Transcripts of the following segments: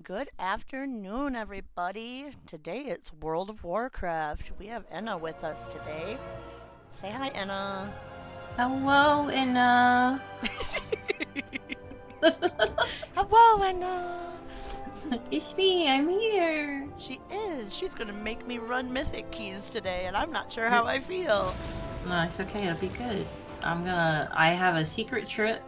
Good afternoon, everybody. Today it's World of Warcraft. We have Enna with us today. Say hi, Enna. Hello, and Hello, Enna. it's me. I'm here. She is. She's gonna make me run Mythic keys today, and I'm not sure You're... how I feel. No, it's okay. It'll be good. I have a secret trick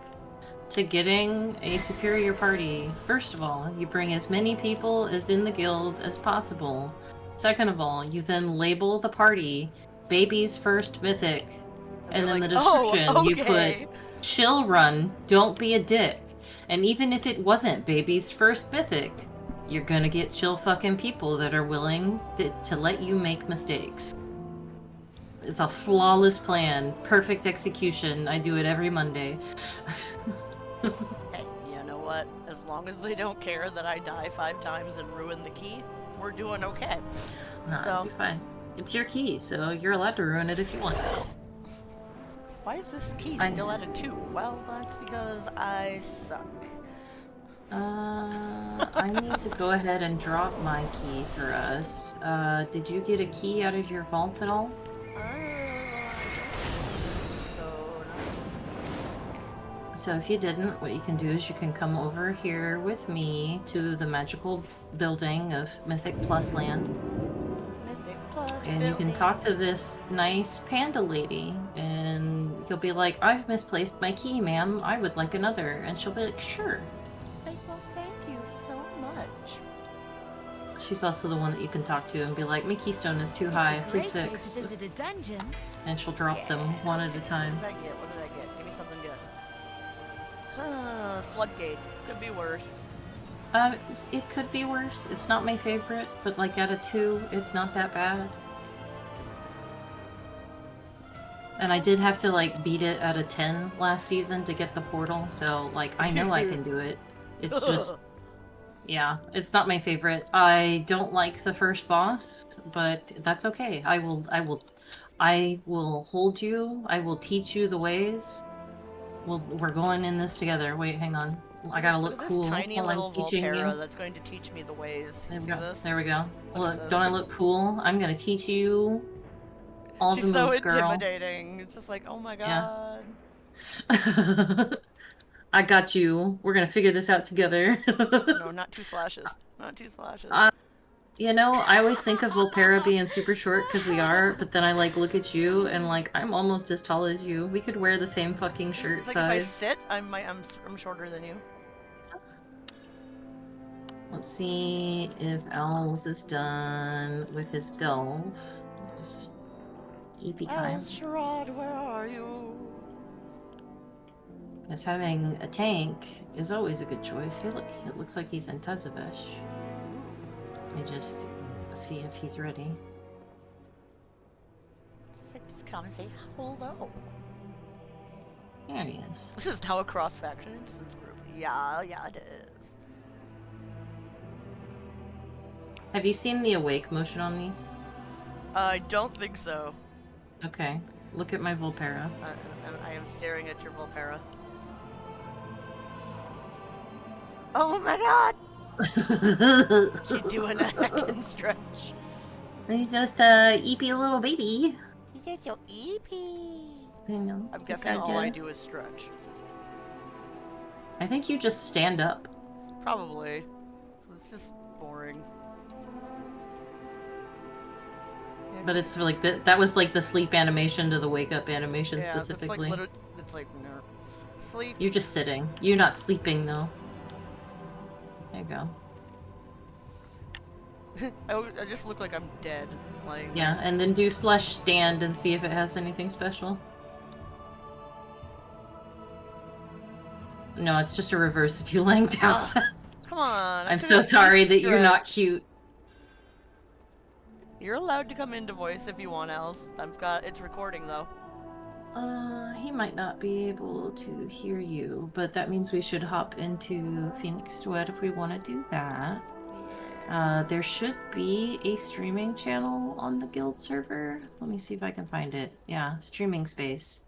to getting a superior party. First of all, you bring as many people as in the guild as possible. Second of all, you then label the party Baby's First Mythic. And And they're then like, the oh, description, you put okay. chill run, don't be a dick. And even if it wasn't Baby's First Mythic, you're gonna get chill fucking people that are willing to let you make mistakes. It's a flawless plan, perfect execution. I do it every Monday. Hey, you know what? As long as they don't care that I die 5 times and ruin the key, we're doing okay. No, it'll So, be fine. It's your key, so you're allowed to ruin it if you want. why is this key I still at a 2? Well, that's because I suck. I need to go ahead and drop my key for us. Did you get a key out of your vault at all? So if you didn't, what you can do is you can come over here with me to the magical building of Mythic Plus Land. Mythic Plus And you can building. talk to this nice panda lady, and you'll be like, I've misplaced my key, ma'am. I would like another. And she'll be like, sure. Say, well, thank you so much. She's also the one that you can talk to and be like, my keystone is too high. Please fix. To visit a dungeon. And she'll drop them one at a time. What did I get? What did I get? Give me something good. Floodgate. Could be worse. It could be worse. It's not my favorite, but like at a 2, it's not that bad. And I did have to like beat it at a 10 last season to get the portal, so like I know I can do it. It's just, yeah, it's not my favorite. I don't like the first boss, but that's okay. I will hold you. I will teach you the ways. We're going in this together. Wait, hang on. I gotta look cool This tiny while I'm little teaching Volterra you. that's going to teach me the ways. There You we see go. this? There we go. Look, this. don't I look cool? I'm gonna teach you all She's the so moves, girl. intimidating. It's just like, oh my god. Yeah. I got you. We're gonna figure this out together. No, not 2 slashes. Not 2 slashes. You know, I always think of Volpera being super short because we are, but then I like look at you and like I'm almost as tall as you. We could wear the same fucking shirt It's like size. if I sit, I'm shorter than you. Let's see if Owls is done with his delve. Just EP time. Sherrod, where are you? Because having a tank is always a good choice. Hey, look, it looks like he's in Tazavesh. Let me just see if he's ready. Just come and say hello. There he is. This is now a cross-faction instance group. Yeah, it is. Have you seen the awake motion on these? I don't think so. Okay. Look at my Volpera. I am staring at your Volpera. Oh my god! She's doing a heckin' stretch. He's just a eepy little baby. He's just so eepy. I know. I'm guessing all I do is stretch. I think you just stand up. Probably. It's just boring. But it's like that was like the sleep animation to the wake up animation specifically. It's like no. Sleep. You're just sitting. You're not sleeping though. There you go. I just look like I'm dead. Like yeah, and then do /stand and see if it has anything special. No, it's just a reverse if you laying down. Come on. I'm so sorry that you're not cute. You're allowed to come into voice if you want, else. It's recording though. He might not be able to hear you, but that means we should hop into Pheonix Duet if we want to do that. There should be a streaming channel on the guild server. Let me see if I can find it. Yeah, streaming space.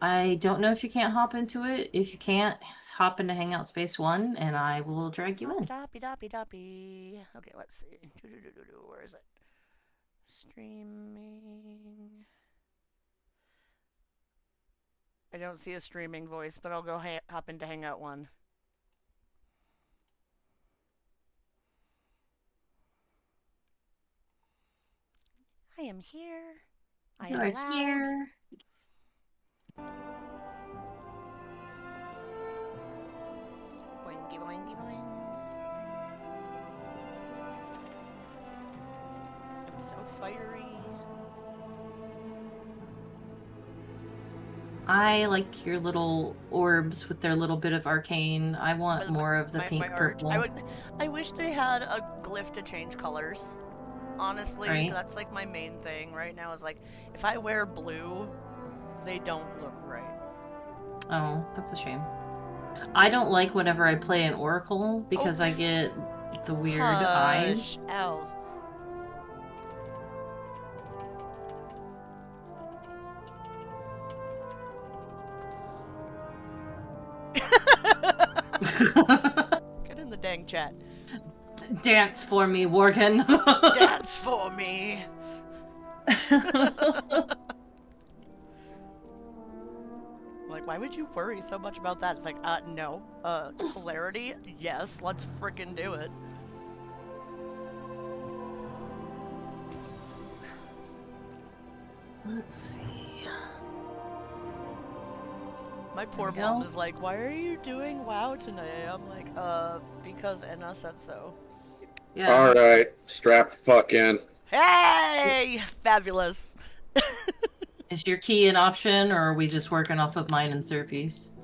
I don't know if you can't hop into it. If you can't, hop into Hangout Space 1 and I will drag you Hoppy in. doppy doppy doppy. Okay, let's see. Where is it? Streaming. I don't see a streaming voice, but I'll go hop into Hangout 1. I am here. I You am are loud. here. Boingy boingy boing. I'm so fiery. I like your little orbs with their little bit of arcane. I want With more of the my pink art. I purple, would. I wish they had a glyph to change colors. Honestly, right? that's like my main thing right now. Is like if I wear blue, they don't look right. Oh, that's a shame. I don't like whenever I play an oracle Oh, because I get the weird hush, eyes. owls. Get in the dang chat. Dance for me, Worgen. Dance for me. Like, why would you worry so much about that? It's like, no. Hilarity? Yes, let's freaking do it. Let's see. My poor mom is like, why are you doing WoW tonight? I'm like, because Enna said so. Yeah. Alright, strap the fuck in. Hey! Fabulous. Is your key an option, or are we just working off of mine and Serpi's?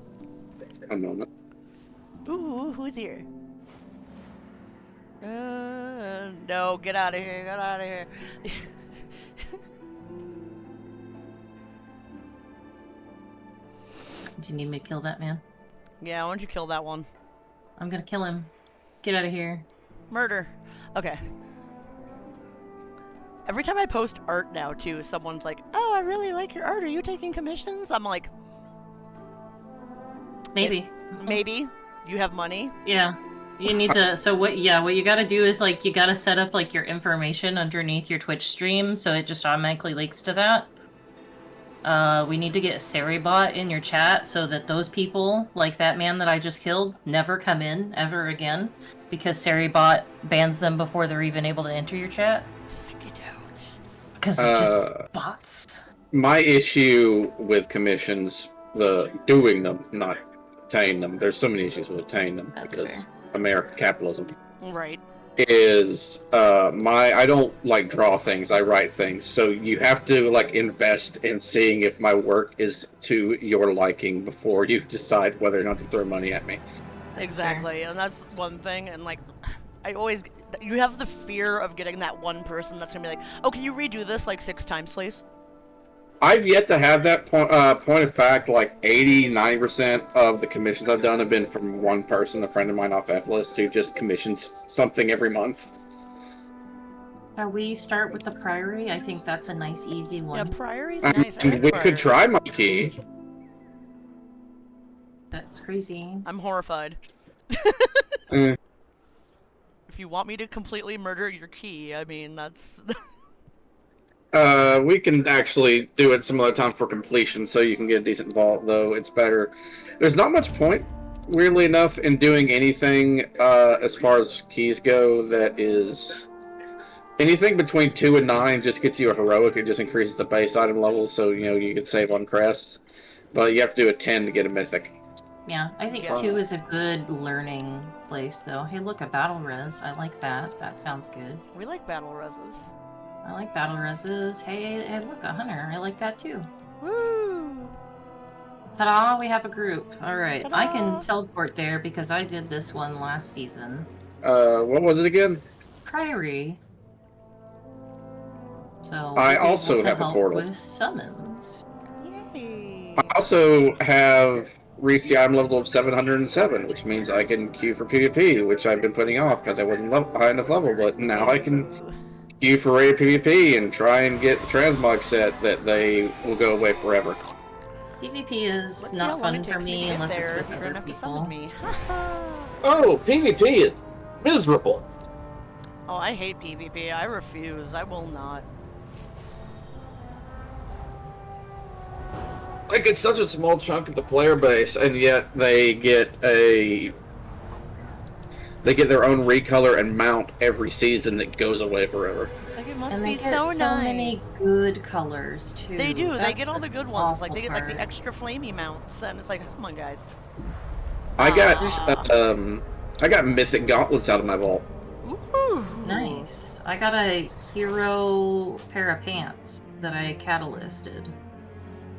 A moment. Ooh, who's here? No, get out of here, get out of here. Do you need me to kill that man? Yeah, why don't you kill that one? I'm gonna kill him. Get out of here. Murder. Okay. Every time I post art now, too, someone's like, oh, I really like your art. Are you taking commissions? I'm like, Maybe. Maybe. You have money? Yeah. You need to, so what you gotta do is, like, you gotta set up, like, your information underneath your Twitch stream, so it just automatically links to that. We need to get Saribot in your chat so that those people, like that man that I just killed, never come in ever again, because Saribot bans them before they're even able to enter your chat. Suck it out. Because they're just bots. My issue with commissions, the doing them, not obtaining them. There's so many issues with obtaining them because American capitalism. Right. Is I don't like draw things, I write things. So you have to like invest in seeing if my work is to your liking before you decide whether or not to throw money at me. Exactly. And that's one thing, and like you have the fear of getting that one person that's gonna be like, oh, can you redo this like 6 times, please? I've yet to have that point of fact. Like 80-90% of the commissions I've done have been from one person, a friend of mine off F-List, who just commissions something every month. Shall we start with the Priory? I think that's a nice, easy one. Yeah, Priory's nice. And we could try my key. That's crazy. I'm horrified. Mm. If you want me to completely murder your key, I mean, that's... We can actually do it some other time for completion, so you can get a decent vault, though it's better. There's not much point, weirdly enough, in doing anything as far as keys go that is... Anything between 2 and 9 just gets you a heroic. It just increases the base item level, so, you know, you can save on crests. But you have to do a 10 to get a mythic. Yeah, I think 2 is a good learning place, though. Hey, look, a battle res. I like that. That sounds good. We like battle reses. I like battle reses. Hey, look, a hunter. I like that, too. Woo! Ta-da, we have a group. Alright, Ta-da! I can teleport there because I did this one last season. What was it again? Priory. So I also have a portal. With summons. Yay! I also have reached the item level of 707, which means I can queue for PvP, which I've been putting off because I wasn't high enough level, but now I can queue for rated PvP and try and get the transmog set that they will go away forever. PvP is Let's see not how long fun it for takes me me to get unless it's there. with You other don't have to people. summon me. Oh, PvP is miserable. Oh, I hate PvP. I refuse. I will not. Like, it's such a small chunk of the player base, and yet they get their own recolor and mount every season that goes away forever. It's like it must And they be get so so nice. many good colors too. They do. They That's get all the good ones. Like awful they get like the part. extra flamey mounts, and it's like, come on, guys. I got Ah. I got mythic gauntlets out of my vault. Ooh. Nice. I got a hero pair of pants that I catalysted.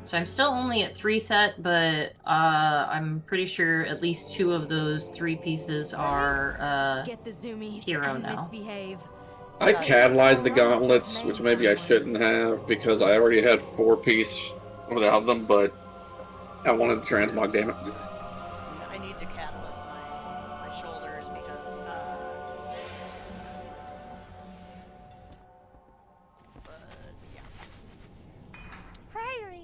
So I'm still only at 3 set, but I'm pretty sure at least 2 of those 3 pieces are Get the zoomies hero and now. misbehave. I Yeah. catalyzed the gauntlets, which maybe I shouldn't have because I already had 4-piece without them, but I wanted the transmog, damn it. I need to catalyst my shoulders because but yeah. Priory.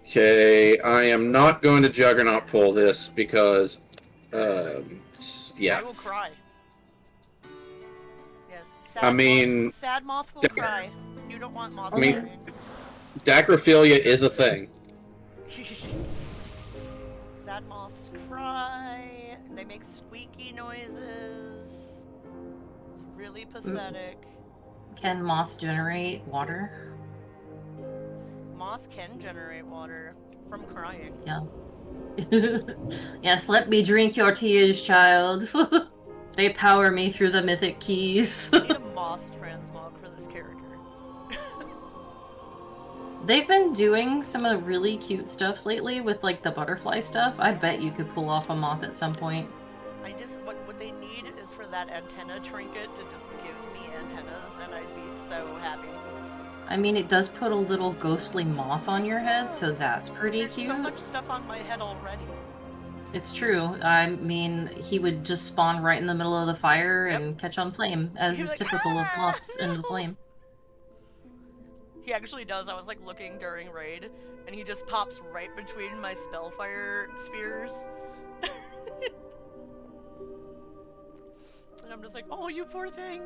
Okay, I am not going to Juggernaut pull this because, I yeah. will cry. Yes. I mean, sad moth will cry. You don't want moth I mean- crying. Dacrophilia is a thing. Sad moths cry. They make squeaky noises. It's really pathetic. Can moth generate water? Moth can generate water from crying. Yeah. Yes, let me drink your tears, child. They power me through the mythic keys. I need a moth transmog for this character. They've been doing some of the really cute stuff lately with like the butterfly stuff. I bet you could pull off a moth at some point. What they need is for that antenna trinket to just give me antennas, and I'd be so happy. I mean, it does put a little ghostly moth on your head, so that's pretty There's cute. so much stuff on my head already. It's true. I mean, he would just spawn right in the middle of the fire Yep. and catch on flame, as He's is like, typical of "Ah, moths in the no." flame. He actually does. I was like looking during raid, and he just pops right between my spellfire spheres. And I'm just like, oh, you poor thing.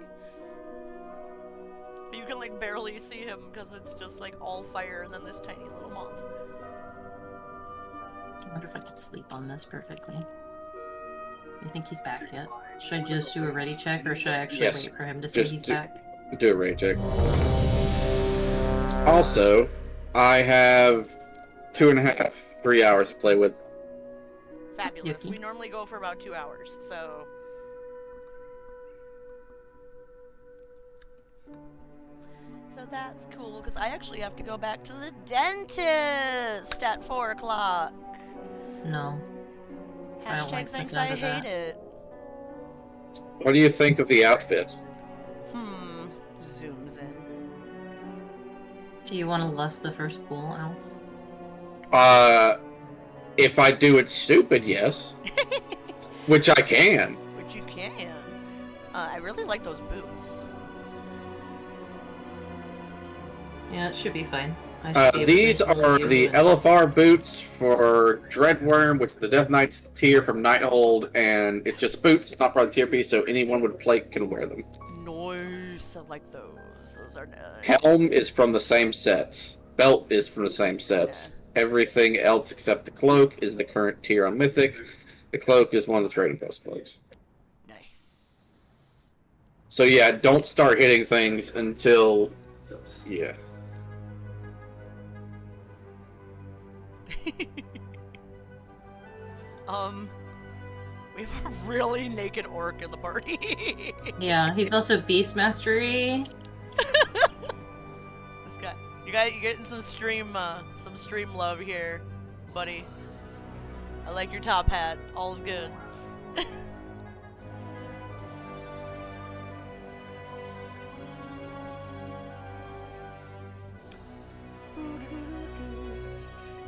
But you can like barely see him because it's just like all fire and then this tiny little moth. I wonder if I could sleep on this perfectly. You think he's back yet? Should I just do a ready check, or should I actually Yes, wait for him to say just he's do- back? Do a rate check. Also, I have 2.5, 3 hours to play with. Fabulous. Yucky. We normally go for about 2 hours, so. So that's cool, because I actually have to go back to the dentist at 4 o'clock. No. I don't Hashtag like the thinks sound I of hate that. it. What do you think of the outfit? Zooms in. Do you want to lust the first pool, Alice? If I do it stupid, yes. Which I can. Which you can. I really like those boots. Yeah, it should be fine. I should be able to These follow are you the and- LFR boots for Dreadworm, which is the Death Knight's tier from Nighthold, and it's just boots. It's not part of the tier piece, so anyone with plate can wear them. Nice. I like those. Those are nice. Helm is from the same sets. Belt is from the same sets. Everything else except the cloak is the current tier on Mythic. The cloak is one of the trading post cloaks. Nice. So yeah, don't start hitting things until... Yeah. We have a really naked orc in the party. Yeah, he's also Beast Mastery. This guy, you getting some stream love here, buddy. I like your top hat. All's good.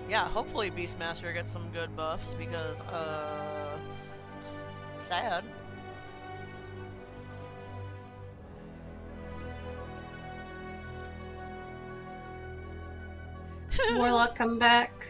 Yeah, hopefully Beastmaster gets some good buffs because, sad. Warlock, come back.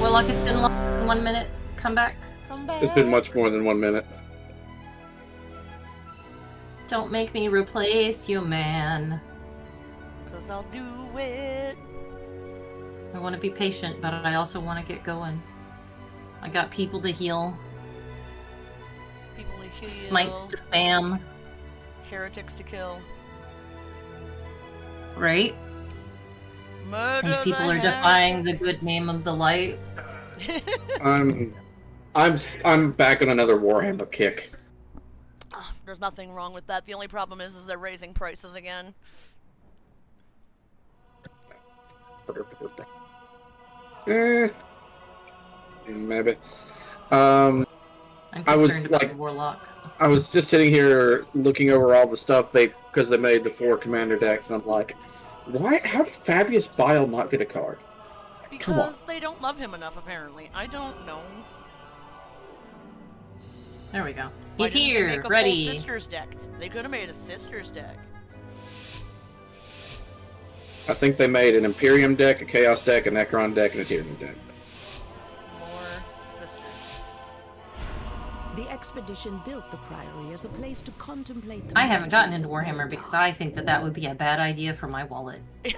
Warlock, it's been long. 1 minute. Come back. Come back. It's been much more than 1 minute. Don't make me replace you, man. Cause I'll do it. I want to be patient, but I also want to get going. I got people to heal. People to heal. Smites to spam. Heretics to kill. Right? Murder These people are defying the good name of the light. I'm back on another Warhammer kick. There's nothing wrong with that. The only problem is they're raising prices again. Maybe. I'm I was, concerned about like- the Warlock. I was just sitting here looking over all the stuff because they made the 4 commander decks, and I'm like, why? How did Fabius Bile not get a card? Come on. Because they don't love him enough, apparently. I don't know. There we go. Why He's didn't they here, make a ready. full Sisters deck? They could have made a Sisters deck. I think they made an Imperium deck, a Chaos deck, a Necron deck, and a Tyranny deck. More Sisters. The expedition built the Priory as a place to contemplate the I haven't gotten mysteries into of Warhammer Mordor. because I think that would be a bad idea for my wallet. You're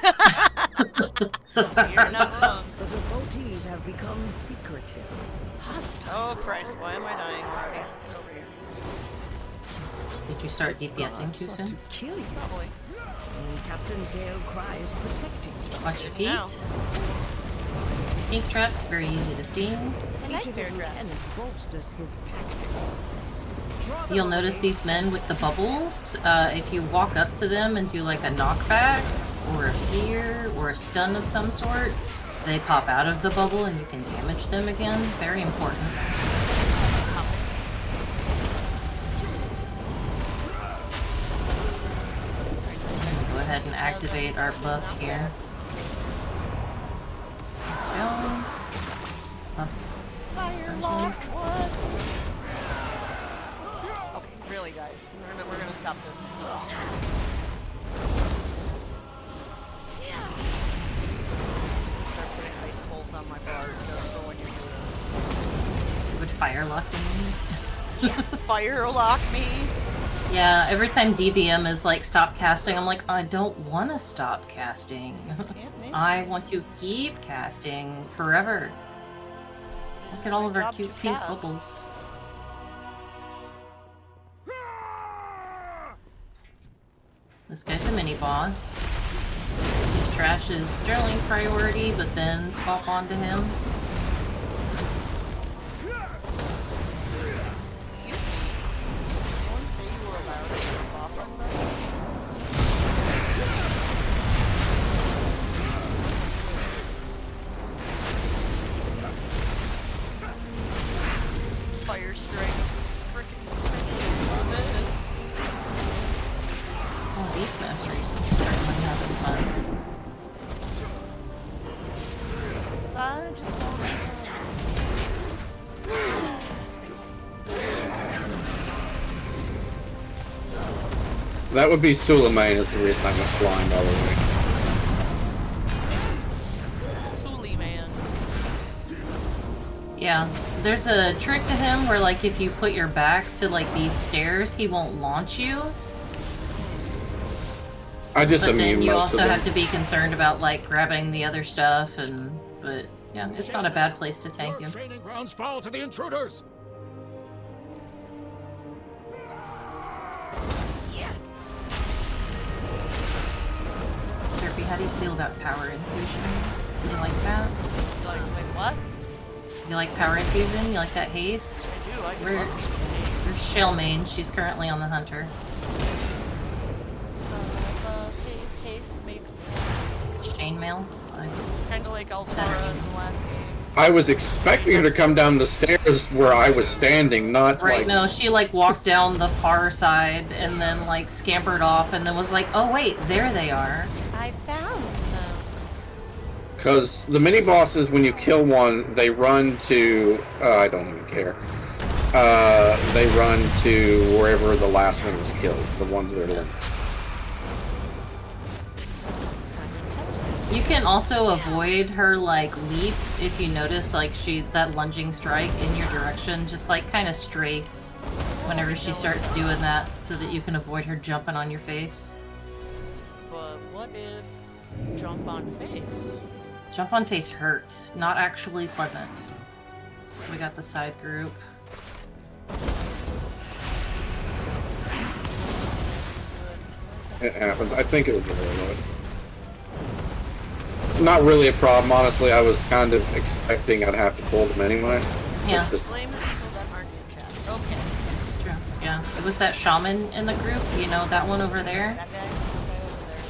not wrong. The devotees have become secretive, hostile. Oh Christ, why am I dying already? Get over here. Did you start DPSing God too sought soon? to kill you. Probably. And Captain Dale cries protecting someone. Watch your feet. Now. Ink traps, very easy to see. Each of his lieutenants bolsters his tactics. Draw them You'll notice away. these men with the bubbles. If you walk up to them and do like a knockback, or a fear, or a stun of some sort, they pop out of the bubble and you can damage them again. Very important. Go ahead and activate our buff here. Go. Buff. Firelock, what? Okay, really guys. We're gonna stop this. Start putting ice bolts on my bar just for when you're doing Would firelock me? it. Firelock me? Yeah, every time DBM is like stop casting, I'm like, I don't want to stop casting. Can't make I want to keep casting forever. Look at all of our job cute to pink cast. bubbles. This guy's a mini boss. His trash is generally priority, but then swap onto him. Excuse me. Did anyone say you were allowed to jump off like that? Fire strike. Frickin' love it. Oh, these masteries are certainly having fun. I just want That would be Suleiman is the reason I went flying all the way. Sully man. Yeah, there's a trick to him where like if you put your back to like these stairs, he won't launch you. I just But immune then you most also of them. have to be concerned about like grabbing the other stuff but yeah, it's not a bad place to tank him. Training grounds fall to the intruders. Surfy, how do you feel about power infusion? You like that? Like what? You like power infusion? You like that haste? I do. I We're- love these things. There's Shellmane, she's currently on the hunter. Haste makes me Chainmail. kind of like Altara in the last game. I was expecting her to come down the stairs where I was standing, not Right, like... no, she like walked down the far side and then like scampered off and then was like, oh wait, there they are. I found them. Because the mini bosses, when you kill one, they run to... I don't even care. They run to wherever the last one was killed, the ones that are linked. You can also avoid her like leap if you notice like that lunging strike in your direction. Just like kind of strafe whenever she starts doing that, so that you can avoid her jumping on your face. But what if jump on face? Jump on face hurt, not actually pleasant. We got the side group. It happens. I think it was really annoying. Not really a problem, honestly. I was kind of expecting I'd have to pull them anyway. Yeah. Blame the people that aren't in chat. Okay. It's true. Yeah. It was that shaman in the group, you know, that one over there. That guy over there.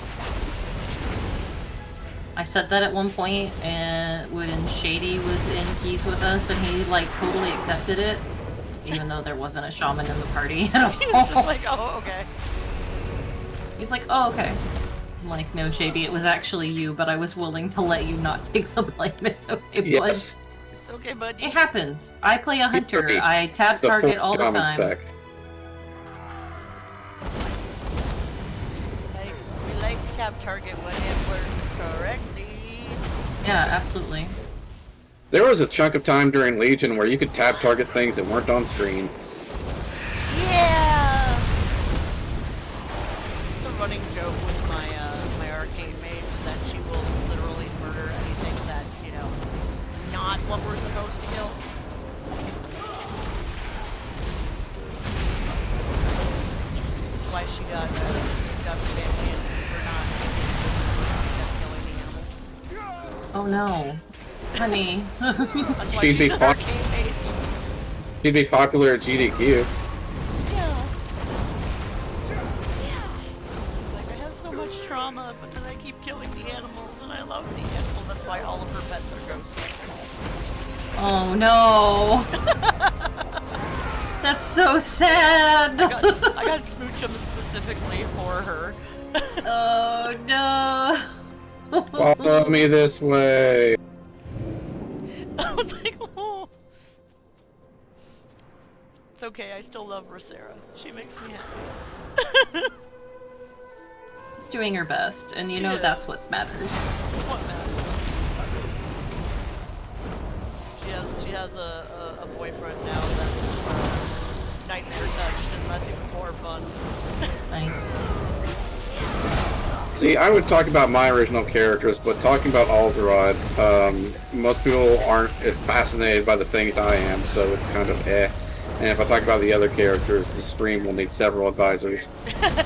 I said that at one point, and when Shady was in keys with us, and he like totally accepted it, even though there wasn't a shaman in the party at all. He was just like, oh, okay. He's like, oh, okay. I'm like, no, Shady, it was actually you, but I was willing to let you not take the blame. It's okay, bud. Yes. It's okay, bud. It happens. I play a hunter. Great. I tab The target full all the common time. spec. We like tab target when it works correctly. Yeah, absolutely. There was a chunk of time during Legion where you could tab target things that weren't on screen. Yeah! It's a running joke with my my arcane mage that she will literally murder anything that's, you know, not what we're supposed to kill. That's why she got family and for not killing the animals. Oh no. Honey. That's why She'd she's be an fun. arcane mage. She'd be popular at GDQ. Yeah. Like, I have so much trauma, but then I keep killing the animals, and I love the animals. That's why all of her pets are ghosts. Oh no. That's so sad. I got Smoochum specifically for her. Oh no. Follow me this way. I was like, oh. It's okay, I still love Rosera. She makes me happy. She's doing her best, and you She know is. that's what matters. What matters? She has a boyfriend now that's nightmare touched, and that's even more fun. Nice. See, I would talk about my original characters, but talking about Alderod, most people aren't as fascinated by the things I am, so it's kind of eh. And if I talk about the other characters, the stream will need several advisories. That's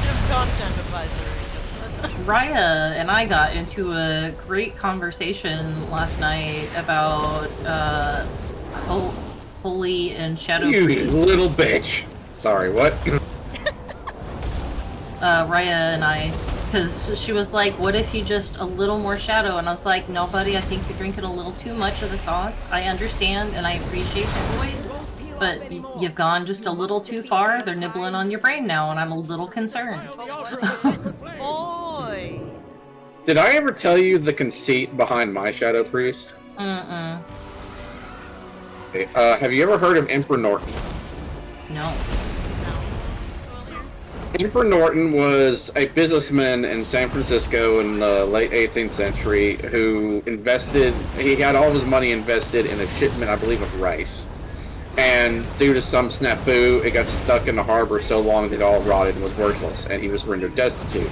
just content advisory. Raya and I got into a great conversation last night about Holy and Shadow You Priest. little bitch. Sorry, what? Raya and I, because she was like, what if you just a little more Shadow? And I was like, no buddy, I think you're drinking a little too much of the sauce. I understand and I appreciate the void, but you've gone just a little too far. They're nibbling on your brain now, and I'm a little concerned. Boy! Did I ever tell you the conceit behind my Shadow Priest? Mm-mm. Okay, have you ever heard of Emperor Norton? No. Emperor Norton was a businessman in San Francisco in the late 18th century who he had all of his money invested in a shipment, I believe, of rice. And due to some snafu, it got stuck in the harbor so long that it all rotted and was worthless, and he was rendered destitute.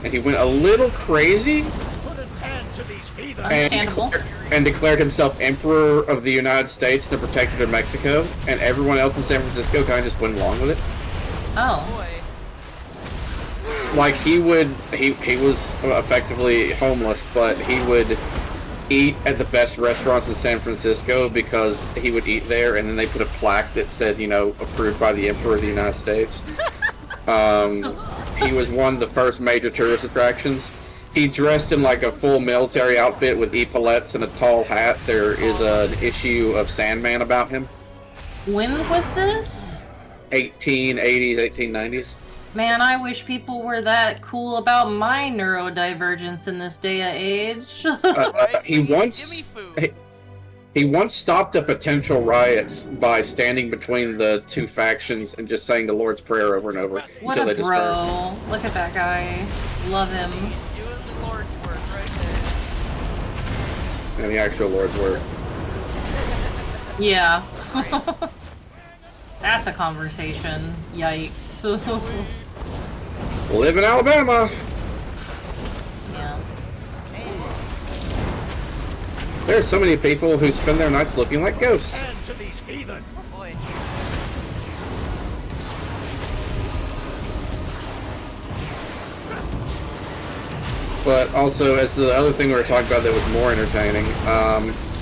And he went a little crazy Put an end to these heathen. Understandable. and declared himself Emperor of the United States and the Protector of Mexico, and everyone else in San Francisco kind of just went along with it. Oh. Boy. Like, he was effectively homeless, but he would eat at the best restaurants in San Francisco because he would eat there, and then they put a plaque that said, you know, approved by the Emperor of the United States. He was one of the first major tourist attractions. He dressed in like a full military outfit with epaulettes and a tall hat. There is an issue of Sandman about him. When was this? 1880s, 1890s. Man, I wish people were that cool about my neurodivergence in this day and age. Right? He once Gimme food. he once stopped a potential riot by standing between the two factions and just saying the Lord's Prayer over and over What until a they dispersed. bro. Look at that guy. Love him. You and the Lord and the actual lords were. Yeah. That's a conversation. Yikes. Live in Alabama! Yeah. There are so many people who spend their nights looking like ghosts. Hand to these heathens. Oh boy. But also, as the other thing we were talking about that was more entertaining,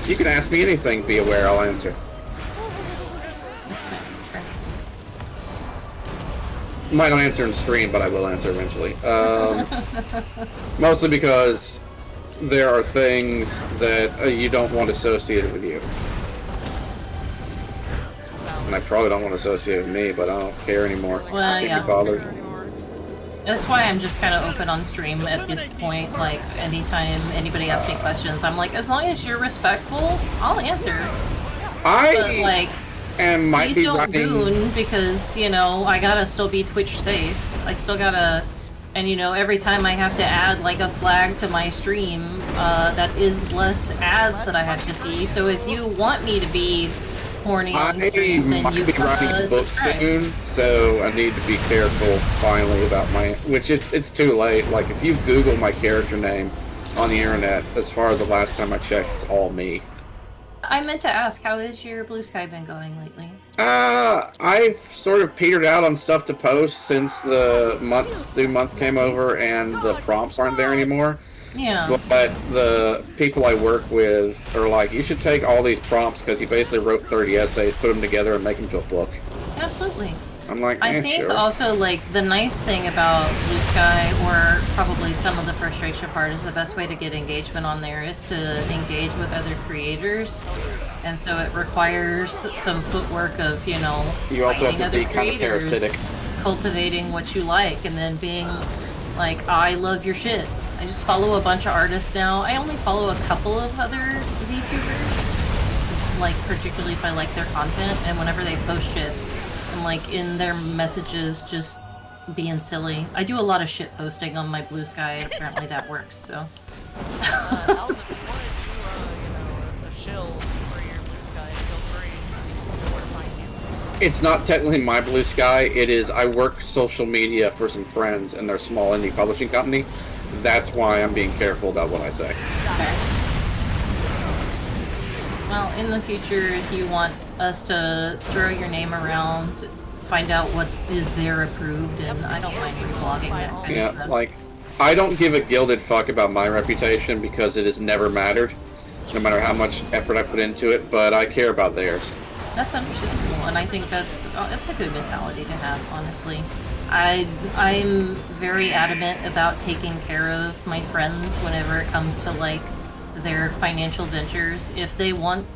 you can ask me anything, be aware, I'll answer. That's fair, that's fair. Might not answer in stream, but I will answer eventually. Mostly because there are things that you don't want associated with you. And I probably don't want associated with me, but I don't care anymore. Well, I can't yeah. be bothered. That's why I'm just kind of open on stream at this point. Like, anytime anybody asks me questions, I'm like, as long as you're respectful, I'll answer. But, like, might please be don't running. goon, because, you know, I gotta still be Twitch safe. I still gotta... And, you know, every time I have to add, like, a flag to my stream, that is less ads that I have to see. So if you want me to be horny on stream, then might you be writing a gotta book subscribe. soon, so I need to be careful finally about my... Which it's too late. Like, if you Google my character name on the internet, as far as the last time I checked, it's all me. I meant to ask, how has your Blue Sky been going lately? I've sort of petered out on stuff to post since the new month came over and the prompts aren't there anymore. Yeah. But the people I work with are like, you should take all these prompts because he basically wrote 30 essays, put them together, and make them to a book. Absolutely. I'm like, I think sure. also, like, the nice thing about Blue Sky, or probably some of the frustration part, is the best way to get engagement on there is to engage with other creators. And so it requires some footwork of, you know, You also have finding to be other kind of creators, parasitic. cultivating what you like, and then being like, I love your shit. I just follow a bunch of artists now. I only follow a couple of other VTubers, like, particularly if I like their content, and whenever they post shit, I'm like in their messages just being silly. I do a lot of shit posting on my Blue Sky, and apparently that works, so. Alza, if you wanted to, you know, a shill for your Blue Sky, feel free. You know where to find you. It's not technically my Blue Sky. It is, I work social media for some friends and their small indie publishing company. That's why I'm being careful about what I say. Okay. Well, in the future, if you want us to throw your name around, find out what is there approved, and I don't mind reblogging that kind of Yeah, stuff. like, I don't give a gilded fuck about my reputation because it has never mattered, no matter how much effort I put into it, but I care about theirs. That's understandable, and I think that's a good mentality to have, honestly. I'm very adamant about taking care of my friends whenever it comes to, like, their financial ventures. If they want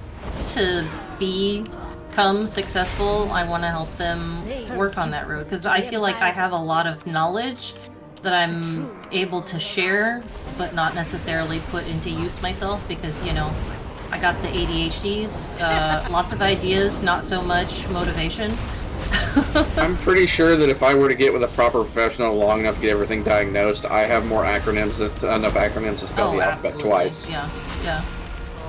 to become successful, I want to help them work on that road, because I feel like I have a lot of knowledge that I'm able to share, but not necessarily put into use myself, because, you know, I got the ADHDs, lots of ideas, not so much motivation. I'm pretty sure that if I were to get with a proper professional long enough to get everything diagnosed, I have more acronyms than enough acronyms to spell the alphabet absolutely. twice. Yeah, yeah.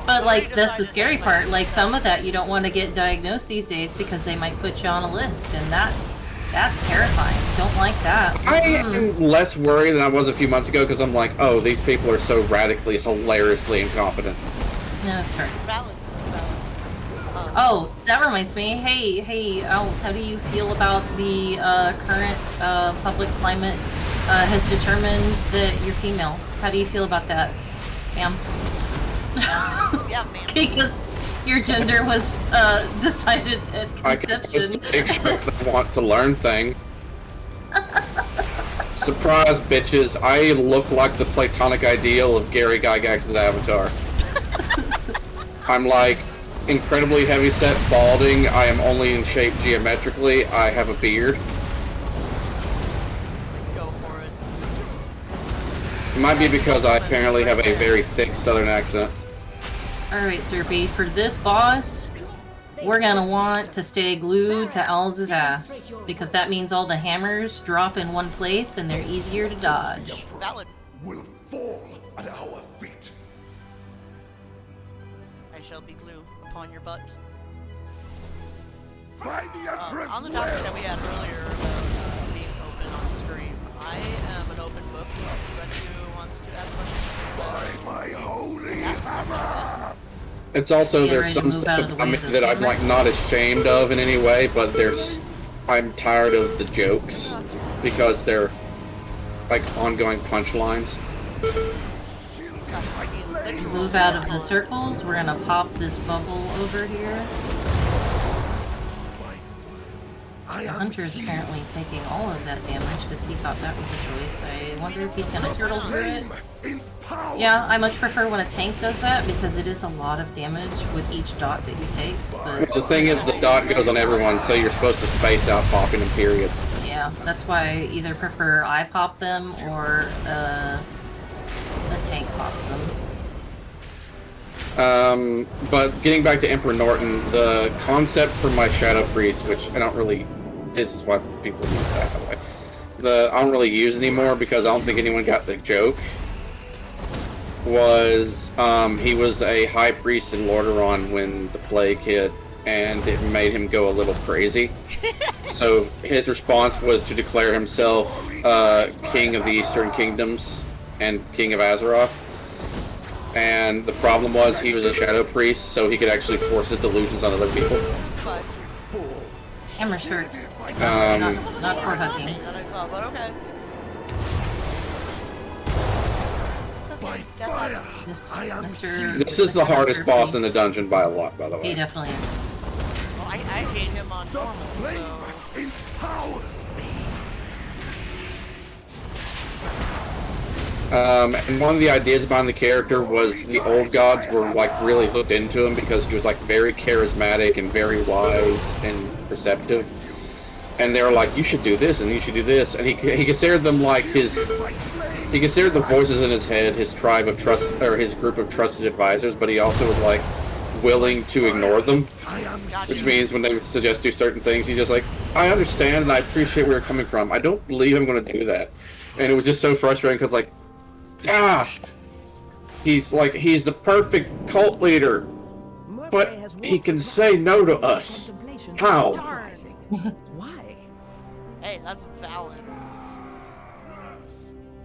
But, like, that's the scary part. Like, some of that you don't want to get diagnosed these days because they might put you on a list, and that's terrifying. Don't like that. I am less worried than I was a few months ago because I'm like, oh, these people are so radically, hilariously incompetent. No, that's right. Valid. This is valid. Oh, that reminds me. Hey, Owls, how do you feel about the current public climate has determined that you're female? How do you feel about that, ma'am? Yeah, man. Because your gender was decided at I can post a conception. picture if they want to learn thing. Surprise, bitches. I look like the platonic ideal of Gary Gygax's avatar. I'm like incredibly heavyset, balding. I am only in shape geometrically. I have a beard. Go for it. It might be because I apparently have a very thick southern accent. Alright, Serpy, for this boss, we're gonna want to stay glued to Owls' ass, because that means all the hammers drop in one place and they're easier to dodge. Valid. Will fall at our feet. I shall be glue upon your butt. By the Emperor's On the topic will. that we had earlier about being open on stream, I am an open book. Anybody who wants to ask questions, By my holy hammer. It's also Get there's ready to some move out of stuff the way of that this I'm hammer. like not ashamed of in any way, but I'm tired of the jokes because they're like ongoing punchlines. Move out of the circles. We're gonna pop this bubble over here. I The am hunter is apparently taking all of that damage because he thought that was a choice. I wonder if he's gonna turtle through it. in power. Yeah, I much prefer when a tank does that because it is a lot of damage with each dot that you take. But The thing is, the dot goes on everyone, so you're supposed to space out popping them, period. yeah, that's why I either prefer I pop them or a tank pops them. But getting back to Emperor Norton, the concept for my Shadow Priest, which I don't really, this is why people use that, by the way. I don't really use anymore because I don't think anyone got the joke. Was, he was a high priest in Lordaeron when the plague hit, and it made him go a little crazy. So his response was to declare himself King of the Eastern Kingdoms and King of Azeroth. And the problem was he was a Shadow Priest, so he could actually force his delusions on other people. but Hammer's hurt. Um, Not for hunting. that I saw, but okay. It's okay. By Death fire. happens. This, I am Mr. This is the Mr. hardest Hunter boss in the Priest. dungeon by a lot, by the He way. definitely is. Well, I hate him on The normal, flame so... empowers me. And one of the ideas behind the character was the old gods were like really hooked into him because he was like very charismatic and very wise and perceptive. And they were like, you should do this and you should do this. And he considered them like he considered the voices in his head his tribe of trust, or his group of trusted advisors, but he also was like willing to ignore them. I am Which means when they would suggest do certain things, he's just like, I understand and I appreciate where you're coming from. I don't believe I'm going to do that. And it was just so frustrating because, like, he's the perfect cult leader, but he can say no to us. How? Why? Hey, that's valid.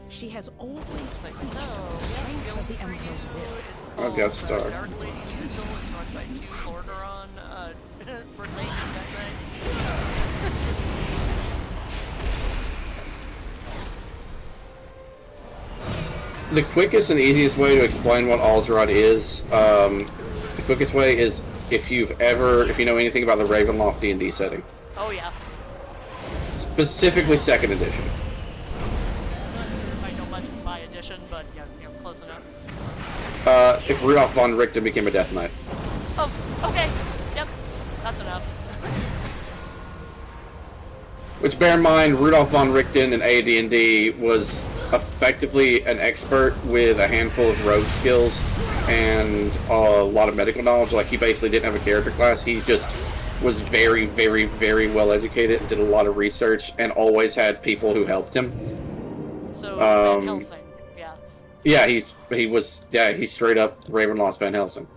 She has always Like, preached so, the strength of the Emperor's will. it's I'll called get started. Dark Lady Vigil and North by 2 Lordaeron, for Satan that night. The quickest and easiest way to explain what Alzrod is, the quickest way is if you know anything about the Ravenloft D&D setting. Oh yeah. Specifically 2nd edition. I'm not sure if I know much by edition, but yeah, close enough. If Rudolf von Richten became a Death Knight. Oh, okay. Yep. That's enough. Which, bear in mind, Rudolf von Richten in AD&D was effectively an expert with a handful of rogue skills and a lot of medical knowledge. Like, he basically didn't have a character class. He just was very, very, very well educated and did a lot of research and always had people who helped him. So, Van Helsing. Yeah. Yeah, he's straight up Ravenloft Van Helsing.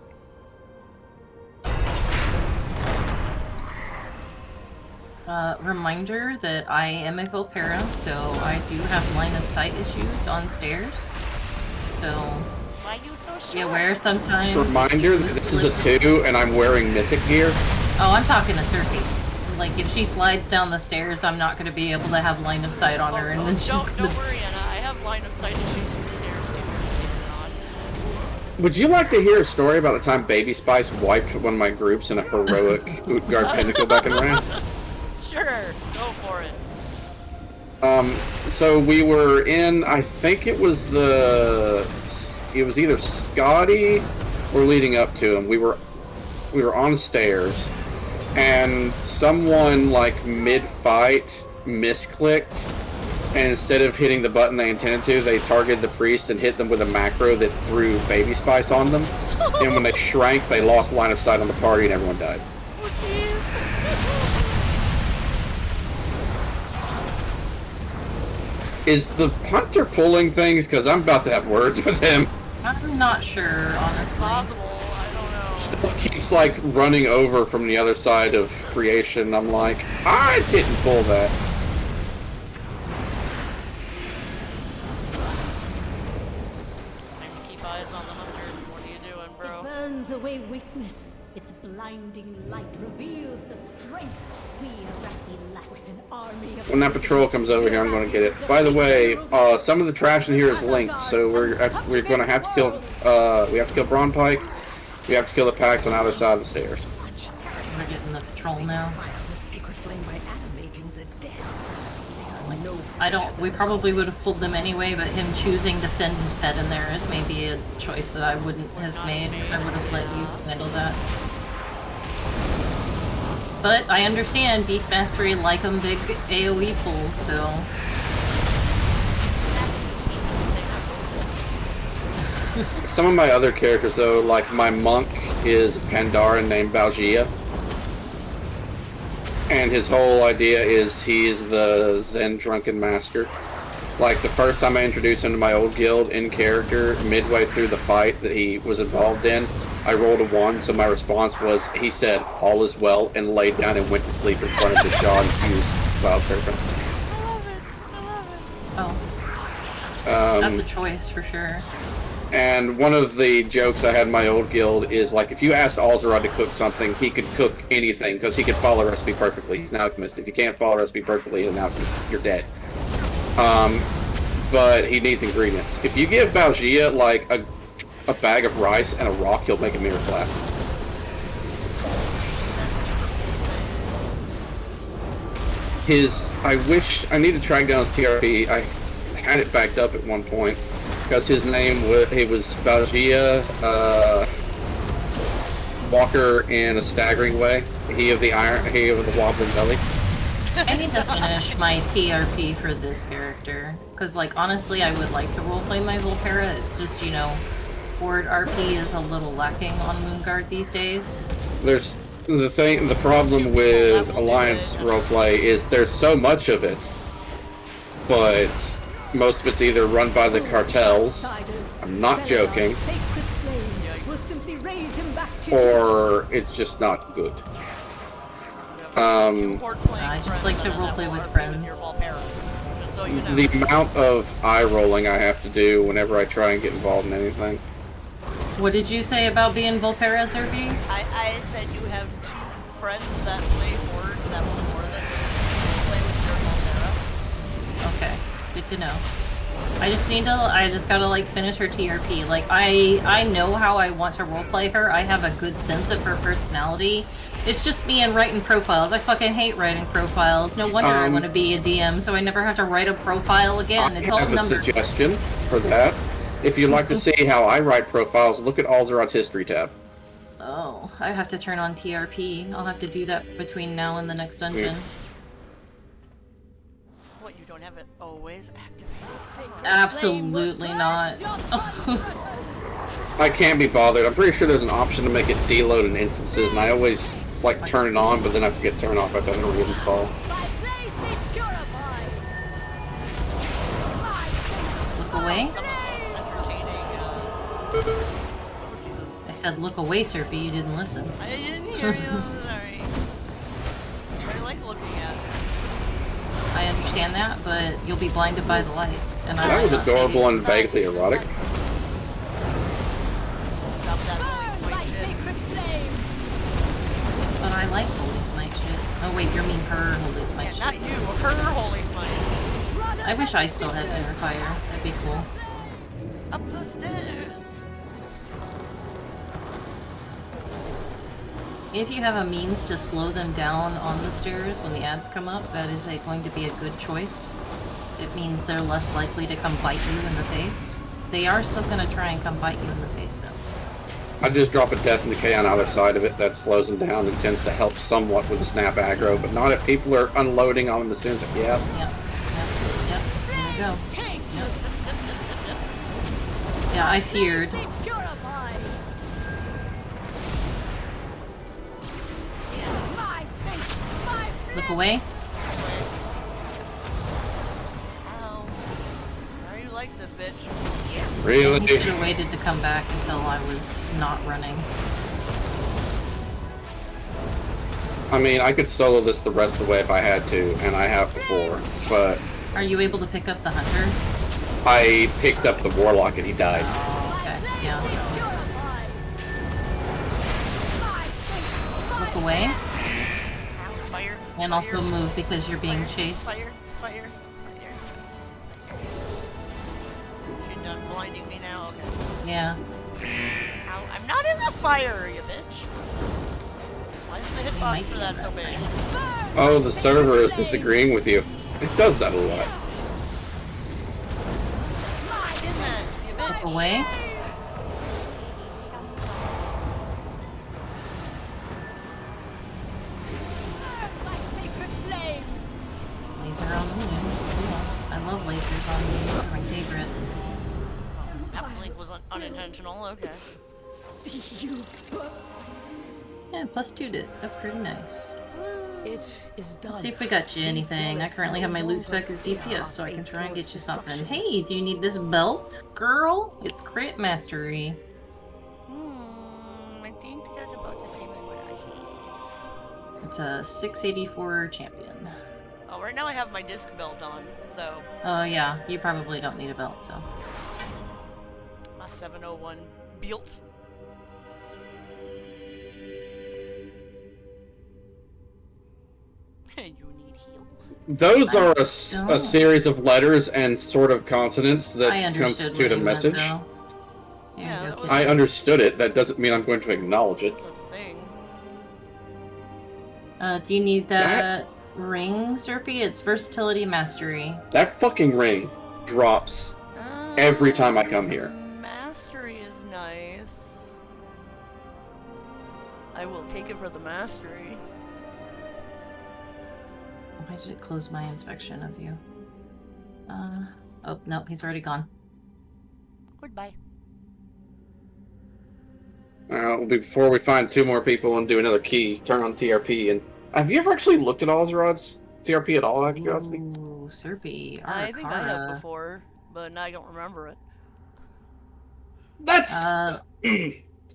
Reminder that I am a Volpera, so I do have line of sight issues on stairs. So Why are you so short? be aware sometimes. Reminder that this is a 2 and I'm wearing Mythic gear. Oh, I'm talking to Surfy. Like, if she slides down the stairs, I'm not going to be able to have line of sight on her, and then she's don't gonna... worry, Anna. I have line of sight issues with stairs too. believe it or not. Would you like to hear a story about the time Baby Spice wiped one of my groups in a heroic Utgard Pinnacle back in Wrath? Sure, go for it. So we were in, I think it was either Scotty or leading up to him. We were on stairs, and someone, like, mid-fight misclicked, and instead of hitting the button they intended to, they targeted the priest and hit them with a macro that threw Baby Spice on them. And when they shrank, they lost line of sight on the party and everyone died. Oh, jeez. Is the hunter pulling things? Because I'm about to have words with him. I'm not sure, honestly. Possible. I don't know. Stuff keeps like running over from the other side of creation. I'm like, I didn't pull that. Keep eyes on the hunter. What are you doing, bro? It burns away weakness. Its blinding light reveals the strength we Iraqi lack with an army of... When that patrol comes over here, I'm going to get it. By the way, some of the trash in here is linked, so we're going to have to kill. We have to kill Braun Pike. We have to kill the packs on either side of the stairs. We're getting the patrol now. The sacred flame by animating the dead. I don't. We probably would have pulled them anyway, but him choosing to send his pet in there is maybe a choice that I wouldn't have made. I would have let you handle that. But I understand Beast Mastery like 'em big AoE pull, so. Some of my other characters, though, like my monk is a Pandaren named Balgia. And his whole idea is he's the Zen Drunken Master. Like, the first time I introduced him to my old guild in character, midway through the fight that he was involved in, I rolled a 1, so my response was, he said, all is well, and laid down and went to sleep in front of the Shaw and used Cloud Serpent. I love it. I love it. Oh. That's a choice for sure. And one of the jokes I had in my old guild is, like, if you asked Alzarad to cook something, he could cook anything, because he could follow a recipe perfectly. He's an alchemist. If you can't follow a recipe perfectly as an alchemist, you're dead. But he needs ingredients. If you give Balgia, like, a bag of rice and a rock, he'll make a mirror clap. I need to track down his TRP. I had it backed up at one point. Because his name was Balgia, Walker in a Staggering Way. He of the Wobbling Belly. I need to finish my TRP for this character. Because, like, honestly, I would like to roleplay my Volpera. It's just, you know, Horde RP is a little lacking on Moonguard these days. There's the problem with Alliance roleplay is there's so much of it, but most of it's either run by the cartels, I'm not joking, or it's just not good. I just like to roleplay with friends. The amount of eye rolling I have to do whenever I try and get involved in anything. What did you say about being Volpera, Zerby? I said you have 2 friends that play Horde that will more than play with your Volpera. Okay, good to know. I just gotta like finish her TRP. Like I know how I want to roleplay her. I have a good sense of her personality. It's just me and writing profiles. I fucking hate writing profiles. No wonder I want to be a DM, so I never have to write a profile again. It's all I have numbers. a suggestion for that. If you'd like to see how I write profiles, look at Alzarad's History tab. Oh, I have to turn on TRP. I'll have to do that between now and the next dungeon. What, you don't have it always activated? Absolutely not. I can't be bothered. I'm pretty sure there's an option to make it deload in instances, and I always like turn it on, but then I forget to turn it off after I reinstall. Look away. I said look away, Serpy. You didn't listen. I didn't hear you. Sorry. I like looking at it. I understand that, but you'll be blinded by the light. And That was adorable and vaguely erotic. Stop that holy smite shit. But I like Holy Smite shit. Oh wait, you're mean her Holy Smite Yeah, shit. not you. Her holy smite. I wish I still had Fire Fire. That'd be cool. Up the stairs. If you have a means to slow them down on the stairs when the ads come up, that is going to be a good choice. It means they're less likely to come bite you in the face. They are still going to try and come bite you in the face, though. I just drop a Death and Decay on either side of it. That slows them down and tends to help somewhat with the snap aggro, but not if people are unloading on them as soon as they Yep. There you go. Yep. Yeah, I feared. Look away. Ow. How do you like this, bitch? Really? He should have waited to come back until I was not running. I mean, I could solo this the rest of the way if I had to, and I have before, but Are you able to pick up the hunter? I picked up the warlock and he died. Oh, okay. Yeah. Nice. Look away. Fire. And also move because you're being chased. Fire. Fire. She's done blinding me now. Okay. Yeah. Ow, I'm not in the fire, you bitch. Why is the might hitbox for be that in so that big? Oh, the server is disagreeing with you. It does that a lot. Get in that, you bitch. Look away. Laser on the moon. Cool. I love lasers on the moon. They're my favorite. That blink was unintentional. Okay. See you burn. Yeah, +2'd it. That's pretty nice. It is done. Let's see if we got you anything. I currently have my loot spec as DPS, so I can try and get you something. Hey, do you need this belt, girl? It's crit mastery. I think that's about the same as what I have. It's a 684 champion. Oh, right now I have my disc belt on, so Oh yeah, you probably don't need a belt, so. my 701 built. You need heal. Those are a don't. series of letters and sort of consonants that I understood constitute what a you meant, message. though. There Yeah, you that go, was- kid. I understood it. That doesn't mean I'm going to acknowledge it. The thing. Do you need that ring, Zerpy? It's versatility mastery. That fucking ring drops every time I come here. Mastery is nice. I will take it for the mastery. Why did it close my inspection of you? Oh, nope, he's already gone. Goodbye. Before we find 2 more people and do another key, turn on TRP. And have you ever actually looked at Ozrod's TRP at all, out of curiosity? Ooh, Serpy, I think I have Arakara. before, but now I don't remember it. That's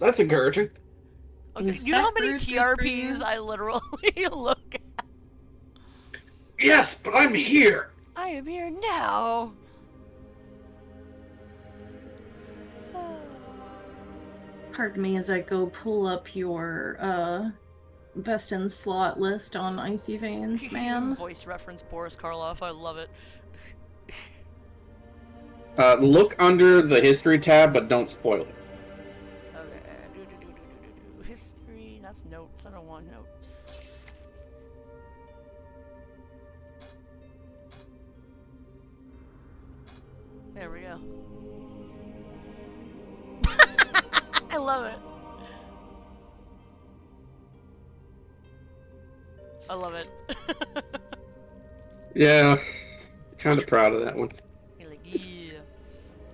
that's encouraging. Okay, Is you know how that many rude good for you? TRPs I literally look at? Yes, but I'm here. I am here now. Pardon me as I go pull up your, best in slot list on Icy Veins, man. Voice reference Boris Karloff. I love it. Look under the history tab, but don't spoil it. Okay. History. That's notes. I don't want notes. There we go. I love it. I love it. Yeah, kind of proud of that one. You're like, yeah.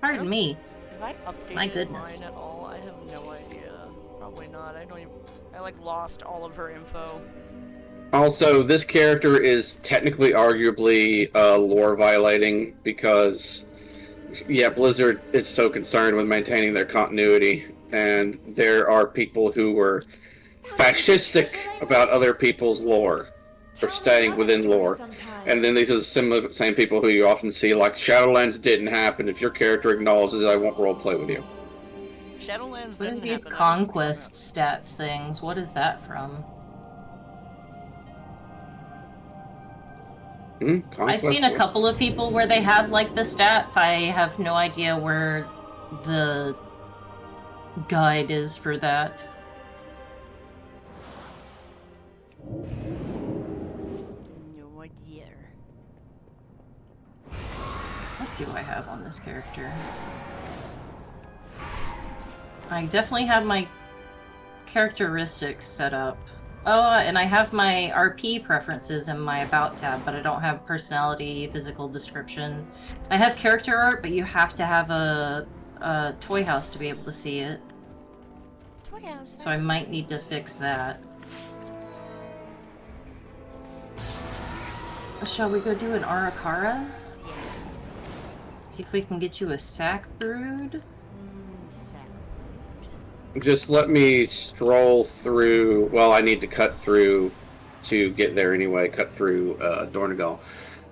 Pardon me. Have I updated My goodness. mine at all? I have no idea. Probably not. I don't even. I like lost all of her info. Also, this character is technically, arguably, lore violating because, yeah, Blizzard is so concerned with maintaining their continuity, and there are people who were fascistic about other people's lore, or staying within lore. And then these are the same people who you often see, like, Shadowlands didn't happen. If your character acknowledges it, I won't roleplay with you. Shadowlands What are didn't these happen. conquest stats things? What is that from? I've Conquest seen a War? couple of people where they have, like, the stats. I have no idea where the guide is for that. No idea. What do I have on this character? I definitely have my characteristics set up. Oh, and I have my RP preferences in my About tab, but I don't have personality, physical description. I have character art, but you have to have a toy house to be able to see it. Toy house. So I might need to fix that. Shall we go do an Arakara? Yeah. See if we can get you a sack brood? Sad. Just let me stroll through. Well, I need to cut through to get there anyway, cut through Dornegal.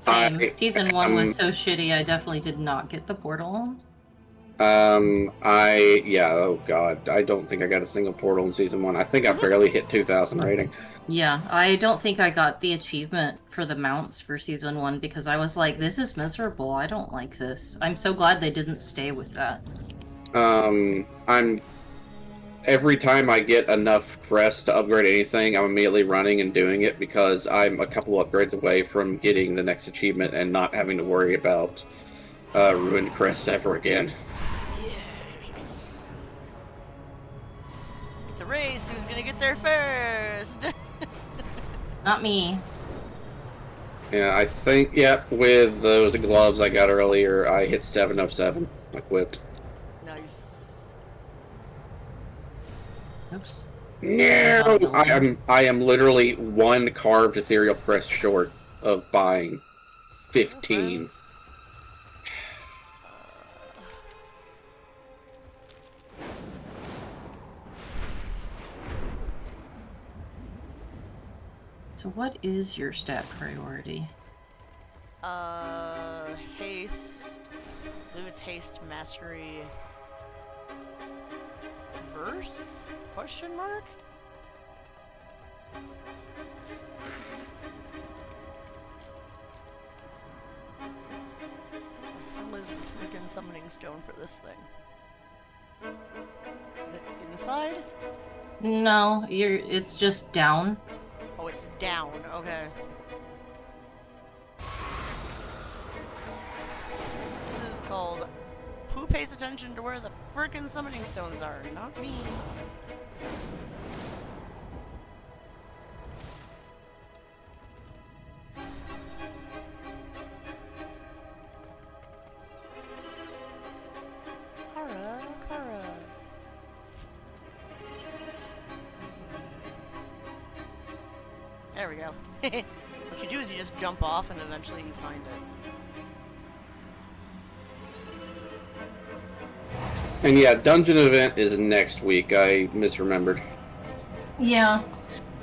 Same. Season 1 was um, so shitty, I definitely did not get the portal. oh god, I don't think I got a single portal in season 1. I think I barely hit 2,000 rating. Yeah, I don't think I got the achievement for the mounts for season 1 because I was like, this is miserable, I don't like this. I'm so glad they didn't stay with that. Every time I get enough crests to upgrade anything, I'm immediately running and doing it because I'm a couple upgrades away from getting the next achievement and not having to worry about ruined crests ever again. It's a race. Who's gonna get there first? Not me. Yeah, I think, with those gloves I got earlier, I hit 7 of 7 equipped. Nice. Oops. No! I am literally 1 carved ethereal crest short of buying 15. So what is your stat priority? Haste. I believe it's haste, mastery, verse? Question mark? How is this freaking summoning stone for this thing? Is it inside? No, it's just down. Oh, it's down. Okay. This is called Who Pays Attention to Where the Frickin' Summoning Stones Are? Not me. Kara. There we go. What you do is you just jump off and eventually you find it. And yeah, dungeon event is next week. I misremembered. Yeah.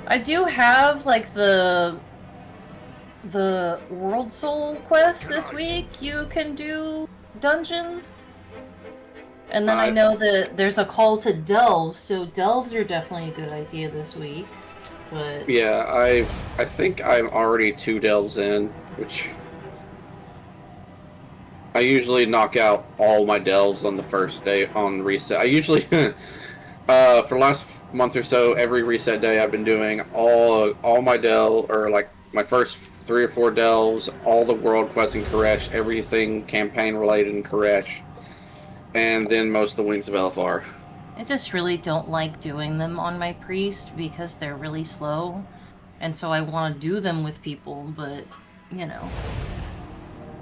I do have, like, the World Soul quest this week. You can do dungeons. And then I know that there's a call to delves, so delves are definitely a good idea this week. But Yeah, I think I'm already 2 delves in, which I usually knock out all my delves on the first day on reset. I usually for the last month or so, every reset day I've been doing all my delve, or like my first 3 or 4 delves, all the world quests in Koresh, everything campaign related in Koresh, and then most of the Wings of Elfar. I just really don't like doing them on my priest because they're really slow. And so I want to do them with people, but, you know.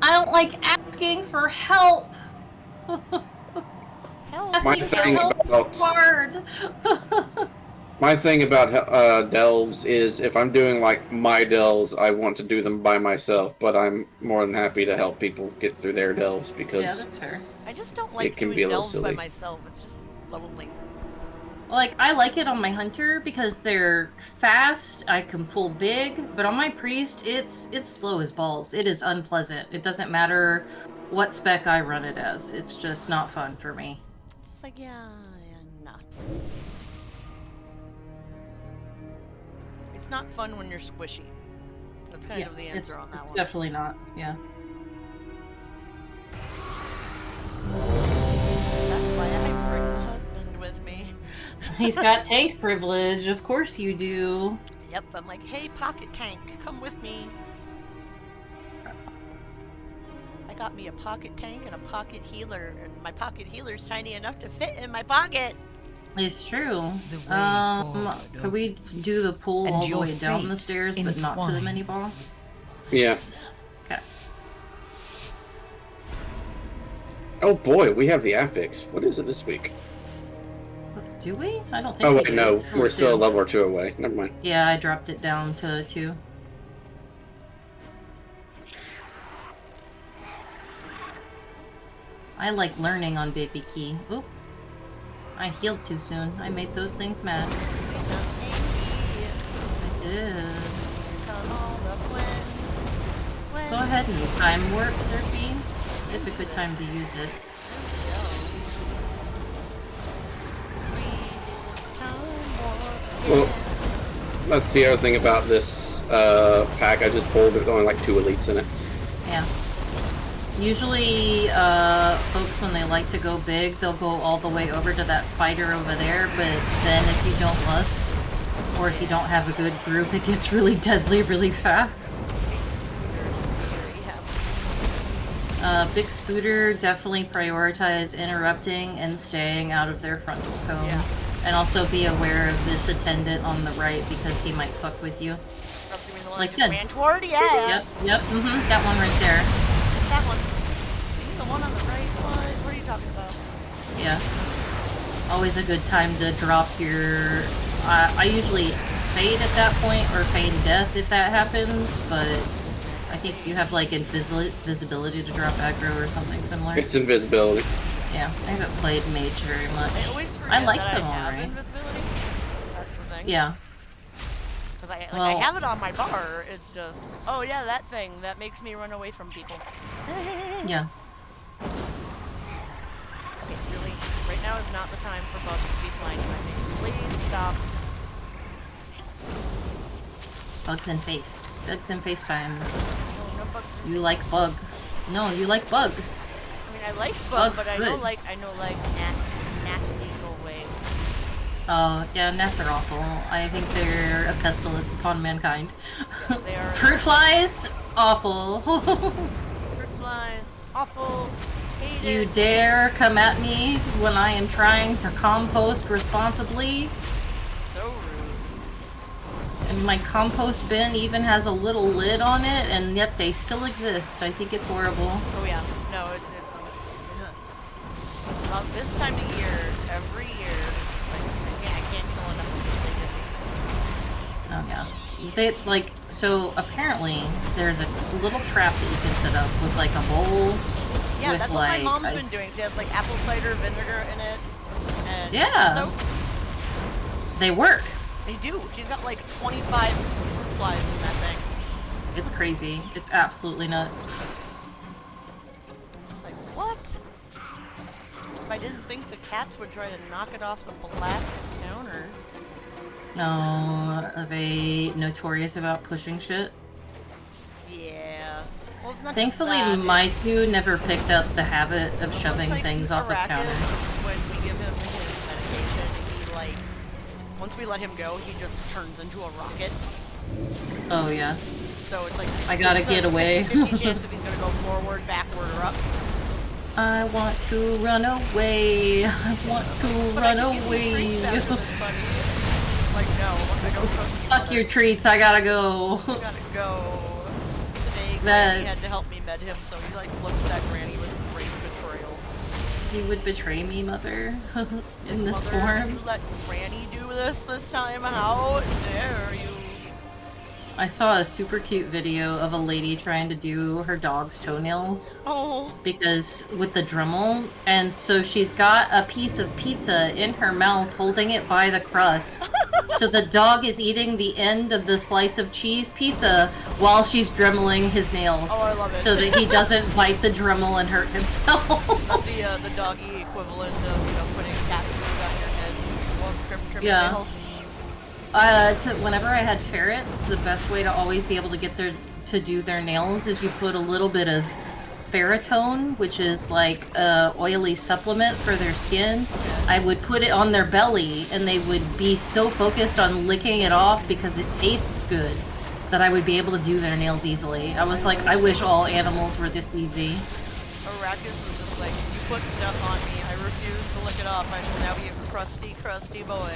I don't like asking for help! Help! Asking for help is hard! My thing about delves is if I'm doing like my delves, I want to do them by myself, but I'm more than happy to help people get through their delves because Yeah, that's fair. I just don't like can doing be a little delves by silly. myself. It's just lonely. Like, I like it on my hunter because they're fast, I can pull big, but on my priest, it's slow as balls. It is unpleasant. It doesn't matter what spec I run it as. It's just not fun for me. It's just like, yeah, nah. It's not fun when you're squishy. That's kind of the answer on that it's one. definitely not, yeah. That's why I bring the husband with me. He's got tank privilege, of course you do. Yep, I'm like, hey, pocket tank, come with me. I got me a pocket tank and a pocket healer, and my pocket healer's tiny enough to fit in my pocket. It's true. Could we do the pull all the way down the stairs, but not to the mini boss? yeah. Okay. Oh boy, we have the affix. What is it this week? Do we? I don't think Oh we wait, do. no, It's we're still a 2. level or 2 away. Never mind. Yeah, I dropped it down to 2. I like learning on Baby Key. Oop. I healed too soon. I made those things mad. I did. Go ahead and time warp, Surfy. It's a good time to use it. Well, that's the other thing about this pack I just pulled. There's only like 2 elites in it. Yeah. Usually, folks, when they like to go big, they'll go all the way over to that spider over there, but then if you don't lust, or if you don't have a good group, it gets really deadly really fast. Big Spooter, definitely prioritize interrupting and staying out of their frontal cone. Yeah. And also be aware of this attendant on the right because he might fuck with you. Like that. Ran toward? Yeah. Yep, that one right there. That one. He's the one on the right. What are you talking about? Yeah. Always a good time to drop your... I usually fade at that point, or feign death if that happens, but I think you have like invisibility to drop aggro or something similar. It's invisibility. Yeah, I haven't played mage very much. I always forget like that them I have alright. invisibility. That's the thing. Yeah. Because I Well- have it on my bar. It's just, oh yeah, that thing that makes me run away from people. Yeah. Okay, really, right now is not the time for bugs to be flying in my face. Please stop. Bugs in face. Bugs in face time. No, no bugs. You like bug. No, you like bug. I mean, I like bug, Bug, but I good. know like gnats go away. Oh, yeah, gnats are awful. I think they're a pestilence upon mankind. Yes, they are. Fruit flies, awful. Fruit flies, awful, hate You it. dare come at me when I am trying to compost responsibly? So rude. And my compost bin even has a little lid on it, and yet they still exist. I think it's horrible. Oh yeah, no, it's about this time of year, every year, like I can't kill enough of Oh yeah. They, like, so apparently there's a little trap that you can set up with like a bowl. these. Yeah, with, that's what my like, mom's been doing. She has like apple cider vinegar in it, and Yeah. soap. They work. They do. She's got like 25 fruit flies in that thing. It's crazy. It's absolutely nuts. It's like, what? If I didn't think the cats would try to knock it off the plastic counter. No, are they notorious about pushing shit? Yeah. Well, it's not Thankfully, just that. my two never picked up the habit of shoving It's like things off the Arrakis, counter. when we give him his medication, he like, once we let him go, he just turns into a rocket. Oh yeah. So it's like I gotta it's a get away. 50 chance if he's gonna go forward, backward, or up. I want to run away. I want to But run I can give you away. treats after this, buddy. Like no, I don't trust you. Fuck your treats. I gotta go. I gotta go. Today, That- Granny had to help me med him, so he like looks at Granny with great betrayal. He would betray me, mother, in this Mother, form. you let Granny do this time? How dare you? I saw a super cute video of a lady trying to do her dog's toenails Oh. because with the Dremel, and so she's got a piece of pizza in her mouth holding it by the crust. So the dog is eating the end of the slice of cheese pizza while she's dremeling his nails. Oh, I love it. So that he doesn't bite the Dremel and hurt himself. Not the doggy equivalent of putting cat food on your head while trimming Yeah. nails. Whenever I had ferrets, the best way to always be able to get to do their nails is you put a little bit of ferritone, which is like a oily supplement for their skin. I would put it on their belly, and they would be so focused on licking it off because it tastes good that I would be able to do their nails easily. I was like, I wish all animals were this easy. Arrakis is just like, you put stuff on me, I refuse to lick it off. I shall now be a crusty, crusty boy.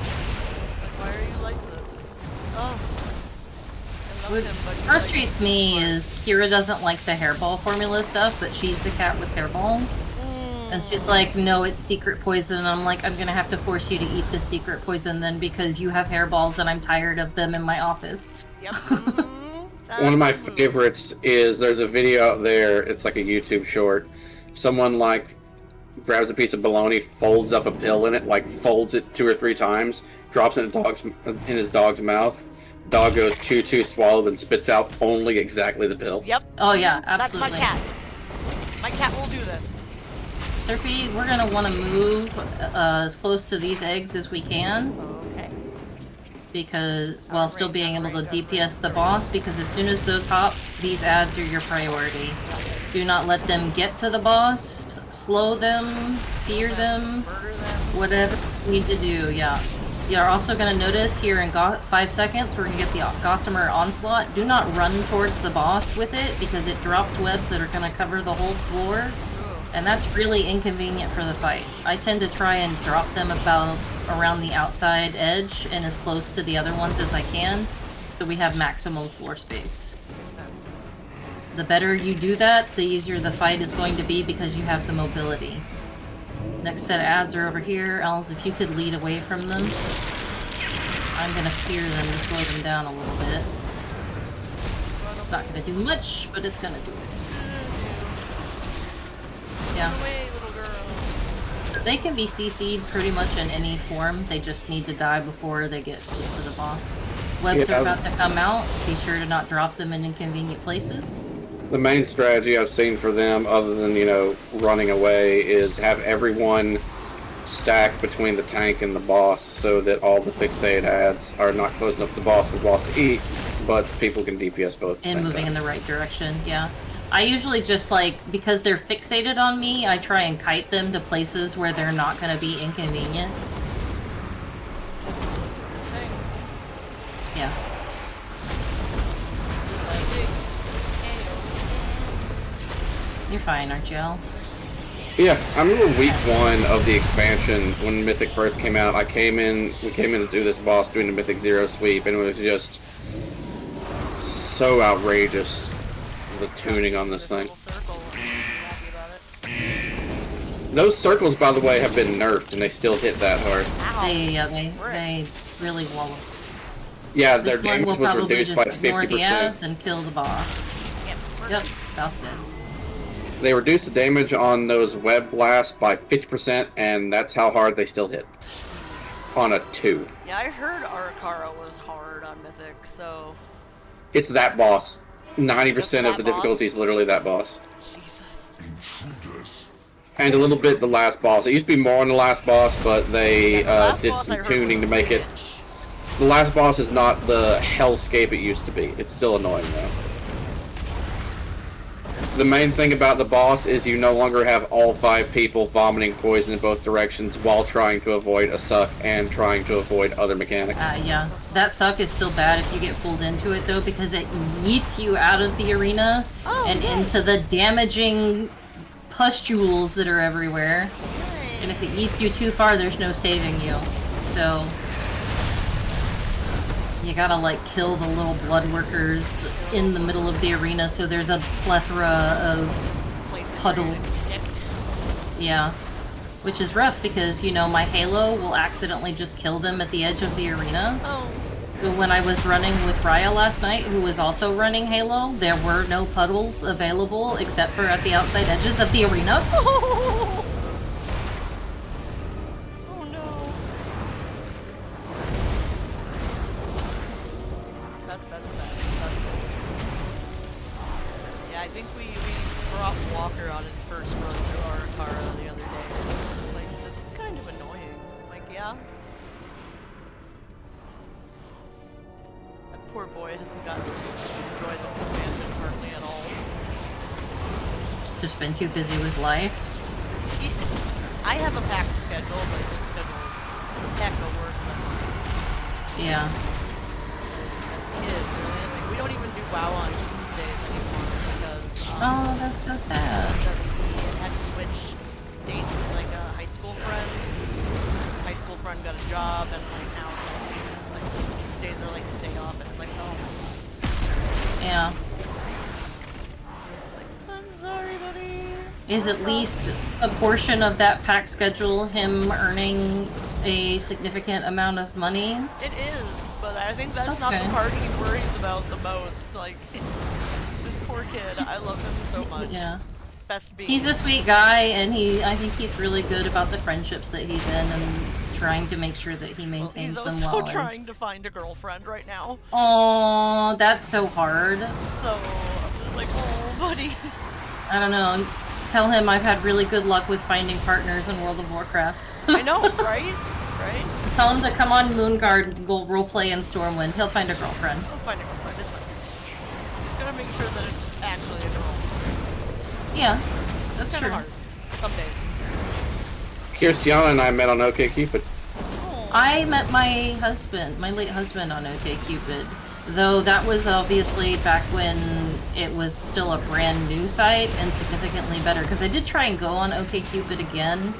It's like, why are you like this? Oh. I love What him, but he's frustrates like, me smart. is Kira doesn't like the hairball formula stuff, but she's the cat with hairballs. And she's like, no, it's secret poison. And I'm like, I'm gonna have to force you to eat the secret poison then because you have hairballs and I'm tired of them in my office. Yep. One of my That's the move. favorites is there's a video out there. It's like a YouTube short. Someone like grabs a piece of bologna, folds up a pill in it, like folds it 2 or 3 times, drops it in his dog's mouth, dog goes chew, swallowed, and spits out only exactly the pill. Yep. Oh yeah, That's absolutely. my cat. My cat will do this. Serpy, we're gonna want to move as close to these eggs as we can, Okay. because while still being able to DPS the boss, because as soon as those hop, these ads are your priority. Do not let them get to the boss, slow them, fear them, Murder them. whatever you need to do, yeah. You're also going to notice here in 5 seconds, we're going to get the Gossamer Onslaught. Do not run towards the boss with it, because it drops webs that are going to cover the whole floor. And that's really inconvenient for the fight. I tend to try and drop them about around the outside edge and as close to the other ones as I can, so we have maximum floor space. The better you do that, the easier the fight is going to be because you have the mobility. Next set of ads are over here. Els, if you could lead away from them. I'm gonna fear them to slow them down a little bit. It's not gonna do much, but it's gonna do it. Yeah. Away, little girl. So they can be CC'd pretty much in any form. They just need to die before they get close to the boss. Webs are about to come out. Be sure to not drop them in inconvenient places. The main strategy I've seen for them, other than, you know, running away, is have everyone stack between the tank and the boss so that all the fixate ads are not close enough to the boss for the boss to eat, but people can DPS both at the And same moving time. in the right direction, yeah. I usually just, like, because they're fixated on me, I try and kite them to places where they're not going to be inconvenient. Yeah. You're fine, aren't you, Els? Yeah, I remember week 1 of the expansion when Mythic first came out. We came in to do this boss doing the Mythic 0 sweep, and it was just so outrageous, the tuning on this thing. Little circle. I'm happy about it. Those circles, by the way, have been nerfed, and they still hit that hard. Ow. They really wallop. Yeah, their This one will damage was probably reduced just by ignore the 50%. ads and kill the boss. Yep, boss dead. They reduced the damage on those web blasts by 50%, and that's how hard they still hit. On a 2. Yeah, I heard Arakara was hard on Mythic, so... It's that boss. 90% Just of that the boss? difficulty is literally that boss. Jesus. And a little bit the last boss. It used to be more on the last boss, but they Yeah, the last did boss I some heard tuning to was make it... bitch. The last boss is not the hellscape it used to be. It's still annoying, though. The main thing about the boss is you no longer have all 5 people vomiting poison in both directions while trying to avoid a suck and trying to avoid other mechanics. Yeah. That suck is still bad if you get pulled into it, though, because it yeets you out of the arena and into the damaging pustules that are everywhere. And if it yeets you too far, there's no saving you. So... you gotta, like, kill the little blood workers in the middle of the arena, so there's a plethora of Places puddles. where you can stick. Yeah. Which is rough, because, you know, my Halo will accidentally just kill them at the edge of the arena. Oh. But when I was running with Raya last night, who was also running Halo, there were no puddles available except for at the outside edges of the arena. Oh no. That's bad. Yeah, I think we brought Walker on his first run through Arakara the other day. And it was just like, this is kind of annoying. I'm like, yeah. That poor boy hasn't gotten to enjoy this expansion hardly at all. Just been too busy with life. I have a packed schedule, but his schedule is a heck of worse than mine. Yeah. Kids, really. Like, we don't even do WoW on Tuesdays anymore because Oh, that's so sad. because he had to switch dates with like a high school friend. High school friend got a job, and like now it's like Tuesdays are like his day off, and it's like, oh, Yeah. it's like, I'm sorry, buddy. Is at least a portion of that pack schedule him earning a significant amount of money? It is, but I think that's not the Okay. part he worries about the most. Like, this poor kid, I love him so much. Yeah. Best being. He's a sweet guy, and I think he's really good about the friendships that he's in and trying to make sure that he maintains He's them also well. trying to find a girlfriend right now. Oh, that's so hard. So I'm just like, oh, buddy. I don't know. Tell him I've had really good luck with finding partners in World of Warcraft. I know, right? Right? Tell him to come on Moonguard and go roleplay in Stormwind. He'll find a girlfriend. I'll find a girlfriend. It's fine. Just gotta make sure that it's actually a girl. Yeah, that's It's true. kind of hard. Some days. Kirstiana and I met on OkCupid. I met my husband, my late husband, on OkCupid. Though that was obviously back when it was still a brand new site and significantly better. Because I did try and go on OkCupid again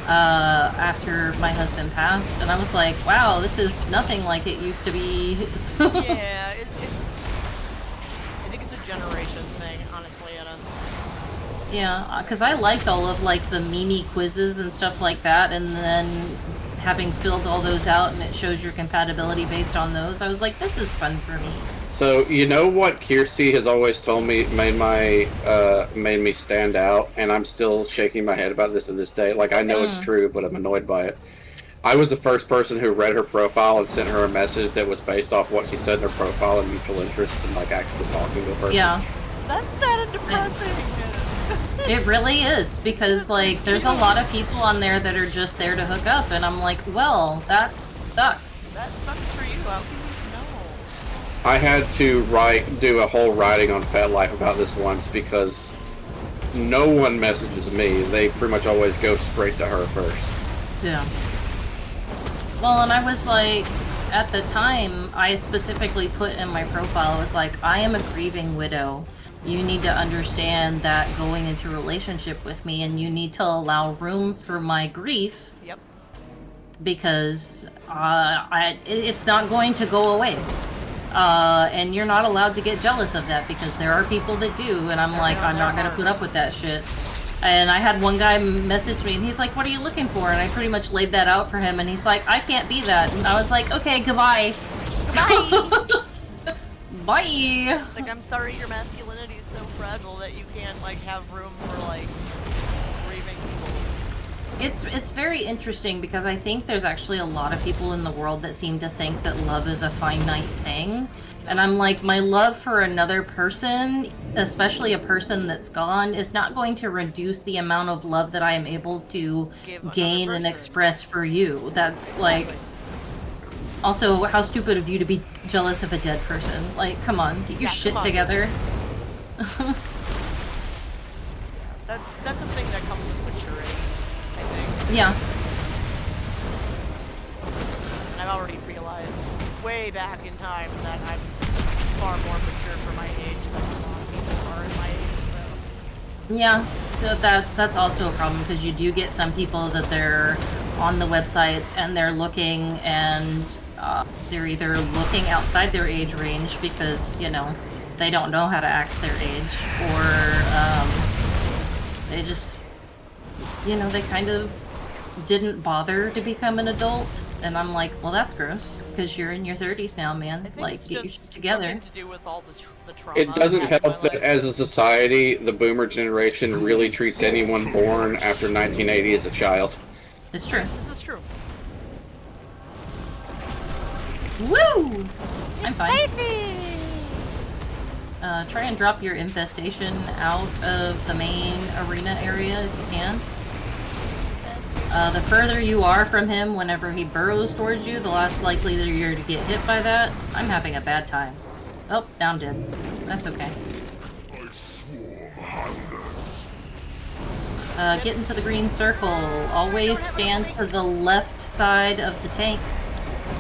after my husband passed, and I was like, wow, this is nothing like it used to be. Yeah, it's... I think it's a generation thing, honestly, Anna. Yeah, because I liked all of like the Mimi quizzes and stuff like that, and then having filled all those out and it shows your compatibility based on those, I was like, this is fun for me. So you know what Kirsty has always told me made me stand out, and I'm still shaking my head about this to this day. Like I know it's true, but I'm annoyed by it. I was the first person who read her profile and sent her a message that was based off what she said in her profile and mutual interests and like actually talking to her. Yeah. That's sad and depressing. It really is, because like there's a lot of people on there that are just there to hook up, and I'm like, well, that sucks. That sucks for you. How can you know? I had to do a whole writing on FetLife about this once because no one messages me. They pretty much always go straight to her first. Yeah. Well, and I was like, at the time, I specifically put in my profile, I was like, I am a grieving widow. You need to understand that going into a relationship with me, and you need to allow room for my grief. Yep. Because it's not going to go away. And you're not allowed to get jealous of that, because there are people that do, and I'm like, I'm not gonna put up with that shit. And I had one guy message me, and he's like, what are you looking for? And I pretty much laid that out for him, and he's like, I can't be that. And I was like, okay, goodbye. Goodbye! Bye! It's like, I'm sorry your masculinity is so fragile that you can't, like, have room for, like, grieving people. It's very interesting, because I think there's actually a lot of people in the world that seem to think that love is a finite thing. And I'm like, my love for another person, especially a person that's gone, is not going to reduce the amount of love that I am able to gain and express for you. That's like... Also, how stupid of you to be jealous of a dead person. Like, come on, get your shit together. That's a thing that comes with maturity, I think. Yeah. And I've already realized way back in time that I'm far more mature for my age than a lot of people are in my age, so... Yeah, so that's also a problem, because you do get some people that they're on the websites and they're looking, and they're either looking outside their age range because, you know, they don't know how to act their age, or they just, you know, they kind of didn't bother to become an adult. And I'm like, well, that's gross, because you're in your 30s now, man. Like, get your shit together. Something to do with all the trauma. It doesn't I've had in help my that life. as a society, the boomer generation really treats anyone born after 1980 as a child. It's true. This is true. Woo! I'm fine. Spicy! Try and drop your infestation out of the main arena area if you can. The further you are from him whenever he burrows towards you, the less likely that you're to get hit by that. I'm having a bad time. Oh, down dead. That's okay. Get into the green circle. Always stand to the left side of the tank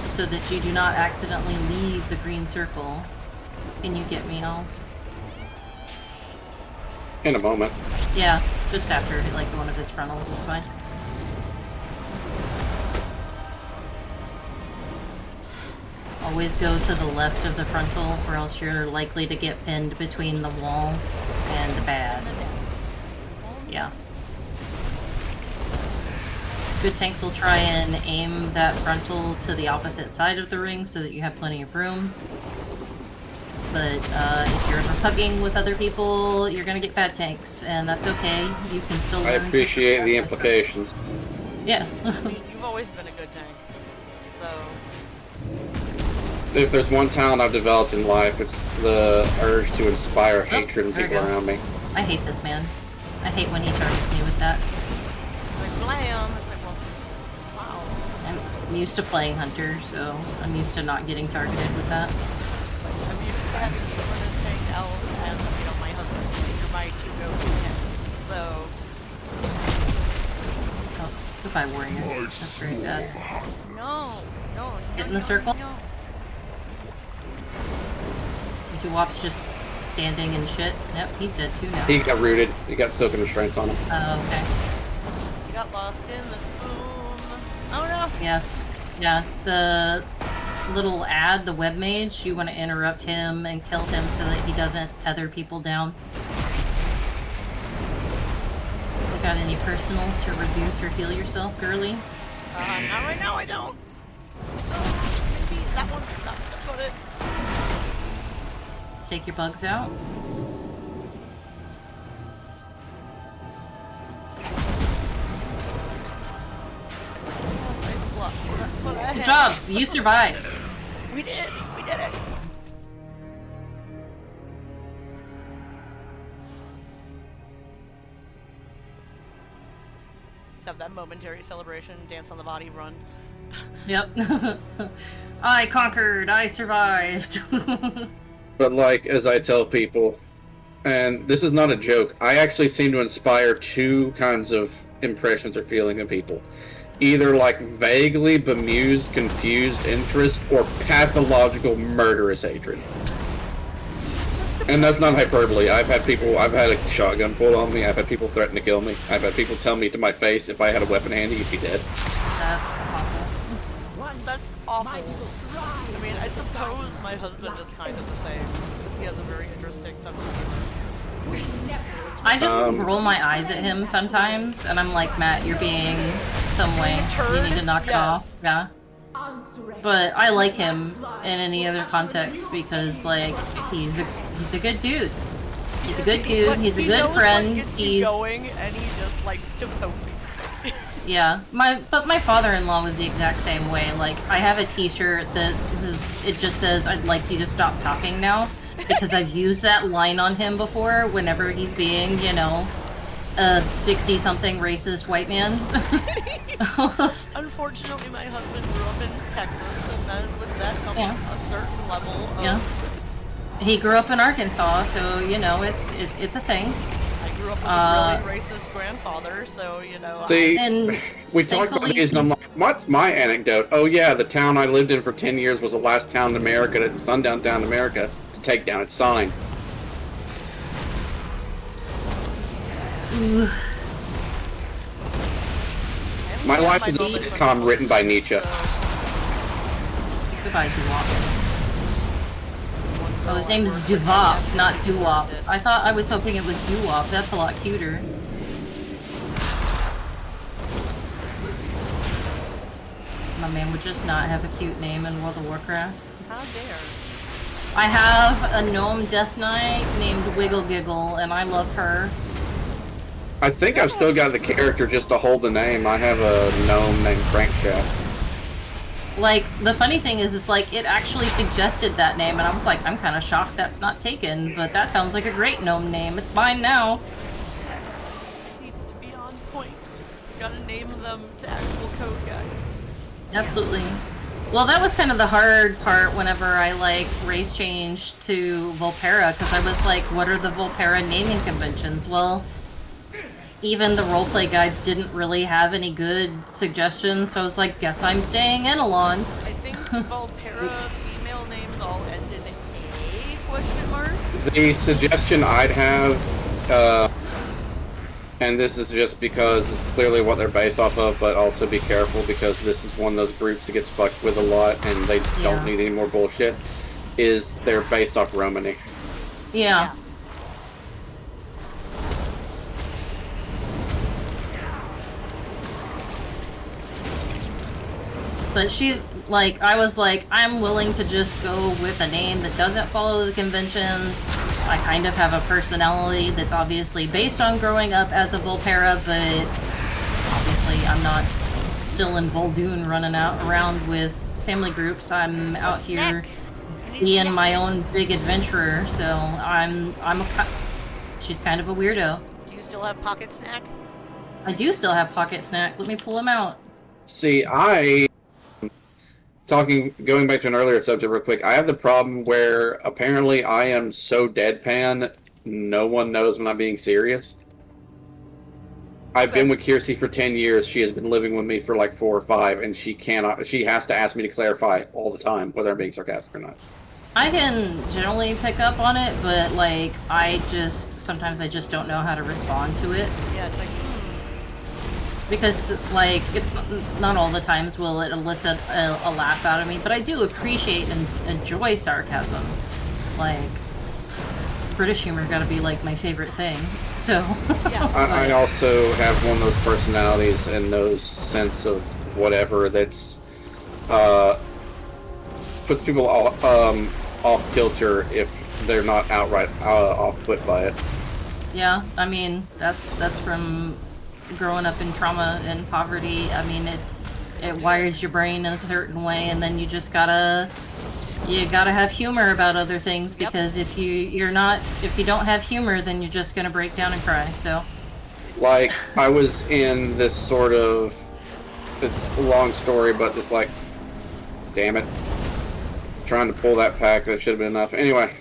so that you do not accidentally leave the green circle. Can you get me, Alls? In a moment. Yeah, just after like one of his frontals is fine. Always go to the left of the frontal, or else you're likely to get pinned between the wall and the bad. Yeah. Good tanks will try and aim that frontal to the opposite side of the ring so that you have plenty of room. But if you're hugging with other people, you're gonna get bad tanks, and that's okay. You can still I learn. appreciate the implications. Yeah. I mean, you've always been a good tank. So, If there's one talent I've developed in life, it's the urge to inspire hatred in there we people go. around me. I hate this man. I hate when he targets me with that. like, blam! It's like, well, wow. I'm used to playing Hunter, so I'm used to not getting targeted with that. I'm used to having you run as tank elves and, you know, my husband. You're my two go-to tanks. So, Oh, goodbye, warrior. That's very sad. no. Get in the circle. No. Duop's just standing and shit. Yep, he's dead too now. He got rooted. He got silken restraints on him. Oh, okay. You got lost in the spoon. Oh no! Yes. Yeah, the little ad, the web mage, you want to interrupt him and kill him so that he doesn't tether people down. You got any personals to reduce or heal yourself, girly? Not right now, I don't. Maybe that one. No, that's about it. Take your bugs out. Nice bluff. That's what I Good had. job! You survived! We did it! We did it! Let's have that momentary celebration, dance on the body, run. Yep. I conquered! I survived! But like, as I tell people, and this is not a joke, I actually seem to inspire two kinds of impressions or feelings in people. Either like vaguely bemused, confused interest, or pathological murderous hatred. And that's not hyperbole. I've had a shotgun pulled on me, I've had people threaten to kill me, I've had people tell me to my face if I had a weapon handy, you'd be dead. That's awful. That's awful. I mean, I suppose my husband is kind of the same, because he has a very interesting sense of humor. I just roll my eyes at him sometimes, and I'm like, Matt, you're being some way. You need to knock it off. Yeah. But I like him in any other context because, like, he's a good dude. He's a good dude. But He's a he good knows friend. what gets you He's going, and he just likes to poke. yeah. But my father-in-law was the exact same way. Like, I have a T-shirt that it just says, "I'd like you to stop talking now," because I've used that line on him before. Whenever he's being, you know, a 60-something racist white man. Unfortunately, my husband grew up in Texas, and then with that comes a certain level of... Yeah. He grew up in Arkansas, so, you know, it's a thing. I grew up with a really racist grandfather, so, you know... See, And we talked about thankfully these, and I'm he's- like, what's my anecdote? Oh yeah, the town I lived in for 10 years was the last town in America, sundown town in America, to take down its sign. Ooh. My life is a sitcom written by Nietzsche. Goodbye, Duop. Oh, his name is Duvop, not Duop. I was hoping it was Duop. That's a lot cuter. My man would just not have a cute name in World of Warcraft. How dare. I have a gnome death knight named Wiggle Giggle, and I love her. I think I've still got the character just to hold the name. I have a gnome named Crankshaft. Like, the funny thing is like, it actually suggested that name, and I was like, I'm kind of shocked that's not taken, but that sounds like a great gnome name. It's mine now. It needs to be on point. Gotta name them to actual code, guys. Absolutely. Well, that was kind of the hard part whenever I, like, race changed to Volpera, because I was like, what are the Volpera naming conventions? Well, even the roleplay guides didn't really have any good suggestions, so I was like, guess I'm staying Enelon. I think Volpera female names all end in A question mark? The suggestion I'd have, and this is just because it's clearly what they're based off of, but also be careful because this is one of those groups that gets fucked with a lot and they don't need any more bullshit, is they're based off Romany. Yeah. But she, like, I was like, I'm willing to just go with a name that doesn't follow the conventions. I kind of have a personality that's obviously based on growing up as a Volpera, but obviously I'm not still in Voldoon running around with family groups. I'm out here Snack. I need being snack. my own big adventurer, so she's kind of a weirdo. Do you still have pocket snack? I do still have Pocket Snack. Let me pull him out. See, going back to an earlier subject real quick, I have the problem where apparently I am so deadpan, no one knows when I'm being serious. I've been with Kiersey for 10 years. She has been living with me for like 4 or 5, and she has to ask me to clarify all the time whether I'm being sarcastic or not. I can generally pick up on it, but like sometimes I just don't know how to respond to it. Yeah, it's like, Because, like, it's not all the times will it elicit a laugh out of me, but I do appreciate and enjoy sarcasm. Like, British humor gotta be, like, my favorite thing, so... Yeah. I also have one of those personalities and those sense of whatever that's, puts people off kilter if they're not outright off-put by it. Yeah, I mean, that's from growing up in trauma and poverty. I mean, it wires your brain in a certain way, and then you just gotta have humor about other things, because if you don't have humor, then you're just gonna break down and cry. So, Like, I was in this sort of, it's a long story, but it's like, damn it, trying to pull that pack that should have been enough. Anyway,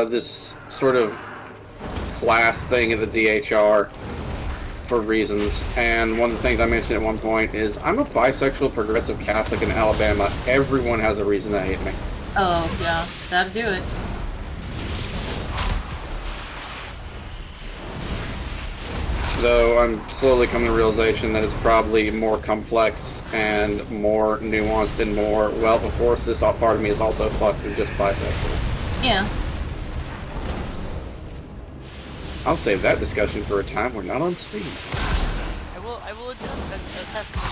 this sort of class thing at the DHR for reasons, and one of the things I mentioned at one point is I'm a bisexual progressive Catholic in Alabama. Everyone has a reason to hate me. oh yeah, that'll do it. Though I'm slowly coming to the realization that it's probably more complex and more nuanced and more, well, of course, this part of me is also fucked than just bisexual. Yeah. I'll save that discussion for a time we're not on stream. I will attest to the fact that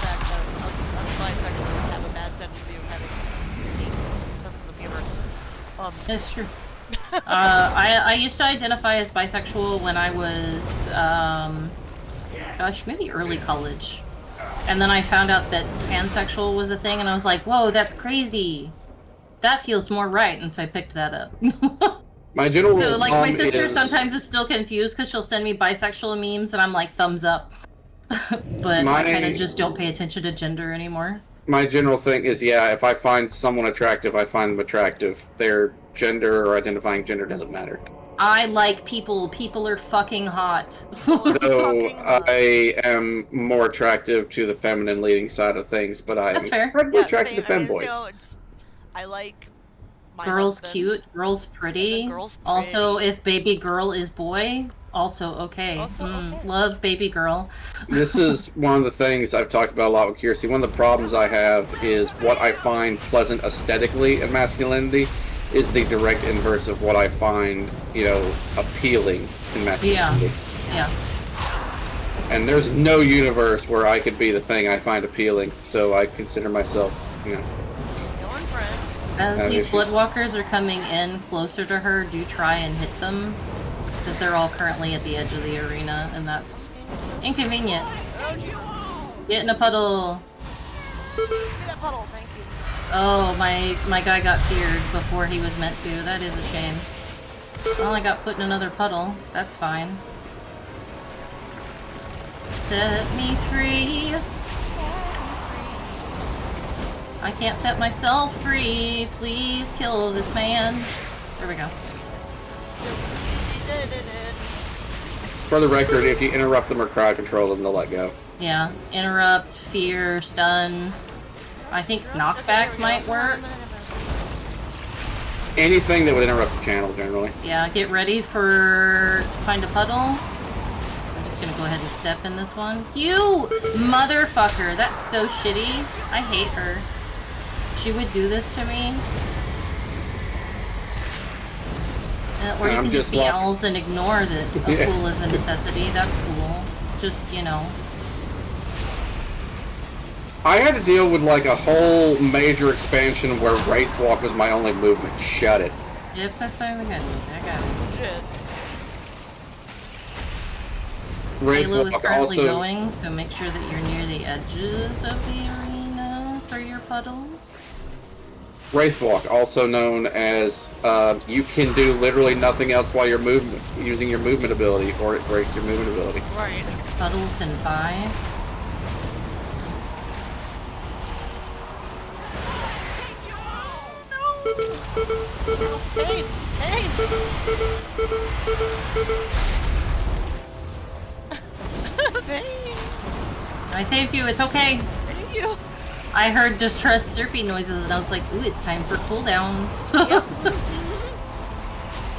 us bisexuals have a bad tendency of having deep senses of humor. It's true. I used to identify as bisexual when I was, gosh, maybe early college. And then I found out that pansexual was a thing, and I was like, whoa, that's crazy. That feels more right, and so I picked that up. My general So, like, my thumb sister is, sometimes is still confused because she'll send me bisexual memes, and I'm like, thumbs up. But I kind of just don't pay attention to gender anymore. my general thing is, yeah, if I find someone attractive, I find them attractive. Their gender or identifying gender doesn't matter. I like people. People are fucking hot. Though I am more attractive to the feminine leading side of things, but I'm That's fair. incredibly attracted to same. I mean, femboys. you know, I like my Girl's husband. cute, girl's pretty. Girl's pretty. Also, if baby girl is boy, also okay. Also okay. Love baby girl. This is one of the things I've talked about a lot with Kiersey. One of the problems I have is what I find pleasant aesthetically in masculinity is the direct inverse of what I find, appealing in masculinity. Yeah. And there's no universe where I could be the thing I find appealing, so I consider myself, Dylan friend. As Have these issues. bloodwalkers are coming in closer to her, do try and hit them. Because they're all currently at the edge of the arena, and that's inconvenient. Get in a puddle. Give me that puddle, thank you. Oh, my guy got feared before he was meant to. That is a shame. Well, I got put in another puddle. That's fine. Set me free. I can't set myself free. Please kill this man. There we go. For the record, if you interrupt them or crowd control them, they'll let go. Yeah. Interrupt, fear, stun. I think knockback might work. Anything that would interrupt the channel, generally. Yeah, get ready to find a puddle. I'm just gonna go ahead and step in this one. You motherfucker! That's so shitty. I hate her. She would do this to me. Or you I'm can just just be like- owls and ignore that a Yeah. pool is a necessity. That's cool. Just, I had to deal with like a whole major expansion where Wraithwalk was my only movement. Shut it. It's not something I got it. Shit. Halo is Wraithwalk currently also going, so make sure that you're near the edges of the arena for your puddles. Wraithwalk, also known as you can do literally nothing else while you're using your movement ability, or it breaks your movement ability. Right. Puddles in 5. Hey! Hey! Hey! I saved you, it's okay. Thank you! I heard distressed Serpy noises and I was like, ooh, it's time for cooldowns. Yep.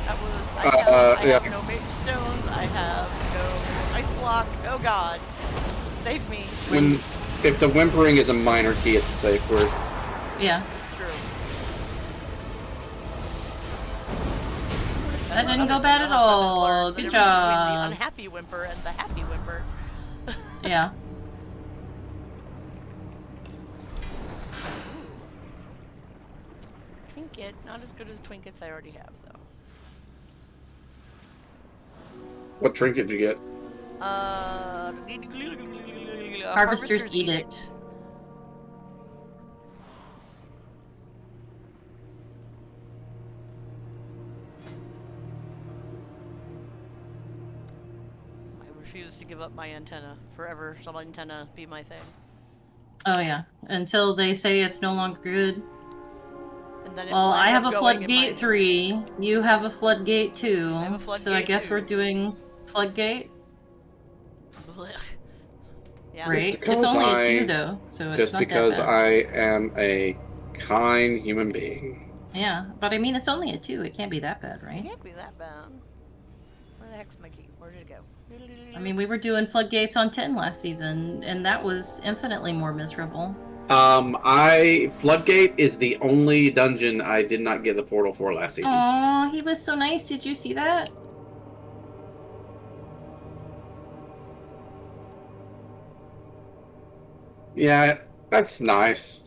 That was. I have no mage stones, I have no ice block. Oh god. Save me. If the whimpering is a minor key, it's a safe word. Yeah. It's true. That didn't go bad at all. Good Between the job. unhappy whimper and the happy whimper. Yeah. Trinket, not as good as trinkets I already have though. What trinket did you get? Harvester's Edict. I refuse to give up my antenna. Forever shall antenna be my thing. Oh yeah. Until they say it's no longer good. And then it Well, will I end have up a going in Floodgate my- 3. You have a Floodgate 2. I have a So I Floodgate guess 2. we're doing Floodgate. Blech. Yeah. Right? because It's only I- a 2 though, so it's Just not because that bad. I am a kind human being. Yeah, but I mean, it's only a 2. It can't be that bad, It right? can't be that bad. Where the heck's my key? Where did it go? I mean, we were doing Floodgates on 10 last season, and that was infinitely more miserable. Floodgate is the only dungeon I did not get the portal for last season. Aw, he was so nice. Did you see that? Yeah, that's nice.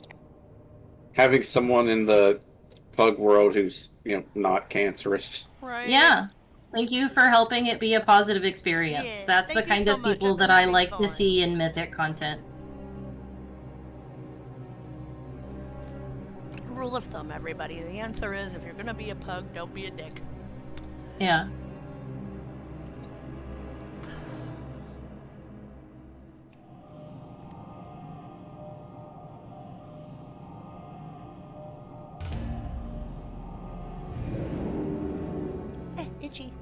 Having someone in the pug world who's, not cancerous. Right. Yeah. Thank you for helping it be a positive experience. Yes, That's the thank you kind so of much. people I've been that I having like to fun. see in Mythic content. Rule of thumb, everybody. The answer is, if you're gonna be a pug, don't be a dick. Yeah. Itchy.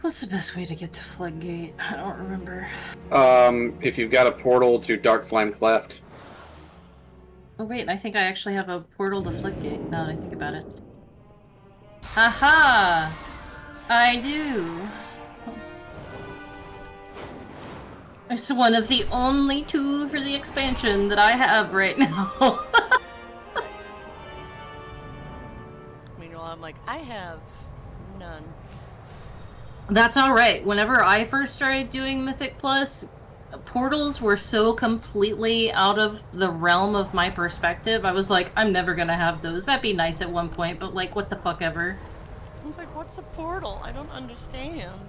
What's the best way to get to Floodgate? I don't remember. If you've got a portal to Dark Flame Cleft. Oh wait, I think I actually have a portal to Floodgate, now that I think about it. Haha! I do! It's one of the only 2 for the expansion that I have right now. Nice. Meanwhile, I'm like, I have none. That's alright. Whenever I first started doing Mythic Plus, portals were so completely out of the realm of my perspective. I was like, I'm never gonna have those. That'd be nice at one point, but like, what the fuck ever. I was like, what's a portal? I don't understand.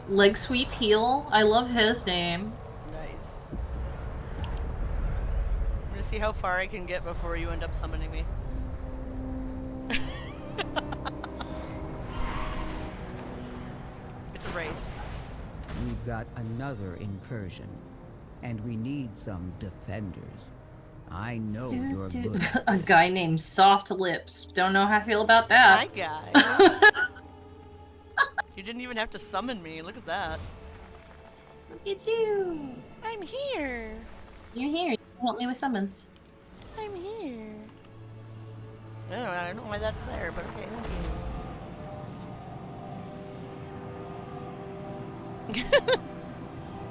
Leg Sweep Heal. I love his name. Nice. I'm gonna see how far I can get before you end up summoning me. It's a race. We've got another incursion, and we need some defenders. I know you're good. A guy named Soft Lips. Don't know how I feel about Hi, that. guys. You didn't even have to summon me. Look at that. Look at you. I'm here. You're here. You can help me with summons. I'm here. I don't know why that's there, but okay, thank you.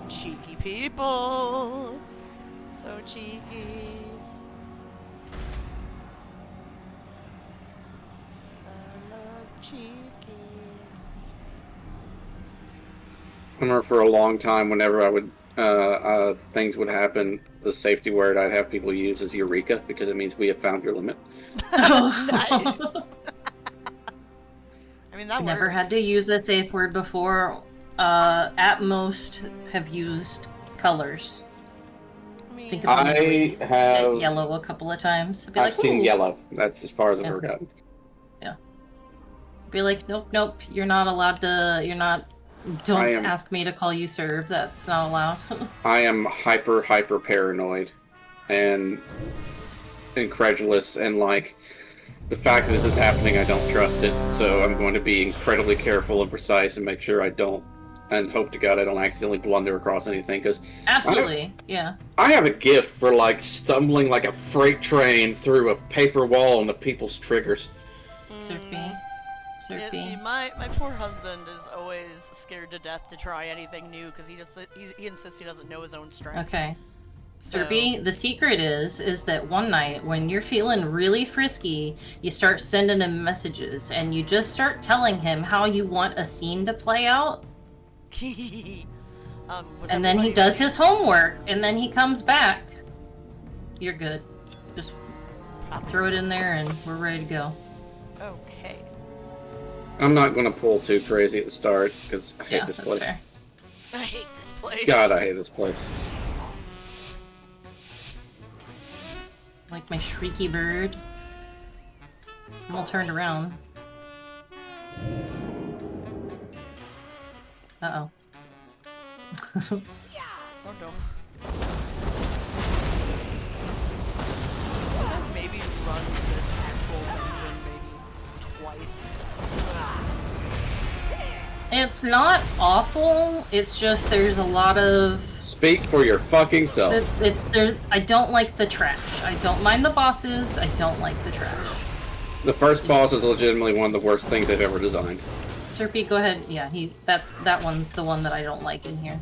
Cheeky people. So cheeky. I love cheeky. I remember for a long time, whenever I would, things would happen, the safety word I'd have people use is Eureka, because it means we have found your limit. Nice. I mean, that I never works. had to use a safe word before. at most have used colors. I mean, Think about I have yellow a couple of times. I'd be I've like, seen "Ooh." yellow. That's as far as I've Yeah. ever gotten. Be like, nope, you're not allowed to, don't I am- ask me to call you sir, that's not allowed. I am hyper paranoid and incredulous, and like the fact that this is happening, I don't trust it. So I'm going to be incredibly careful and precise and make sure I don't, and hope to God I don't accidentally blunder across anything. Because Absolutely, yeah. I have a gift for like stumbling like a freight train through a paper wall into people's triggers. Serpy. Yeah, see, my poor husband is always scared to death to try anything new because he insists he doesn't know his own strength. Okay. So, Serpy, the secret is that one night when you're feeling really frisky, you start sending him messages and you just start telling him how you want a scene to play out. And then he does his homework and then he comes back. You're good. Just throw it in there and we're ready to go. Okay. I'm not going to pull too crazy at the start because I hate this that's place. fair. I hate this place. God, I hate this place. Like my shrieky bird. I'm all turned around. Uh-oh. Oh no. Maybe run this actual dungeon maybe twice. It's not awful, it's just there's a lot of... Speak for your fucking self. I don't like the trash. I don't mind the bosses, I don't like the trash. The first boss is legitimately one of the worst things they've ever designed. Serpy, go ahead. Yeah, that one's the one that I don't like in here.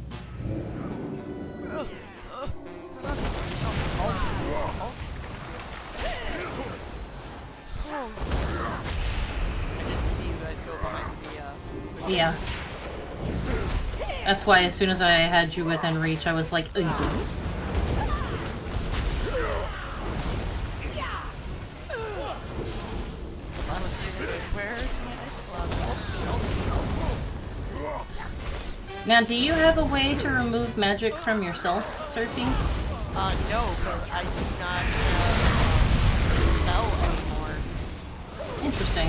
Yeah. That's why as soon as I had you within reach, I was like, ugh. Now, do you have a way to remove magic from yourself, Serpy? No, because I do not spell anymore. Interesting.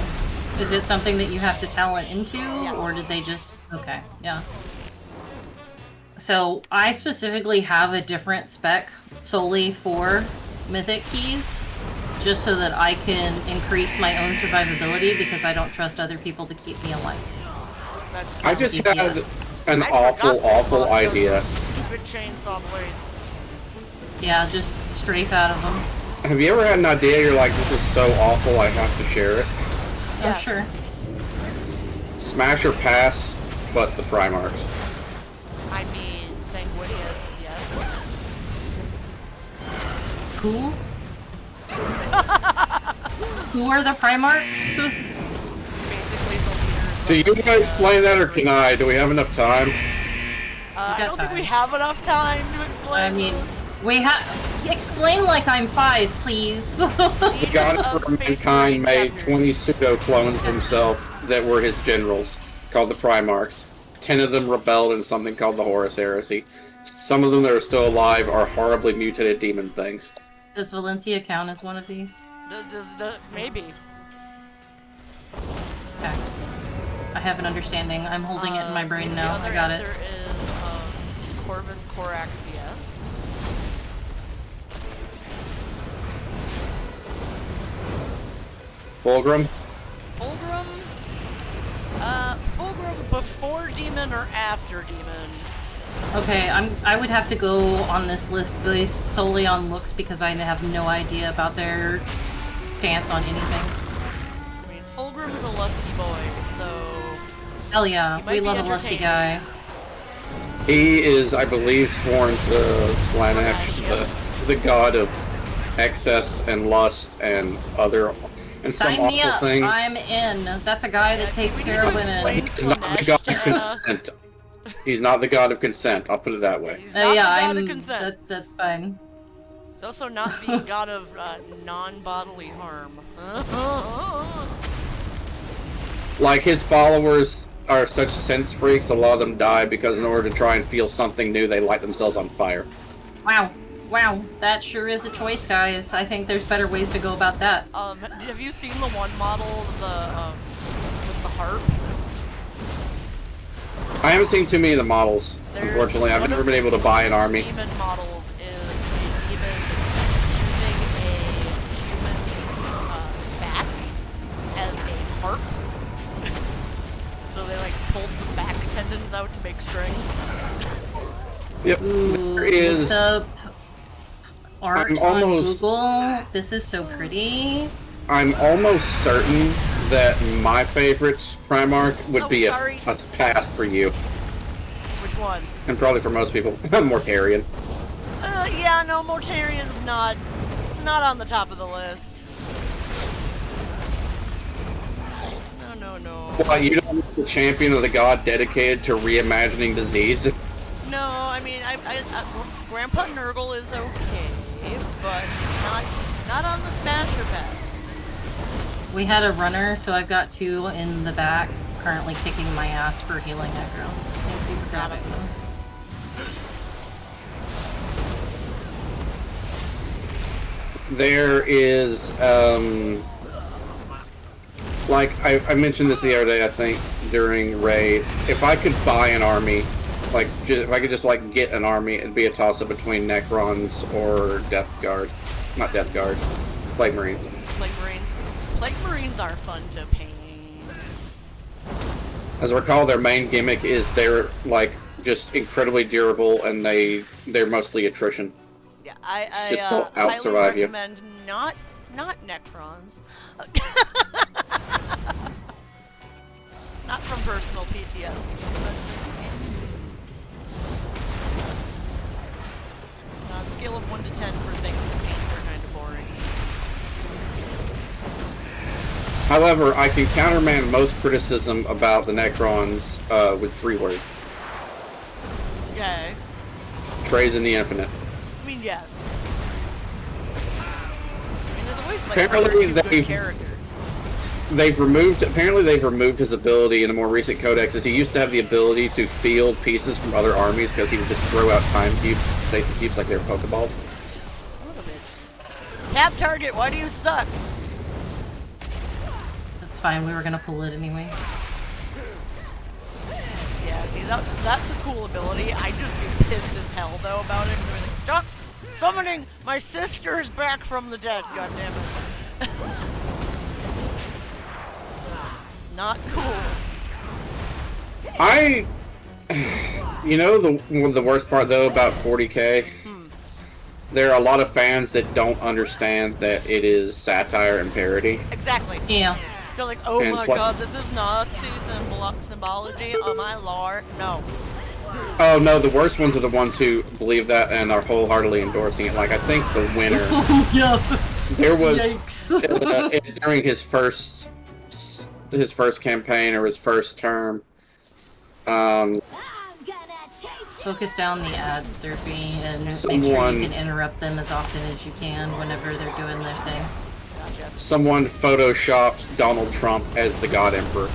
Is it something that you have to talent into, or did they just... Okay, yeah. So, I specifically have a different spec solely for Mythic keys, just so that I can increase my own survivability, because I don't trust other people to keep me alive. I just had an awful idea. Stupid chainsaw blades. Yeah, just strafe out of them. Have you ever had an idea you're like, this is so awful I have to share it? Oh, sure. Smash or pass, but the Primarchs. I mean, Sanguinius, yes. Who? Who are the Primarchs? Basically the leaders. Do you want to explain that, or can I? Do we have enough time? I don't think we have enough time to explain. I mean, we have... Explain like I'm 5, please. The god of mankind made 20 pseudo-clones of himself that were his generals, called the Primarchs. 10 of them rebelled in something called the Horus Heresy. Some of them that are still alive are horribly mutated demon things. Does Valencia count as one of these? Maybe. Okay. I have an understanding. I'm holding it in my brain now. I got it. The other answer is Corvus Coraxius. Fulgrim? Fulgrim? Fulgrim before demon or after demon? Okay, I would have to go on this list based solely on looks because I have no idea about their stance on anything. I mean, Fulgrim is a lusty boy, so... Hell yeah, we love a lusty guy. He is, I believe, sworn to Slanesh, the god of excess and lust and other... and some Sign me awful up. things. I'm in. That's a guy that takes care of women. He's not the god of consent. He's not the god of consent, I'll put it that way. He's not yeah, the god of consent. That's fine. He's also not the god of non-bodily harm. Like, his followers are such sense freaks, a lot of them die because in order to try and feel something new, they light themselves on fire. Wow. Wow, that sure is a choice, guys. I think there's better ways to go about that. Have you seen the one model, with the harp? I haven't seen too many of the models, There's unfortunately. I've one never of been able to buy an army. Demon models is a demon using a human's back as a harp. So they like pulled the back tendons out to make strings. Yep, there is... Looked up art I'm almost- on Google. This is so pretty. I'm almost certain that my favorite Primarch would be a sorry. pass for you, Which one? and probably for most people. Mortarion. Yeah, no, Mortarian's not on the top of the list. No. Well, you don't want the champion of the god dedicated to reimagining disease. No, I mean, Grandpa Nurgle is okay, but not on the Smasher pass. We had a runner, so I've got 2 in the back, currently kicking my ass for healing aggro. Thank you for grabbing them. There is, like, I mentioned this the other day, I think, during Raid. If I could buy an army, like, if I could just, like, get an army, it'd be a toss-up between Necrons or Death Guard. Not Death Guard. Plague Marines. Plague Marines. Plague Marines are fun to paint. As I recall, their main gimmick is they're, like, just incredibly durable, and they're mostly attrition. Yeah, I Just to highly out-survive you. recommend not Necrons. Not from personal PTSD, but on a scale of 1 to 10 for things to paint, they're kind of boring. However, I can countermand most criticism about the Necrons with 3 words. Okay. Trays in the Infinite. I mean, yes. I mean, there's always like Apparently one or 2 good they've- characters. Apparently they've removed his ability in the more recent codexes. He used to have the ability to field pieces from other armies because he would just throw out time cubes, stasis cubes like they were Pokeballs. Son of a bitch. Tap target, why do you suck? That's fine, we were gonna pull it anyway. Yeah, see, that's a cool ability. I just get pissed as hell, though, about it. Like, stop summoning my sisters back from the dead, goddammit. It's not cool. You know the worst part though about 40k? There are a lot of fans that don't understand that it is satire and parody. Exactly. Yeah. They're like, oh And my god, this is Nazi symbology on my lore. No. Oh no, the worst ones are the ones who believe that and are wholeheartedly endorsing it. Like, I think the winner, Yeah. there was, Yikes. during his first campaign or his first term, Focus down the ads, Surfy, and make sure Someone- you can interrupt them as often as you can whenever they're doing their thing. Gotcha. someone photoshopped Donald Trump as the God Emperor.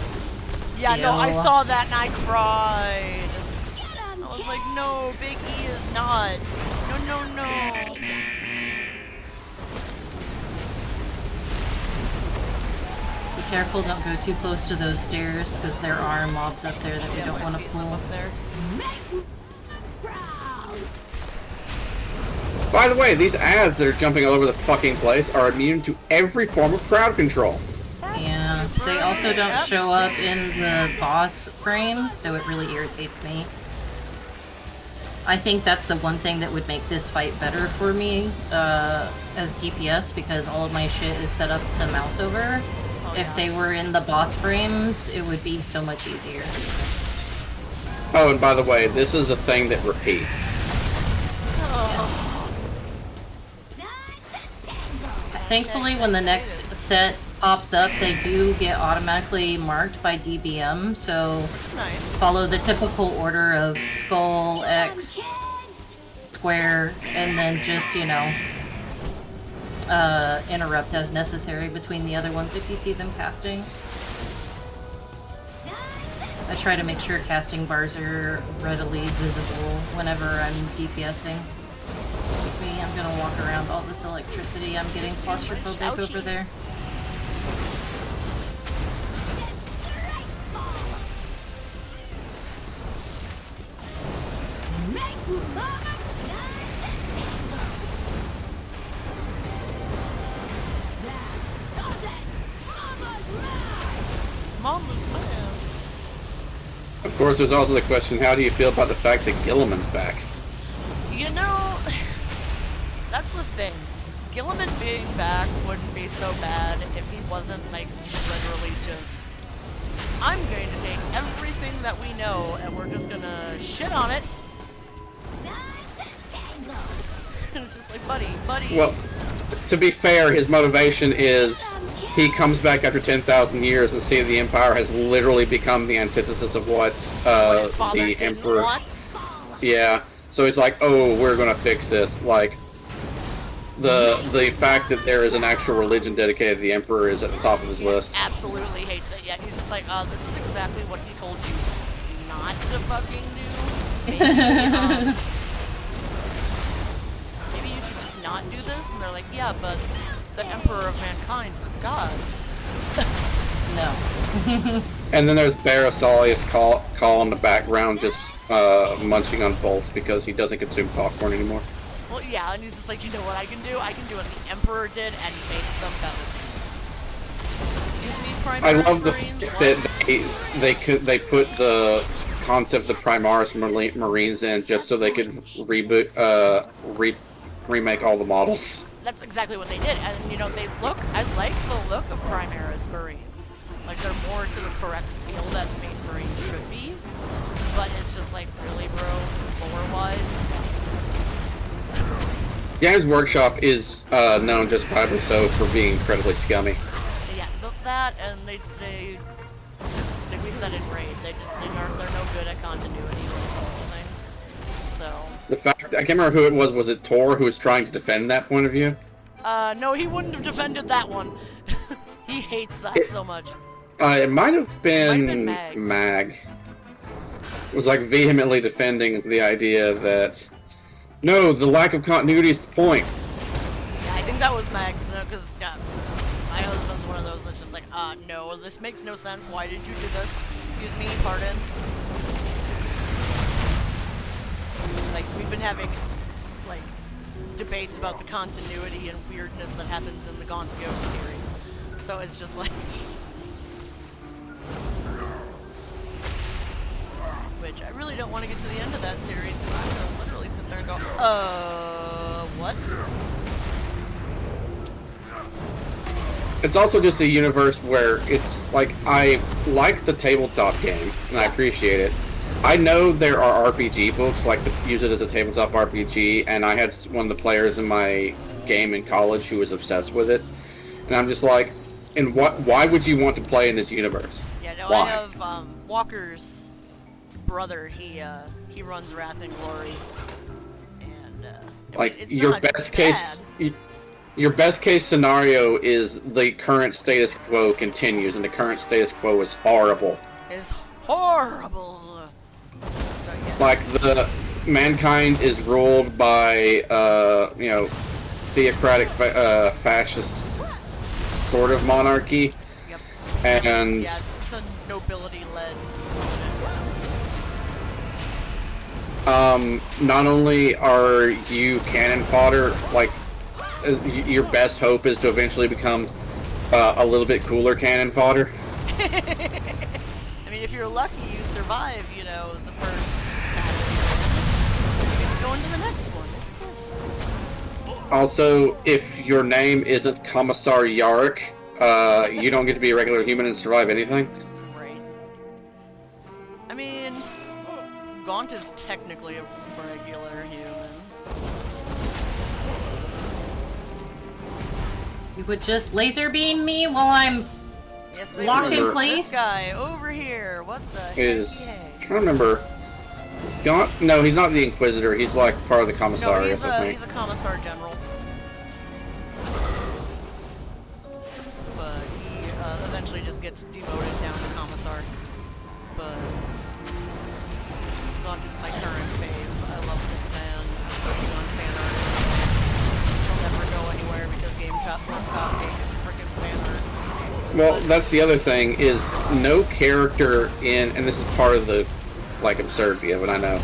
Yeah, no, I Ew. saw that and I cried. I was like, no, Big E is not. No. Be careful, don't go too close to those stairs, because there are mobs up there that we don't want to pull. Up there. By the way, these ads that are jumping all over the fucking place are immune to every form of crowd control. Yeah, they also don't show up in the boss frames, so it really irritates me. I think that's the one thing that would make this fight better for me as DPS, because all of my shit is set up to mouse over. If they were in the boss frames, it would be so much easier. Oh, and by the way, this is a thing that repeats. Thankfully, when the next set pops up, they do get automatically marked by DBM, so Nice. follow the typical order of skull, X, square, and then just, you know, interrupt as necessary between the other ones if you see them casting. I try to make sure casting bars are readily visible whenever I'm DPSing. Excuse me, I'm gonna walk around all this electricity. I'm getting claustrophobic over there. Mama's man. Of course, there's also the question, how do you feel about the fact that Gilliman's back? You know, that's the thing. Gilliman being back wouldn't be so bad if he wasn't, like, literally just, I'm going to take everything that we know and we're just gonna shit on it. And it's just like, buddy. Well, to be fair, his motivation is he comes back after 10,000 years and sees the Empire has literally become the antithesis of what his father the didn't Emperor... want. Yeah, so he's like, oh, we're gonna fix this. Like, the fact that there is an actual religion dedicated to the Emperor is at the top of his list. Absolutely hates it. Yeah, he's just like, this is exactly what he told you not to fucking do. Maybe you should just not do this. And they're like, yeah, but the Emperor of Mankind's a god. No. And then there's Barasalius call in the background just munching on bolts because he doesn't consume popcorn anymore. Well, yeah, and he's just like, you know what I can do? I can do what the Emperor did and make them better. Excuse me, I Primaris love the Marines, fact that they put the concept of the Primaris Marines in just so they could reboot remake all the models. That's exactly what they did, and you know, I like the look of Primaris Marines. Like, they're more to the correct scale that Space Marines should be, but it's just like, really, bro, lore-wise. Games Workshop is known justifiably so for being incredibly scummy. Yeah, that, and they like we said in Raid, they're no good at continuity when it comes to things. So. The fact, I can't remember who it was. Was it Tor who was trying to defend that point of view? No, he wouldn't have defended that one. He hates that so much. It might have been Mags. Mag. Was like vehemently defending the idea that no, the lack of continuity is the point. Yeah, I think that was Max, because my husband's one of those that's just like, no, this makes no sense. Why did you do this? Excuse me, pardon. Like, we've been having, like, debates about the continuity and weirdness that happens in the Gaunt's Ghost series. So it's just like... Which, I really don't want to get to the end of that series, because I'm going to literally sit there and go, what? It's also just a universe where it's like, I like the tabletop game, and I appreciate it. I know there are RPG books, like, to use it as a tabletop RPG, and I had one of the players in my game in college who was obsessed with it. And I'm just like, why would you want to play in this universe? Yeah, no, Why? I have, Walker's brother, he runs Wrath and Glory. And, Like, it's your not best bad. case... Your best case scenario is the current status quo continues, and the current status quo is horrible. It's horrible. So, yeah. Like, the mankind is ruled by, you know, theocratic, fascist sort of monarchy, Yep. and Yeah, it's a nobility-led. not only are you cannon fodder, like, your best hope is to eventually become a little bit cooler cannon fodder. I mean, if you're lucky, you survive, you know, the first battle. You get to go into the next one. It's this. Also, if your name isn't Commissar Yarrick, you don't get to be a regular human and survive anything. Right. I mean, Gaunt is technically a regular human. You would just laser beam me while I'm Yes, they locked would. in Remember- place? This guy over here. What the heck? Is Yay. I'm trying to remember. Is Gaunt? No, he's not the Inquisitor. He's like part of the No, Commissarius, I think. he's a Commissar General. But he eventually just gets demoted down to Commissar. But Gonk is my current fave. I love this man. Working on fan art. He'll never go anywhere because Game Shop Workshop hates freaking fan art. Well, that's the other thing, is no character in, and this is part of the, like, absurdity of it, I know,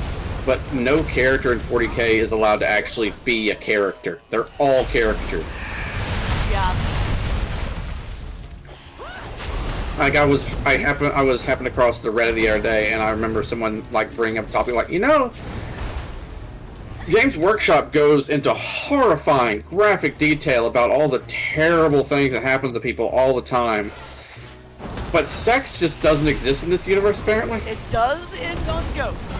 but no character in 40k is allowed to actually be a character. They're all caricatured. Yeah. Like, I was happened across the Reddit the other day, and I remember someone, like, bringing up a topic like, you know, Games Workshop goes into horrifying graphic detail about all the terrible things that happen to people all the time. But sex just doesn't exist in this universe, apparently. It does in Guns Ghosts.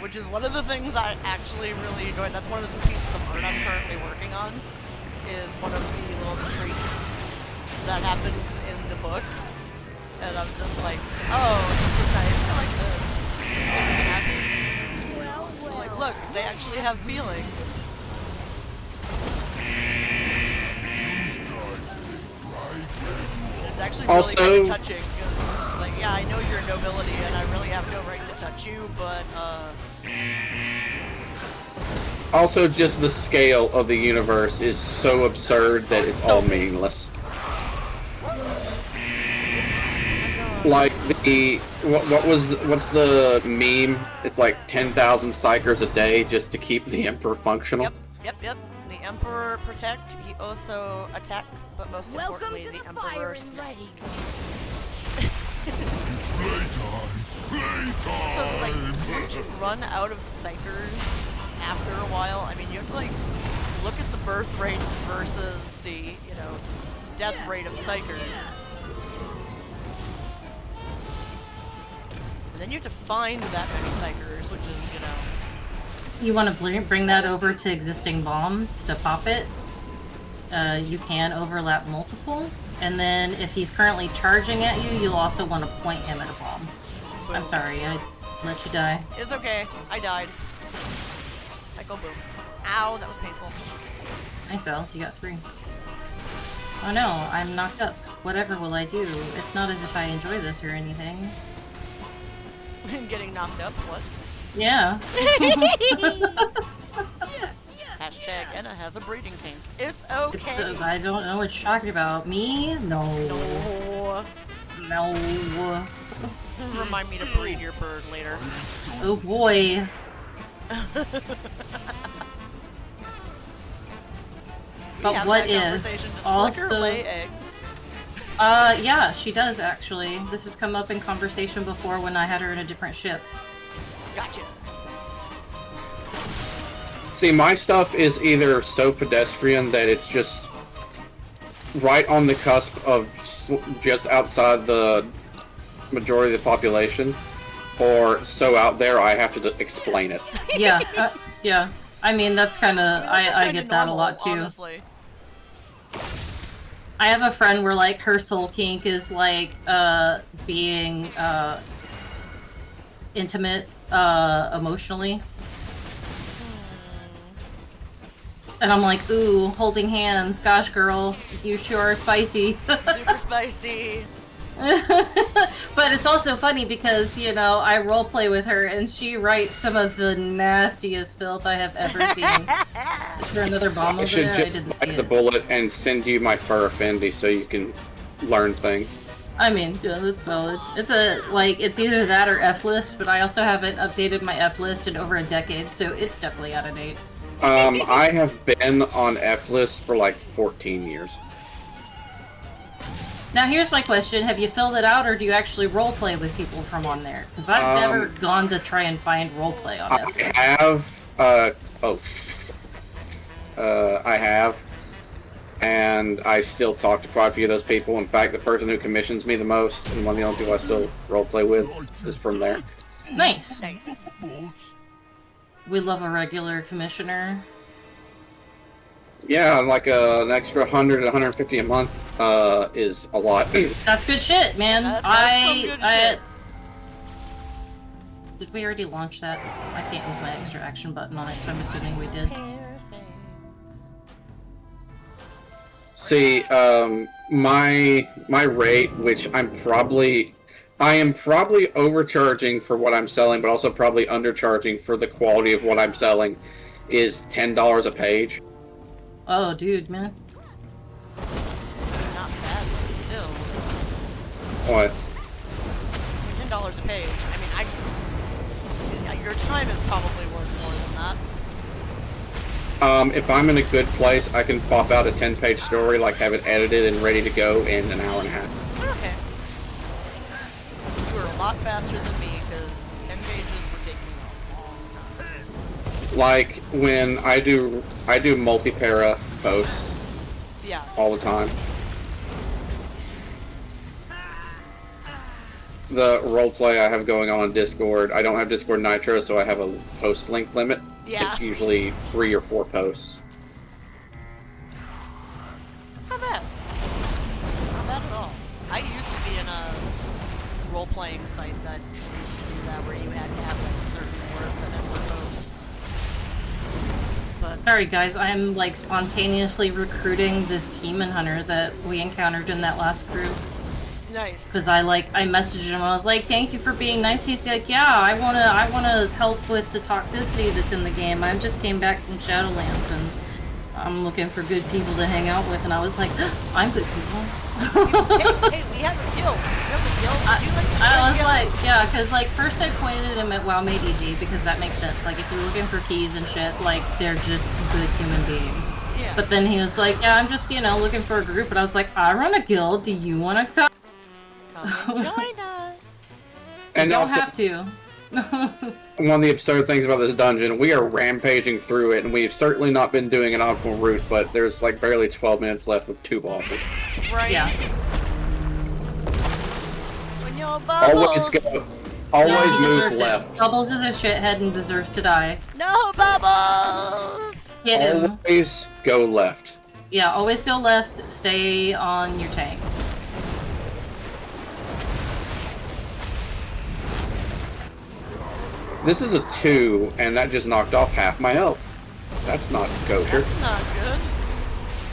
Which is one of the things I actually really enjoy. That's one of the pieces of art I'm currently working on. Is one of the little traces that happens in the book. And I'm just like, oh, this is nice. I like this. This makes me happy. Well, Like, look, they actually have feelings. It's actually really Also- kind of touching, because it's like, yeah, I know you're a nobility, and I really have no right to touch you, but, Also, just the scale of the universe is so absurd that it's all meaningless. Like what's the meme? It's like 10,000 psychers a day just to keep the Emperor functional. Yep. The Emperor protect, he also attack, but most welcome importantly, to the Emperor fire and slay. rage. So it's like, Once you run out of psychers after a while, I mean, you have to, like, look at the birth rates versus the, you know, death rate of psychers. And then you have to find that many psychers, which is, you know... You want to bring that over to existing bombs to pop it? You can overlap multiple, and then if he's currently charging at you, you'll also want to point him at a bomb. I'm sorry, I let you die. It's okay. I died. I go boom. Ow, that was painful. Nice, Alice, you got 3. Oh no, I'm knocked up. Whatever will I do? It's not as if I enjoy this or anything. Getting knocked up, what? Yeah. Hashtag Anna has a breeding kink. It's okay. It's, I don't know what you're talking about. Me? No. No. No. Remind me to breed your bird later. Oh boy. But what if also lay eggs? Yeah, she does actually. This has come up in conversation before when I had her in a different ship. Gotcha. See, my stuff is either so pedestrian that it's just right on the cusp of just outside the majority of the population, or so out there I have to explain it. Yeah, yeah. I mean, that's kind of... I get that a lot, too. Honestly. I have a friend where, like, her soul kink is, like, being, intimate, emotionally. And I'm like, ooh, holding hands. Gosh, girl, you sure are spicy. Super spicy. But it's also funny because, you know, I roleplay with her and she writes some of the nastiest filth I have ever seen. Is there another bomb I over should there? I just didn't see bite the it. bullet and send you my fur affinity so you can learn things. I mean, yeah, that's valid. It's a, like, it's either that or F-list, but I also haven't updated my F-list in over a decade, so it's definitely out of date. I have been on F-list for like 14 years. Now here's my question, have you filled it out, or do you actually roleplay with people from on there? Because I've never gone to try and find roleplay on F-list. I have, I have, and I still talk to quite a few of those people. In fact, the person who commissions me the most, and one of the only people I still roleplay with, is from there. Nice. Nice. We love a regular commissioner. Yeah, like an extra 100 to 150 a month is a lot. That's good shit, man. That's some good shit. Did we already launch that? I can't use my extra action button on it, so I'm assuming we did. See, my rate, which I'm probably I am probably overcharging for what I'm selling, but also probably undercharging for the quality of what I'm selling. Is $10 a page. Oh, dude, man. Not bad, but still. What? $10 a page. I mean, your time is probably worth more than that. If I'm in a good place, I can pop out a 10-page story, like have it edited and ready to go in an hour and a half. Okay. You were a lot faster than me, because 10 pages would take me a long time. Like when I do multi-para posts Yeah. all the time. The roleplay I have going on Discord, I don't have Discord Nitro, so I have a post link limit. Yeah. It's usually 3 or 4 posts. It's not bad. Not bad at all. I used to be in a role-playing site that used to do that, where you had to have like certain work and then work posts. But Sorry, guys. I'm like spontaneously recruiting this demon hunter that we encountered in that last group. nice. Because I messaged him. I was like, "Thank you for being nice." He's like, "Yeah, I wanna help with the toxicity that's in the game. I just came back from Shadowlands and I'm looking for good people to hang out with." And I was like, "I'm good people." hey, we have a guild. We have a guild. Do you like I was guild? like, yeah, because like first I pointed him at WoW Made Easy because that makes sense. Like if you're looking for keys and shit, like they're just good human beings. Yeah. But then he was like, "Yeah, I'm just looking for a group," and I was like, "I run a guild. Do you want to come?" Come and join us. And Don't also, have to. one of the absurd things about this dungeon, we are rampaging through it, and we've certainly not been doing an optimal route, but there's like barely 12 minutes left with 2 bosses. Right. Yeah. When you're bubbles. Always He move deserves left. it. Bubbles is a shithead and deserves to die. No bubbles. Hit him. Always go left. Yeah, always go left. Stay on your tank. This is a 2, and that just knocked off half my health. That's not kosher. That's not good.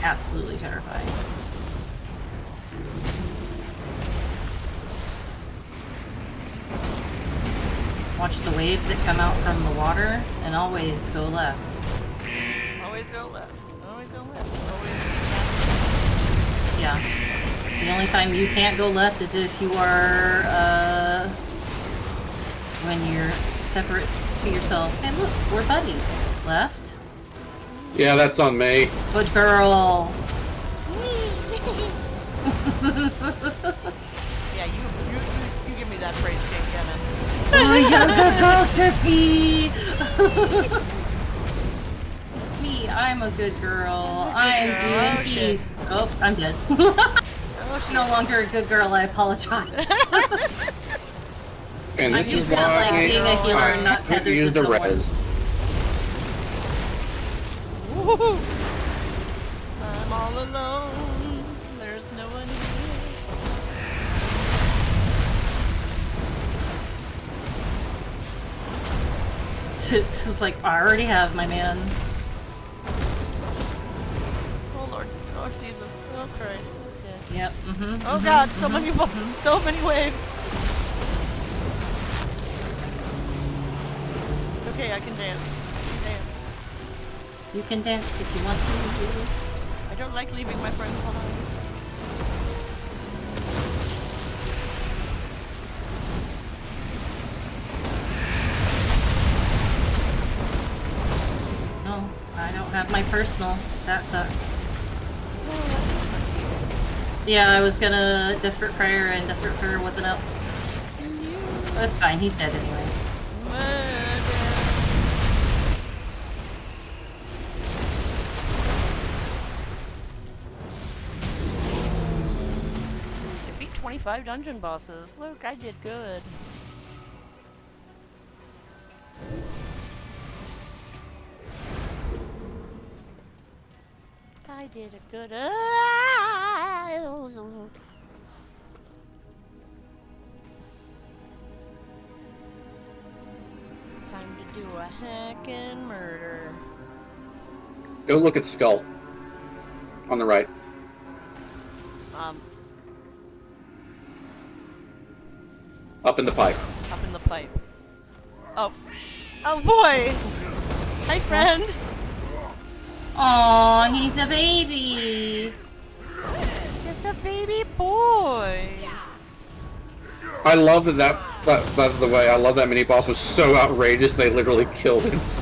Absolutely terrifying. Watch the waves that come out from the water, and always go left. Always go left. Always go left. Always be Yeah. The only time you can't go left is if you are, when you're separate to yourself. Hey, look, we're buddies. Left. Yeah, that's on me. Good girl. Yeah, you give me that praise, King Kevin. Oh, you're the girl, Turkey! It's me. I'm a good girl. I'm girl. doing peace. Oh, I'm dead. Oh, she No longer a good girl. I apologize. And I'm this used is to like why being a healer and not I tethered to use the someone. res. Woo-hoo. I'm all alone. There's no one This is like, I already have, my man. here. Oh Lord. Oh Jesus. Oh Christ. Okay. Yep. Mm-hmm. Oh God. So many waves. It's okay. I can dance. I can dance. You can dance if you want to. I don't like leaving my friends behind. No, I don't have my personal. That sucks. Yeah, I was gonna Desperate Prayer, and Desperate Prayer wasn't up. That's fine. He's dead anyways. Defeat 25 dungeon bosses. Look, I did good. I did a good. Time to do a hack and murder. Go look at Skull. On the right. Up in the pipe. Up in the pipe. Oh. Oh boy! Hi, friend! Aw, he's a baby. Just a baby boy! I love that by the way, I love that mini boss was so outrageous they literally killed it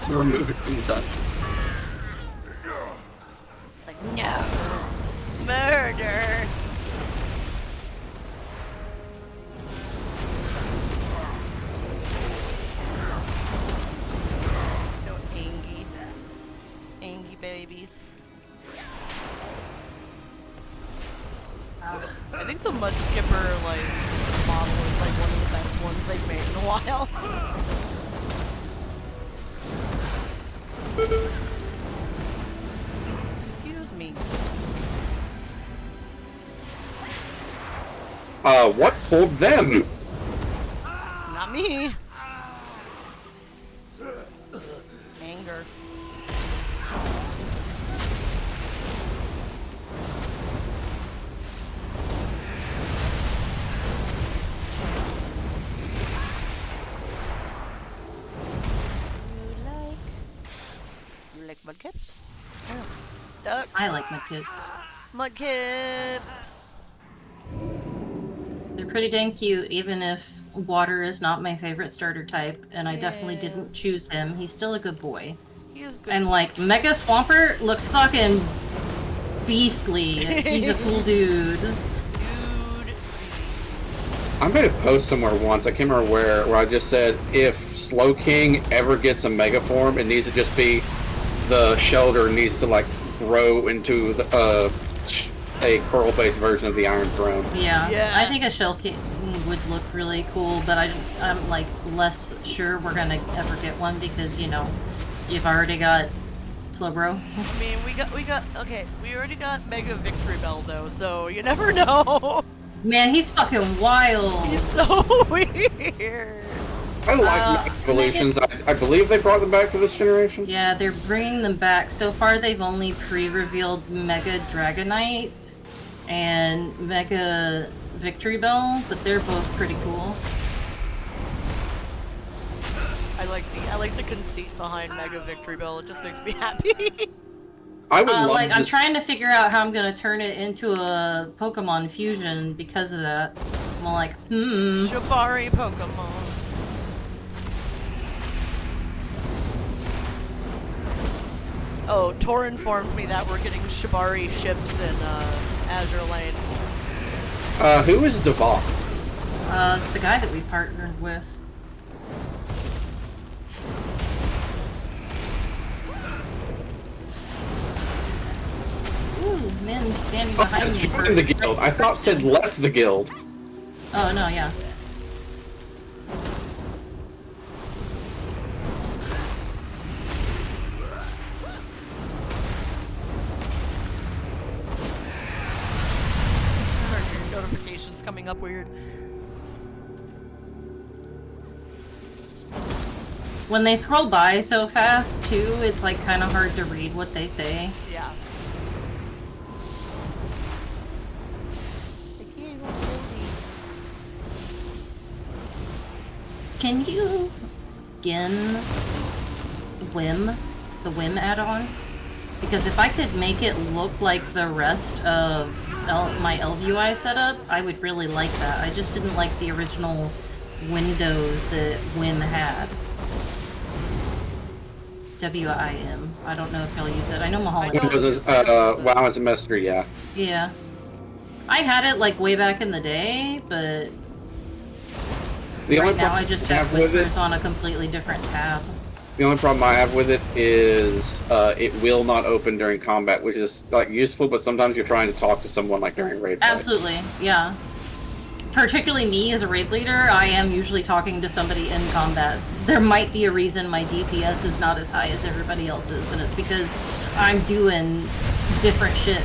to remove it from the dungeon. It's like, no! Murder! So angy. Angy babies. I think the Mud Skipper, like, model is, like, one of the best ones they've made in a while. Excuse me. What pulled them? Not me. Anger. You like mudkips? Oh, stuck. I like my kids. Mudkips. They're pretty dang cute, even if water is not my favorite starter type, and I definitely Yeah. didn't choose him. He's still a good boy. He is good. And like, Mega Swampert looks fucking beastly. He's a cool dude. Dude. I made a post somewhere once, I can't remember where I just said if Slow King ever gets a mega form, it needs to just be the Shelter needs to like grow into the, a coral-based version of the Iron Throne. Yeah, Yes. I think a Shell King would look really cool, but I'm like less sure we're gonna ever get one because, you know, you've already got Slowbro. I mean, we already got Mega Victory Bell though, so you never know. Man, he's fucking wild. He's so weird. I like Mega Evolutions. I believe they brought them back for this generation. Yeah, they're bringing them back. So far, they've only pre-revealed Mega Dragonite and Mega Victory Bell, but they're both pretty cool. I like the conceit behind Mega Victory Bell. It just makes me happy. I would love like, I'm this. trying to figure out how I'm gonna turn it into a Pokemon fusion because of that. I'm like, Shibari Pokemon. Oh, Tor informed me that we're getting Shibari ships in Azure Lane. Who is Devok? it's the guy that we partnered with. Ooh, men standing Oh, behind that's me. for- joined the guild. I thought said left the guild. Oh, no, yeah. Your notifications coming up weird. When they scroll by so fast, too, it's like kind of hard to read what they say. Yeah. Can you skin the Whim add-on? Because if I could make it look like the rest of my LVUI setup, I would really like that. I just didn't like the original windows that Whim had. WIM. I don't know if y'all use it. I know Mahal. Windows is WoW as a messenger, yeah. Yeah. I had it like way back in the day, but The only right now problem I just I have with it, Whispers on a completely different tab. the only problem I have with it is it will not open during combat, which is like useful, but sometimes you're trying to talk to someone like during raid fight. Absolutely, yeah. Particularly me as a raid leader, I am usually talking to somebody in combat. There might be a reason my DPS is not as high as everybody else's, and it's because I'm doing different shit.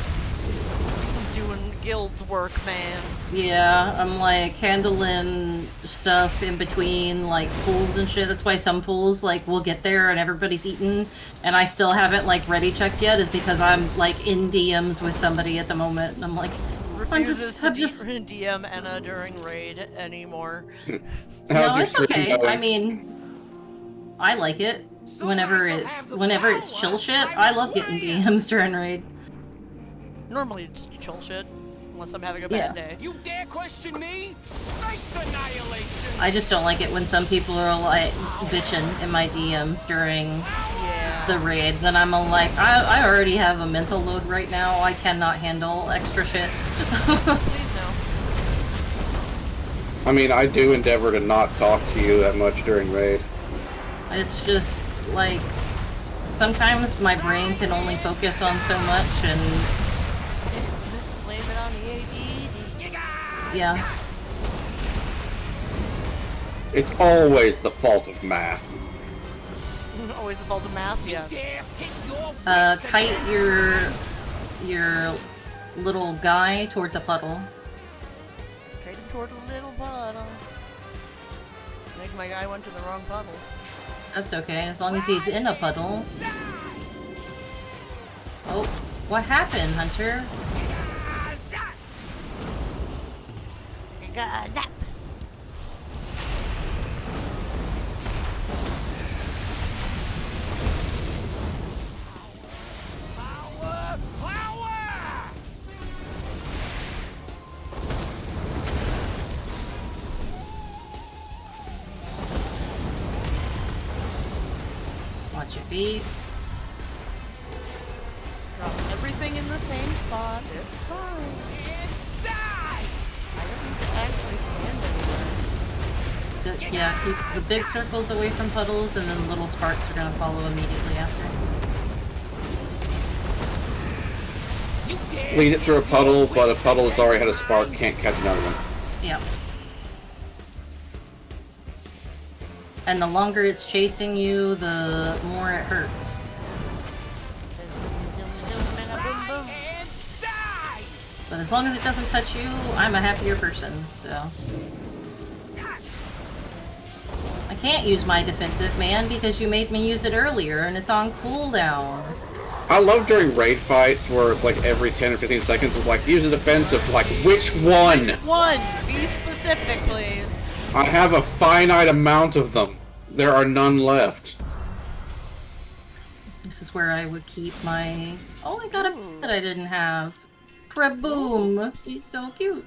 Doing guild's work, man. Yeah, I'm like handling stuff in between like pools and shit. That's why some pools like will get there and everybody's eaten and I still haven't like ready checked yet is because I'm like in DMs with somebody at the moment and I'm like, refuses I'm to just. DM Anna during raid anymore. How's No, your it's stream okay. going? I mean, I like it. Whenever it's chill shit, I love getting DMs during raid. Normally it's chill shit, unless I'm having a Yeah. bad day. You dare question me? Face annihilation! I just don't like it when some people are like bitching in my DMs during Yeah. the raid. Then I'm all like, I already have a mental load right now. I cannot handle extra shit. Please no. I mean, I do endeavor to not talk to you that much during raid. It's just like sometimes my brain can only focus on so much, and Blame it on the ADD. yeah. It's always the fault of math. Always the fault of math. Yeah. Dare hit your Kite your little guy towards a puddle. Trade him toward a little puddle. I think my guy went to the wrong puddle. That's okay, as long as he's in a puddle. Oh, what happened, Hunter? Zap! power! Power! Watch your feet. Drop everything in the same spot. It's fine. And die! I don't need to actually stand anywhere. Yeah, keep the big circles away from puddles, and then the little sparks are gonna follow immediately after. You dare Lead it through a puddle, but a puddle that's already had a spark can't catch another one. Yeah. And the longer it's chasing you, the more it hurts. and die! But as long as it doesn't touch you, I'm a happier person, so. I can't use my defensive, man, because you made me use it earlier, and it's on cooldown. I love during raid fights where it's like every 10 or 15 seconds it's like, use a defensive, like, which one? One! Be specific, please. I have a finite amount of them. There are none left. This is where I would keep my... Oh, I got a pet that I didn't have. Praboom! He's so cute.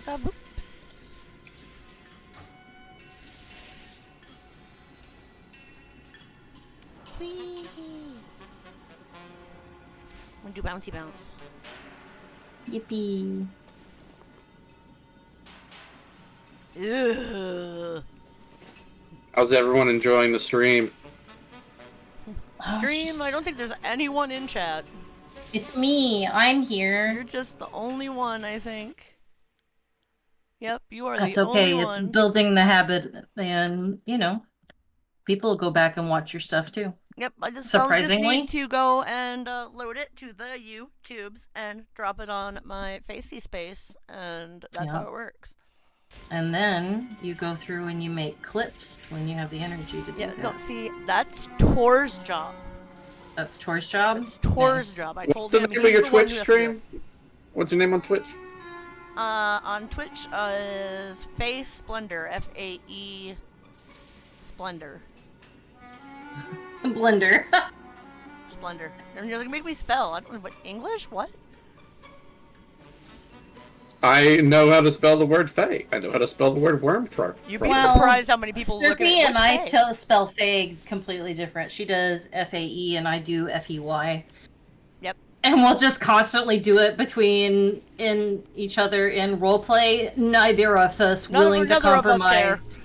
Oops. Whee! I'm gonna do bouncy bounce. Yippee. Ugh. How's everyone enjoying the stream? Stream, I don't think there's anyone in chat. It's me. I'm You're here. just the only one, I think. Yep, you are That's the okay. only It's one. building the habit, and, you know, people will go back and watch your stuff, too. Yep, I just Surprisingly. need to go and load it to the YouTubes and drop it on my Facey space, and that's Yeah. how it works. And then you go through and you make clips when you have the energy to do Yeah, that. so see, that's Tor's job. That's Tor's job? It's Tor's Nice. job. I What's told the him name he's of your the one Twitch who has to do stream? What's your name on Twitch? it. On Twitch is Fae Splendor, F-A-E Splendor. Blender. Splendor. And you're like, make me spell. I don't know what, English? What? I know how to spell the word Fae. I know how to spell the word worm. You'd be Well, surprised how many people look at Sturpy it. and I What's Fae? spell Fae completely different. She does F-A-E and I do F-E-Y. Yep. And we'll just constantly do it between each other in roleplay. Neither of us willing to Neither of us care. compromise.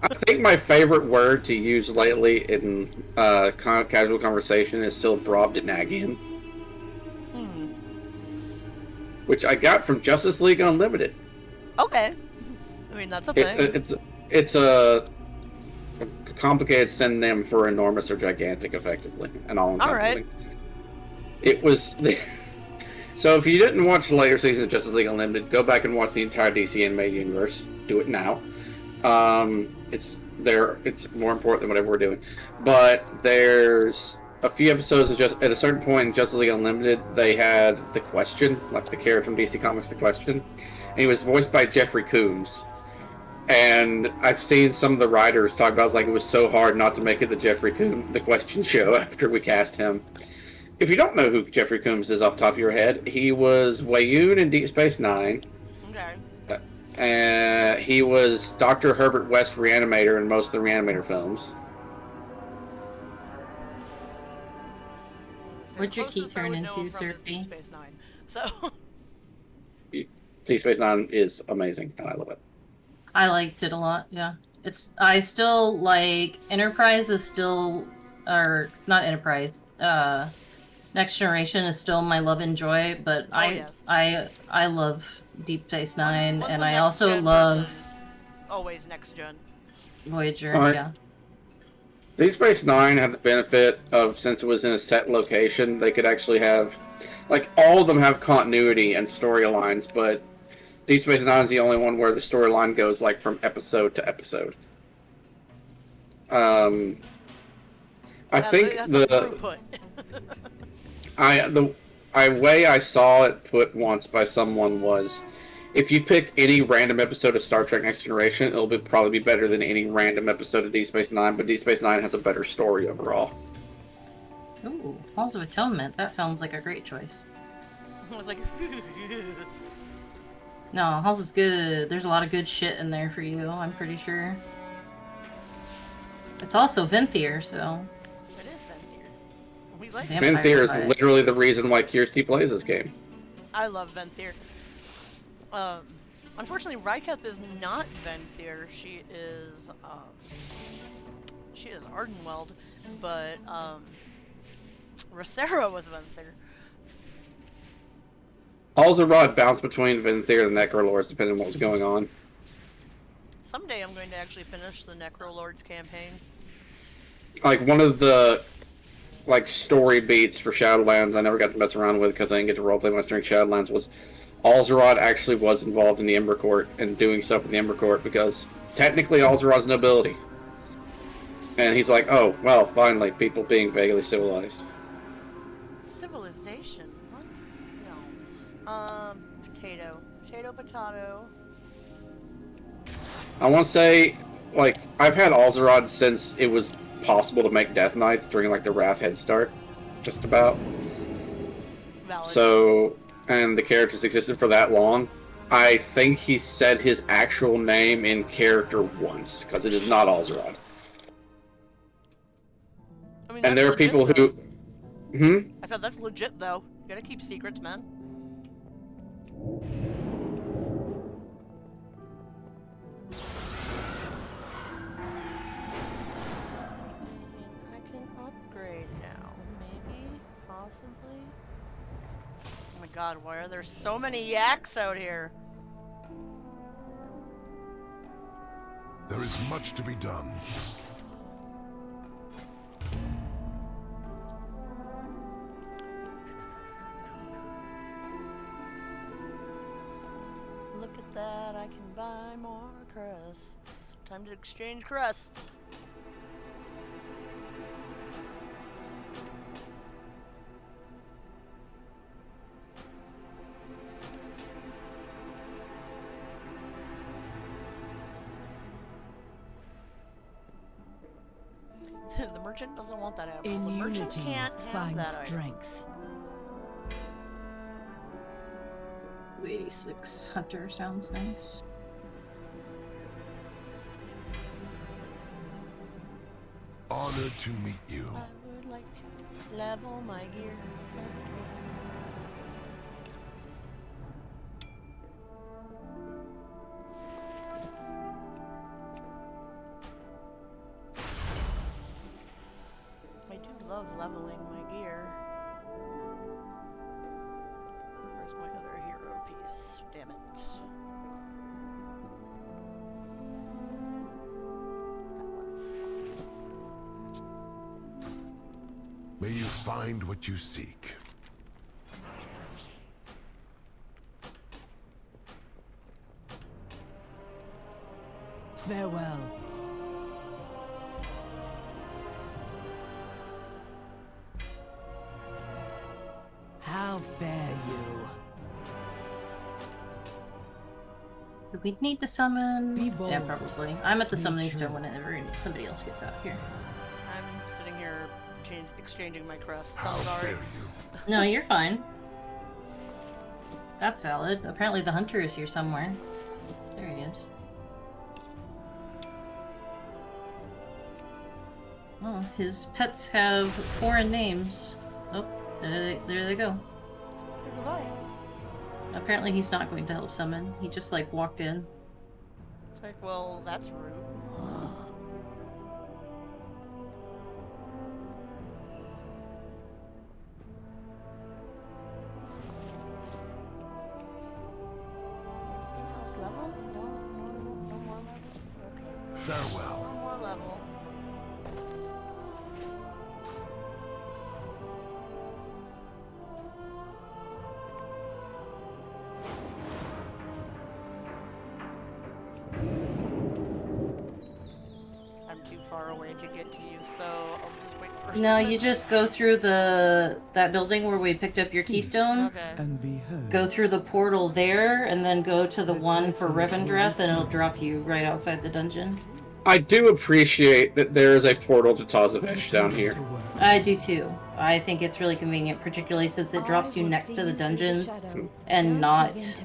I think my favorite word to use lately in casual conversation is still Brobdinagian, which I got from Justice League Unlimited. Okay. I mean, that's a thing. It's a complicated synonym for enormous or gigantic, effectively, and all encompassing. It was so. If you didn't watch the later seasons of Justice League Unlimited, go back and watch the entire DC animated universe. Do it now. It's more important than whatever we're doing. But there's a few episodes of just at a certain point in Justice League Unlimited, they had the Question, like the character from DC Comics, the Question, and he was voiced by Jeffrey Combs. And I've seen some of the writers talk about it was so hard not to make it the Question show after we cast him. If you don't know who Jeffrey Combs is off the top of your head, he was Wayoon in Deep Space Nine. Okay. He was Dr. Herbert West Reanimator in most of the Reanimator films. What'd your key Closest I turn would know into, him from is Surfy? Deep Space Nine. So. Deep Space Nine is amazing, and I love it. I liked it a lot, yeah. I still like Enterprise is still, or not Enterprise. Next Generation is still my love and joy, but yes. I love Deep Space Nine, Once and a I next also gen love person, always next gen. Voyager. Alright. Yeah. Deep Space Nine had the benefit of, since it was in a set location, they could actually have, all of them have continuity and storylines, but Deep Space Nine is the only one where the storyline goes, from episode to episode. I think that's the throughput. way I saw it put once by someone was, if you pick any random episode of Star Trek Next Generation, it'll probably be better than any random episode of Deep Space Nine, but Deep Space Nine has a better story overall. Ooh, Halls of Atonement. That sounds like a great choice. I was like, No, Halls is good. There's a lot of good shit in there for you, I'm pretty sure. It's also Venthyr, so... it is Venthyr. We like Vampire Venthyr is vibes. literally the reason why Kirsty plays this game. I love Venthyr. Unfortunately, Ryketh is not Venthyr. She is Ardenweld, but Rosera was Venthyr. Alzarod bounced between Venthyr and Necrolords depending on what was going on. Someday I'm going to actually finish the Necrolords campaign. One of the story beats for Shadowlands I never got to mess around with because I didn't get to roleplay much during Shadowlands was Alzarod actually was involved in the Ember Court and doing stuff with the Ember Court because technically Alzarod's nobility. And he's like, oh, well, finally, people being vaguely civilized. Civilization? What? No. Potato. Potato. I want to say, I've had Alzarod since it was possible to make Death Knights during, the Wrath Head Start. Just about. Valid. So, and the characters existed for that long. I think he said his actual name in character once, because it is not Alzarod. I mean, And there are legit, people though. who... I said that's legit, though. You gotta keep secrets, man. I can upgrade now. Maybe? Possibly? Oh my god, why are there so many yaks out here? There is much to be done. Look at that, I can buy more crusts. Time to exchange crusts. The merchant doesn't want that apple. The In merchant unity, can't have find that item. strength. 86 Hunter sounds nice. Honored to meet you. I would like to level my gear. I do love leveling my gear. Where's my other hero piece? Damn it. May you find what you seek. Farewell. Do we need to summon? Be Yeah, bold. probably. I'm at the Be summoning true. stone whenever somebody else gets out here. I'm sitting here exchanging my crests. How I'm sorry. dare you? No, you're fine. That's valid. Apparently the hunter is here somewhere. There he is. Oh, his pets have foreign names. Oh, there they go. Goodbye. Apparently he's not going to help summon. He just like walked in. It's like, well, that's rude. Females level? No more level? Okay. Farewell. No more level. I'm too far away to get to you, so I'll just wait for a No, second. you just go through that building where we picked up your keystone. Okay. And be heard. Go through the portal there, and then go to the one for Revendreth, and it'll drop you right outside the dungeon. I do appreciate that there is a portal to Tazavesh down here. I do too. I think it's really convenient, particularly since it drops you next to the dungeons and not,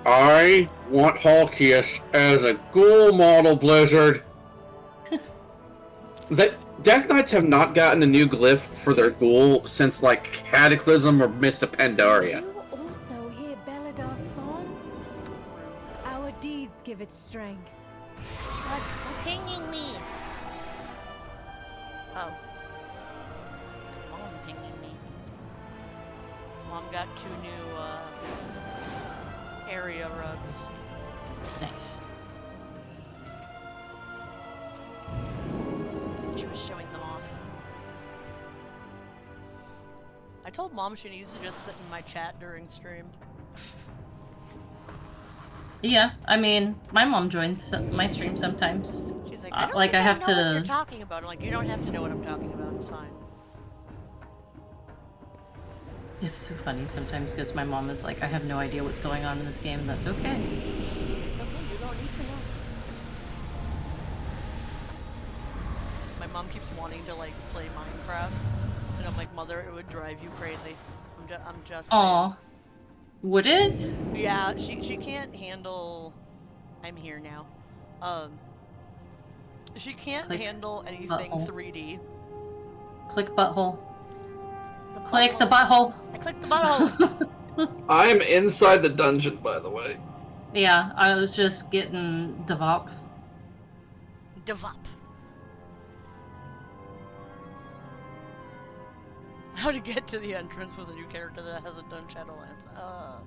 I want Halkias as a ghoul model, Blizzard. That Death Knights have not gotten a new glyph for their ghoul since like Cataclysm or Mist of Pandaria. You also hear Beladar's song? Our deeds give it strength. What's pinging me? Oh. Mom pinging me. Mom got 2 new, area rugs. nice. She was showing them off. I told Mom she needs to just sit in my chat during stream. Yeah, I mean, my mom joins my stream sometimes. She's like, I I don't like, think I have know what to- you're talking about. I'm like, you don't have to know what I'm talking about. It's fine. It's so funny sometimes because my mom is like, I have no idea what's going on in this game. That's okay. It's okay. You don't need to know. My mom keeps wanting to like play Minecraft, and I'm like, Mother, it would drive you crazy. I'm just. saying. Aw. Would it? Yeah, she can't handle. I'm here now. She can't Click handle anything butthole. 3D. Click butthole. The Click the butthole. butthole. I clicked the butthole. I am inside the dungeon, by the way. Yeah, I was just getting Devop. Devop. How to get to the entrance with a new character that hasn't done Shadowlands.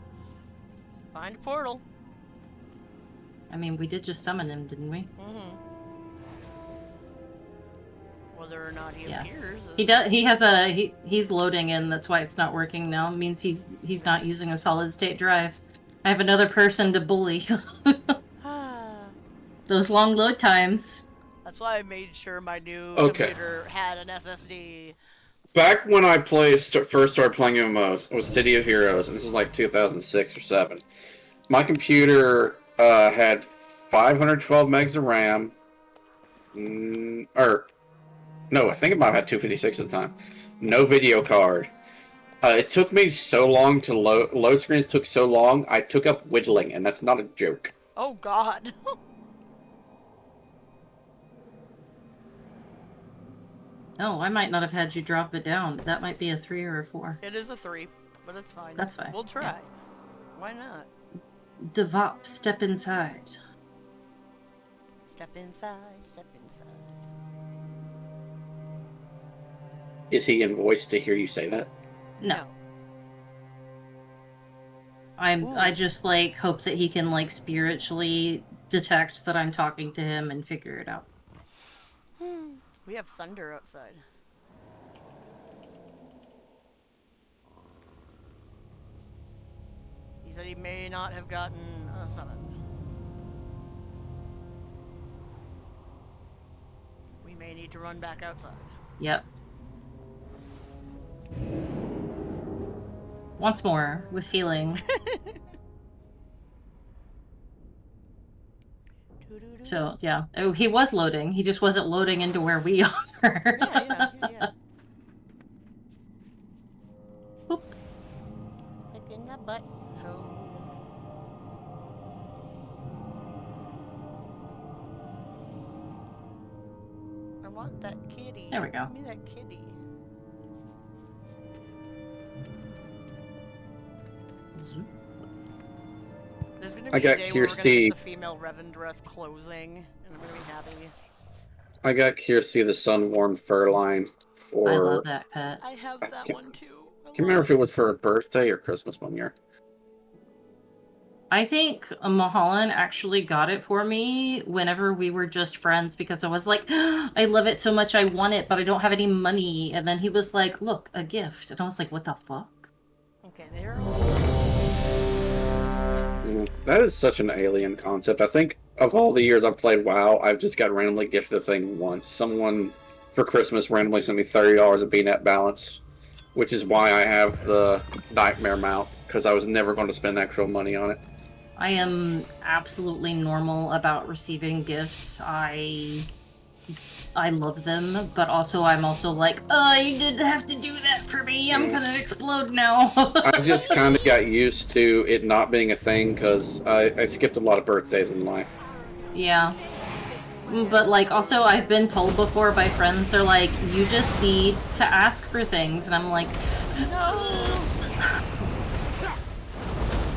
Find a portal. I mean, we did just summon him, didn't we? Mm-hmm. Whether or not he Yeah. appears. He does. He has a. He's loading in. That's why it's not working now. It means he's not using a solid state drive. I have another person to bully. Those long load times. That's why I made sure my new Okay. computer had an SSD. Back when I first started playing MMOs, it was City of Heroes, and this was like 2006 or 7. My computer had 512 megs of RAM. No, I think it might have had 256 at the time. No video card. It took me so long to load screens took so long, I took up whittling, and that's not a joke. Oh God. Oh, I might not have had you drop it down. That might be a 3 or a 4. It is a 3, but it's fine. That's fine. We'll try. Yeah. Why not? Devop, step inside. Step inside, step inside. Is he in voice to hear you say that? No. I just like hope that he can like spiritually detect that I'm talking to him and figure it out. We have thunder outside. He said he may not have gotten a summon. We may need to run back outside. Yep. Once more, with feeling. So, yeah. Oh, he was loading. He just wasn't loading into where we are. Yeah. Boop. Sticking the butt hole. I want that kitty. There we go. Give me that kitty. Zoop. There's gonna be I got a day where we're gonna Kirsty. get the female Revendreth closing, and I'm gonna be happy. I got Kirsty the Sun-Warmed Fur line for. I love that pet. I have I that can't- one too. I can't remember if it was for her birthday or Christmas one year. I think Mahalan actually got it for me whenever we were just friends because I was like, I love it so much, I want it, but I don't have any money. And then he was like, look, a gift. And I was like, what the fuck? Okay, there. That is such an alien concept. I think of all the years I've played WoW, I've just got randomly gifted a thing once. Someone for Christmas randomly sent me $30 of BNet balance, which is why I have the Nightmare mount, because I was never going to spend actual money on it. I am absolutely normal about receiving gifts. I love them, but also I'm also like, oh, you didn't have to do that for me. I'm gonna explode now. I just kind of got used to it not being a thing, because I skipped a lot of birthdays in life. Yeah. But, like, also I've been told before by friends, they're like, you just need to ask for things. And I'm like, no.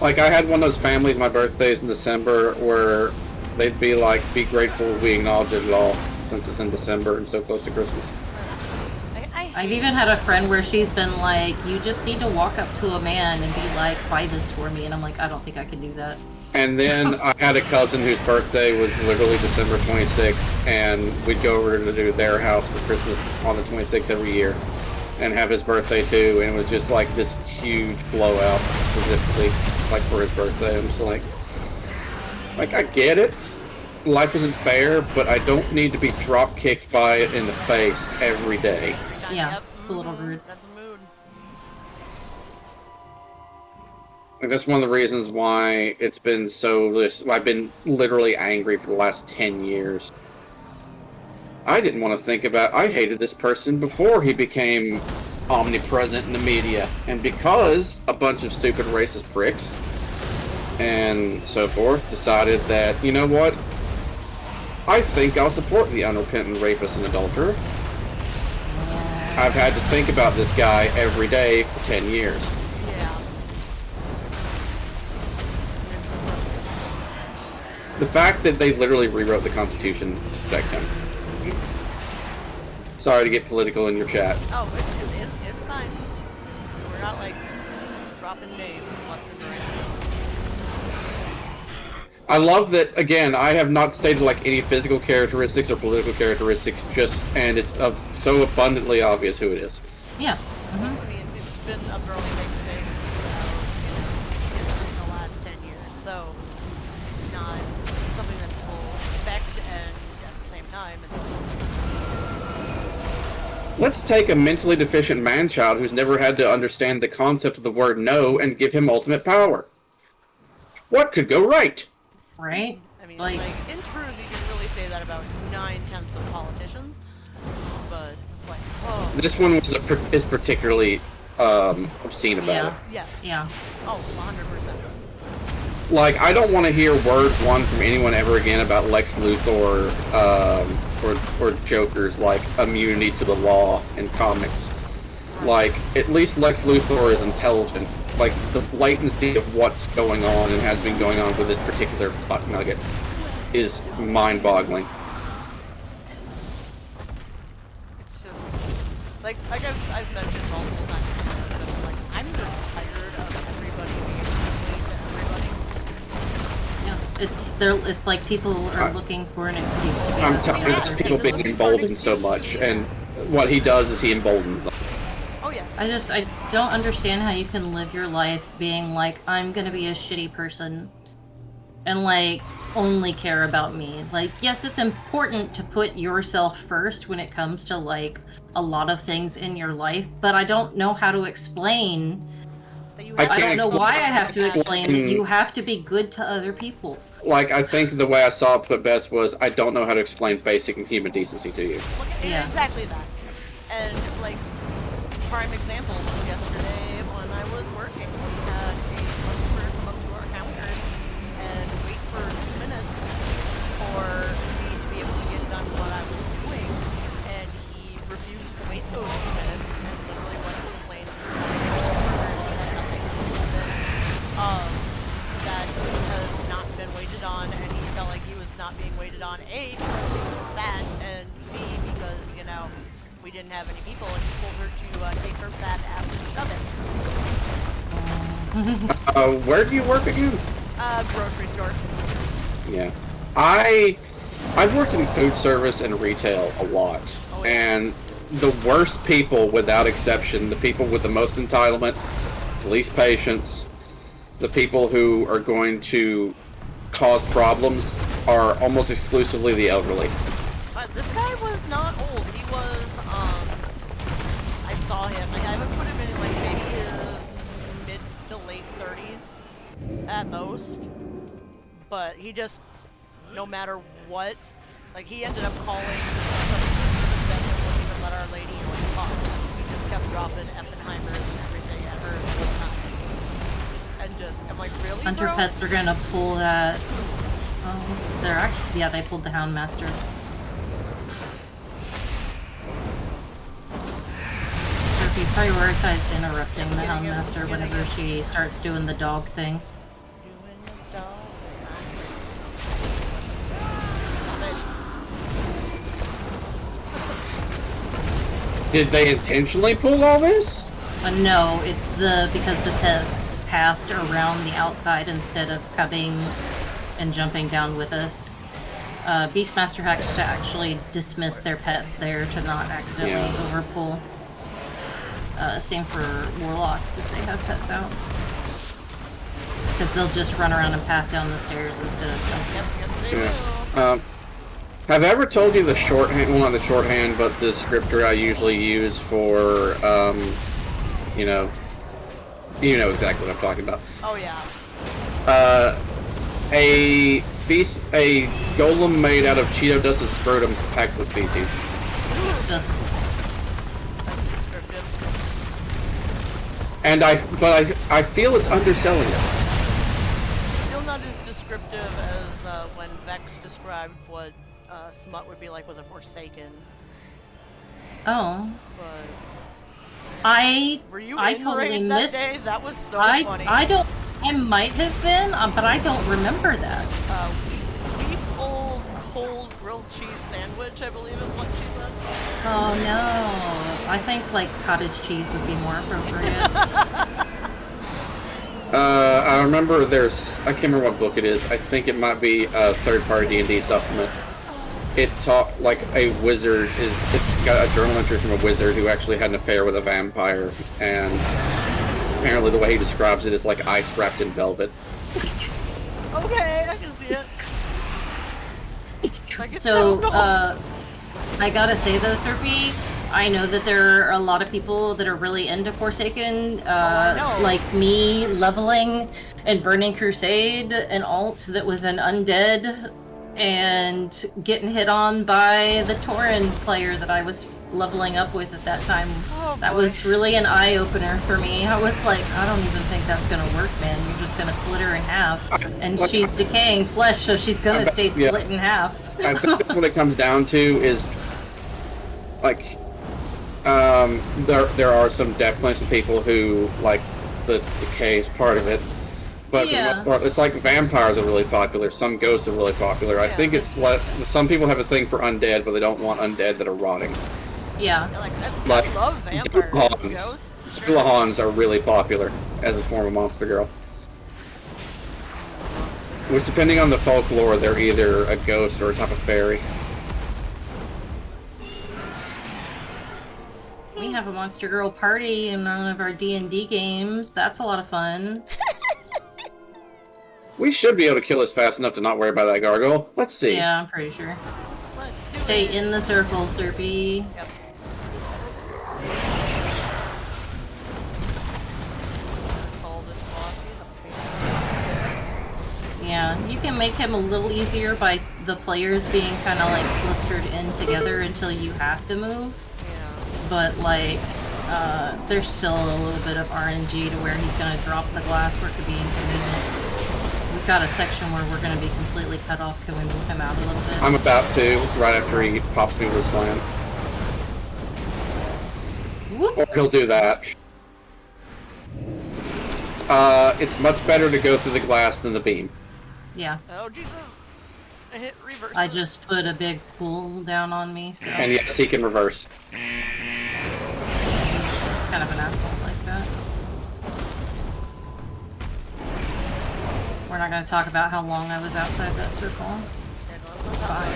Like, I had one of those families, my birthday's in December, where they'd be like, be grateful we acknowledge it at all, since it's in December and so close to Christmas. I've even had a friend where she's been like, you just need to walk up to a man and be like, buy this for me. And I'm like, I don't think I can do that. And then I had a cousin whose birthday was literally December 26th, and we'd go over to do their house for Christmas on the 26th every year, and have his birthday too, and it was just like this huge blowout, specifically, like for his birthday. I'm just like, I get it. Life isn't fair, but I don't need to be drop kicked by it in the face every day. Yeah, it's a little rude. That's a mood. Like, that's one of the reasons why it's been so. I've been literally angry for the last 10 years. I didn't want to think about. I hated this person before he became omnipresent in the media, and because a bunch of stupid racist pricks and so forth decided that, you know what? I think I'll support the unrepentant rapist and adulterer. I've had to think about this guy every day for 10 years. Yeah. The fact that they literally rewrote the Constitution to protect him. Sorry to get political in your chat. Oh, it's fine. We're not like dropping names left and right. I love that, again, I have not stated like any physical characteristics or political characteristics, and it's so abundantly obvious who it is. Yeah. I mean, it's been a growing big thing in the last 10 years, so it's not something that people expect, and at the same time, it's Let's take a mentally deficient man-child who's never had to understand the concept of the word no and give him ultimate power. What could go right? Right? I mean, Like- in truth, you can really say that about 9/10 of politicians, but it's just like, oh, This one is particularly obscene about it. yes, Yeah. oh, 100%. Like, I don't want to hear word one from anyone ever again about Lex Luthor or Joker's, like, immunity to the law in comics. Like, at least Lex Luthor is intelligent. Like, the blatancy of what's going on and has been going on with this particular fuck nugget is mind-boggling. It's just, like I've mentioned multiple times, but like, I'm just tired of everybody being friendly to everybody. Yeah. It's like people are looking for an excuse to be I'm ugly. tired of these people being emboldened so much, and what he does is he emboldens them. Oh yeah. I don't understand how you can live your life being like, I'm gonna be a shitty person and like only care about me. Like, yes, it's important to put yourself first when it comes to like a lot of things in your life, but I don't know how to explain. But you I have I can't don't know why I have to explain- explain that you have to be good to other people. Like, I think the way I saw it put best was, I don't know how to explain basic human decency to you. Yeah. Exactly that. And, like, prime example was yesterday when I was working. We had a customer come up to our counter and wait for 2 minutes for me to be able to get done what I was doing, and he refused to wait those 2 minutes and literally went to complain to the order and had nothing to do with it. That he had not been waited on, and he felt like he was not being waited on, A, because he was fat, and B, because, you know, we didn't have any people, and he told her to take her fat ass and shove it. Where do you work again? Grocery store. Yeah. I've worked in food service and retail a lot. Oh, yeah. And the worst people, without exception, the people with the most entitlement, the least patience, the people who are going to cause problems are almost exclusively the elderly. This guy was not old. He was, I saw him. I would put him in, like, maybe his mid to late 30s at most. But he just, no matter what, like, he ended up calling some that wouldn't even let our lady, like, talk. He just kept dropping Effenheimers and everything at her the whole time. And just, I'm like, really, Hunter bro? Pets are gonna pull that. Oh, they're actually, yeah, they pulled the Houndmaster. So if you prioritized interrupting the Houndmaster whenever she starts doing the dog thing. Doing the dog. Did they intentionally pull all this? No, it's because the pets pathed around the outside instead of coming and jumping down with us. Beastmaster has to actually dismiss their pets there to not accidentally overpull. Same for Warlocks if they have pets out. Because they'll just run around and path down the stairs instead of jumping. Yep, they will. Have I ever told you the shorthand, well, not the shorthand, but the descriptor I usually use for, you know exactly what I'm talking about. Oh, yeah. A golem made out of Cheeto dust and scrotums packed with feces. Ugh. That's descriptive. And I feel it's underselling it. Still not as descriptive as when Vex described what smut would be like with a Forsaken. Oh. But were you I in totally raid missed. that day? That was so funny. I might have been, but I don't remember that. We pulled cold grilled cheese sandwich, I believe is what she said. Oh no. I think like cottage cheese would be more appropriate. I remember I can't remember what book it is. I think it might be a third-party D&D supplement. It taught, like, a wizard it's got a journal entry from a wizard who actually had an affair with a vampire, and apparently the way he describes it is like ice wrapped in velvet. Okay, I can see it. Like, it's So, cool. I gotta say though, Serpy, I know that there are a lot of people that are really into Forsaken, like me leveling and Burning Crusade, an alt that was an undead, and getting hit on by the Tauren player that I was leveling up with at that time. Oh, that was really an eye-opener for me. I was like, I don't even think that's gonna work, man. You're just gonna split her in half. And she's decaying flesh, so she's gonna stay split in half. I think that's what it comes down to is, like, there are definitely some people who like the decay is part of it, but for the most part, it's like vampires are really popular. Some ghosts are really popular. I think it's some people have a thing for undead, but they don't want undead that are rotting. Yeah. Like I love vampires. Ghosts. Dullahans are really popular as a form of monster girl. Which, depending on the folklore, they're either a ghost or a type of fairy. We have a Monster Girl party in one of our D&D games. That's a lot of fun. We should be able to kill us fast enough to not worry about that gargoyle. Let's see. Yeah, I'm pretty sure. Stay in the circle, Serpy. Yep. Yeah, you can make him a little easier by the players being kind of like clustered in together until you have to move. Yeah. But like, there's still a little bit of RNG to where he's gonna drop the glass where it could be inconvenient. We've got a section where we're gonna be completely cut off. Can we move him out a little bit? I'm about to, right after he pops me with a slam. Whoop. Or he'll do that. It's much better to go through the glass than the beam. Yeah. Oh, Jesus. I hit reverse. I just put a big pull down on me, so And yes, he can reverse. he's kind of an asshole like that. We're not going to talk about how long I was outside that circle. It's fine.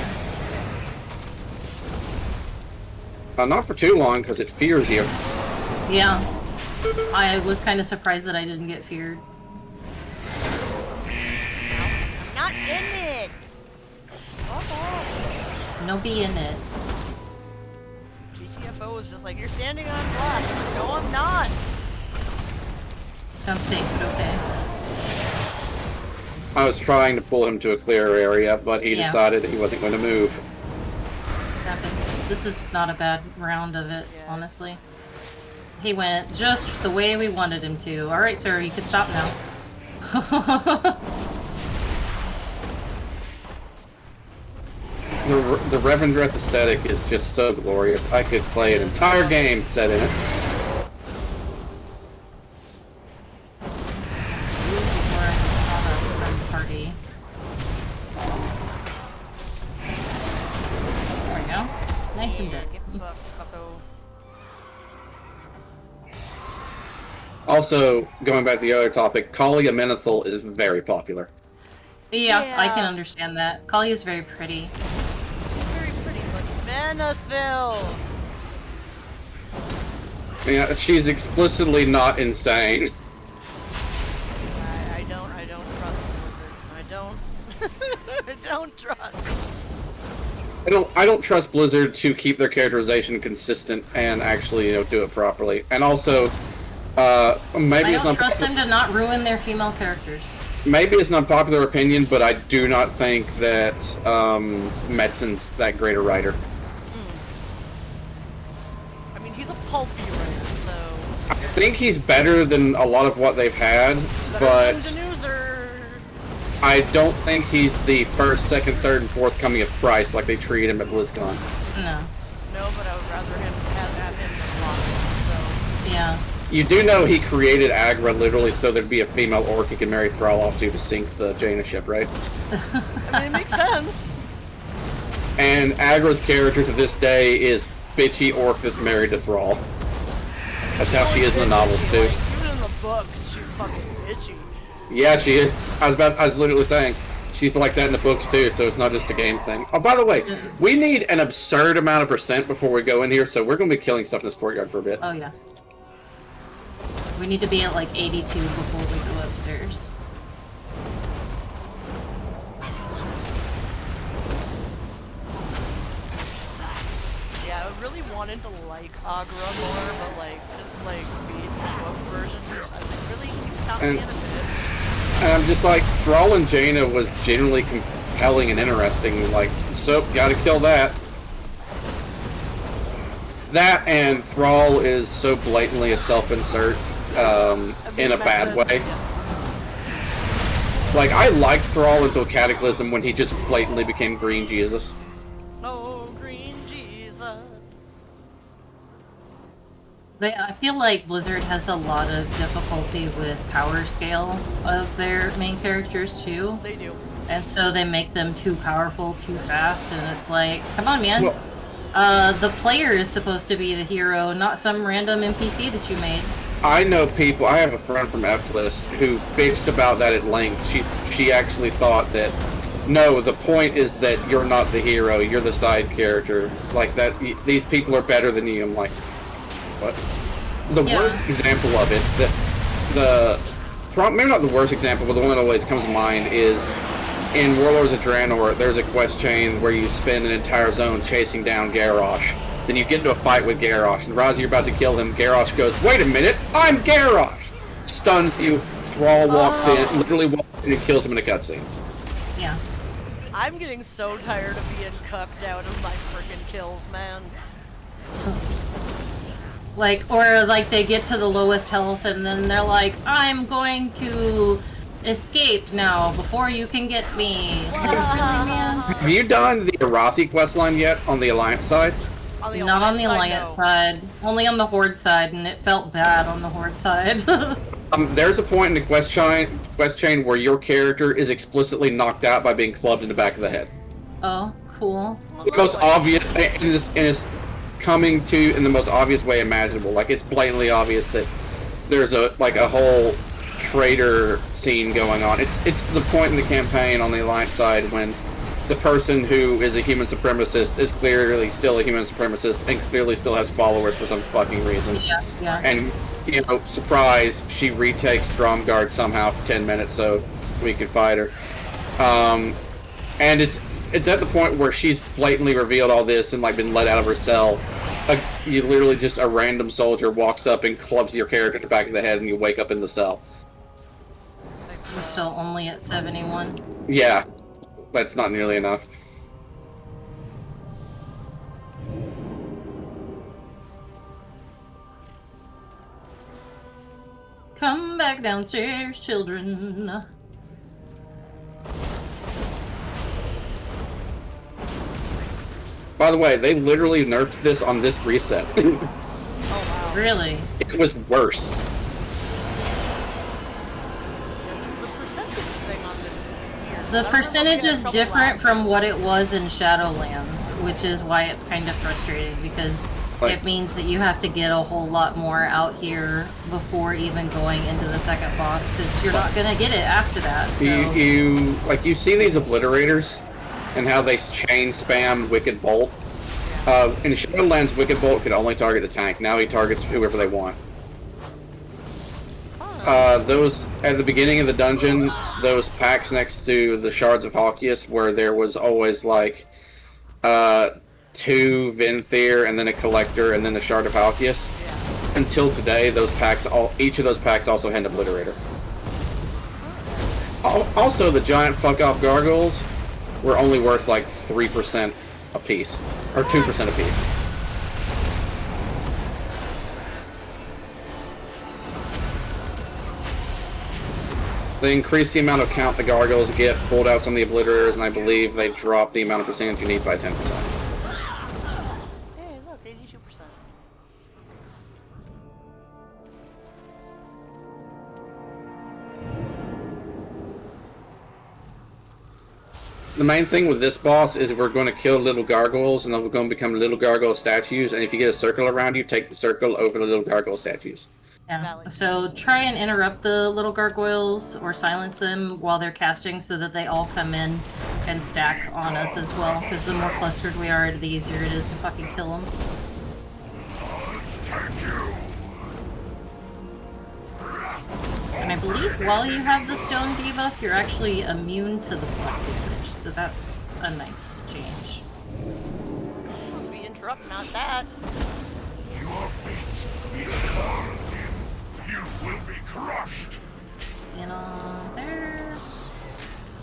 Not for too long, because it fears you. Yeah. I was kind of surprised that I didn't get feared. I'm not in it. No be in it. GTFO is just like, you're standing on glass. I'm like, no, I'm not. Sounds fake, but okay. I was trying to pull him to a clearer area, but he Yeah. decided he wasn't going to move. Happens. This is not a bad round of it, Yeah. honestly. He went just the way we wanted him to. Alright, sir, you can stop now. The Revendreth aesthetic is just so glorious. I could play an entire game set in it. We're on a friend party. There we go. Nice and dead. Get fucked, fucko. Also, going back to the other topic, Kalia Menethil is very popular. Yeah, I Yeah. can understand that. Kali is very pretty. Very pretty, but Menethil. Yeah, she's explicitly not insane. I don't trust Blizzard. I don't. I don't trust. I don't trust Blizzard to keep their characterization consistent and actually, do it properly. And also, maybe I it's don't not trust them to not ruin their female characters. maybe it's not popular opinion, but I do not think that Metzen's that great a writer. I mean, he's a pulpy writer, so. I think he's better than a lot of what they've had, Better than but Danuser. I don't think he's the first, second, third, and fourth coming of Christ like they treated him at BlizzCon. No. No, but I would rather him have him than Lock, Yeah. You do know he created Agra literally so there'd be a female orc he could marry Thrall off to sink the Jaina ship, right? so. I mean, it makes sense. And Agra's character to this day is bitchy orc that's married to Thrall. That's how she is in the novels too. Like, even in the books, she's fucking bitchy. Yeah, she is. I was literally saying she's like that in the books too, so it's not just a game thing. Oh, by the way, we need an absurd amount of percent before we go in here, so we're gonna be killing stuff in this courtyard for a bit. Oh, yeah. We need to be at like 82 before we go upstairs. Yeah, I really wanted to like Agra more, but like just like beat the book version, I really not And- fan of it. And I'm just like, Thrall and Jaina was genuinely compelling and interesting. Like, so gotta kill that. That and Thrall is so blatantly a self-insert in a bad way. Like, I liked Thrall until Cataclysm when he just blatantly became Green Jesus. Oh, green Jesus. I feel like Blizzard has a lot of difficulty with power scale of their main characters too. They do. And so they make them too powerful too fast, and it's like, come on, man. Well- The player is supposed to be the hero, not some random NPC that you made. I know people, I have a friend from F-List who bitched about that at length. She actually thought that, no, the point is that you're not the hero, you're the side character. Like that, these people are better than you. I'm like, what? The Yeah. worst example of it, maybe not the worst example, but the one that always comes to mind is in Warlords of Draenor, there's a quest chain where you spend an entire zone chasing down Garrosh. Then you get into a fight with Garrosh, and right as you're about to kill him, Garrosh goes, "Wait a minute, I'm Garrosh!" Stuns you, Thrall walks in, literally walks in and kills him in a cutscene. Yeah. I'm getting so tired of being cucked out of my freaking kills, man. Like, or like they get to the lowest health and then they're like, I'm going to escape now before you can get me. Like, really, man? Have you done the Arathi questline yet on the Alliance side? Not on the Alliance side. Only on the Horde side, and it felt bad on the Horde side. There's a point in the quest chain where your character is explicitly knocked out by being clubbed in the back of the head. Oh, cool. The most obvious, and it's coming to in the most obvious way imaginable. Like, it's blatantly obvious that there's a whole traitor scene going on. It's the point in the campaign on the Alliance side when the person who is a human supremacist is clearly still a human supremacist and clearly still has followers for some fucking reason. Yeah. And, you know, surprise, she retakes Stromgarde somehow for 10 minutes so we could fight her. And it's at the point where she's blatantly revealed all this and, like, been let out of her cell. You literally just, a random soldier walks up and clubs your character at the back of the head and you wake up in the cell. We're still only at 71. Yeah. That's not nearly enough. Come back downstairs, children. By the way, they literally nerfed this on this reset. Oh, wow. Really? It was worse. The percentage is different from what it was in Shadowlands, which is why it's kind of frustrating, because it means that you have to get a whole lot more out here before even going into the second boss, because you're not going to get it after that. So. You see these obliterators and how they chain spam Wicked Bolt. In Shadowlands, Wicked Bolt could only target the tank. Now he targets whoever they want. Those, at the beginning of the dungeon, those packs next to the Shards of Hawkius, where there was always, like, 2 Venthyr, and then a Collector, and then the Shard of Hawkius. Yeah. Until today, those packs, each of those packs also had an Obliterator. Also, the giant fuck-off gargoyles were only worth, like, 3% a piece. Or 2% a piece. They increased the amount of count the gargoyles get, pulled out some of the obliterators, and I believe they dropped the amount of percentage you need by 10%. Hey, look, 82%. The main thing with this boss is we're going to kill little gargoyles, and they're going to become little gargoyle statues, and if you get a circle around you, take the circle over the little gargoyle statues. Yeah, so try and interrupt the little gargoyles or silence them while they're casting so that they all come in and stack on us as well, because the more clustered we are, the easier it is to fucking kill them. And I believe while you have the stone debuff, you're actually immune to the blood damage, so that's a nice change. Supposed to be interrupt, not that. Your fate is carved. You will be crushed. In on there.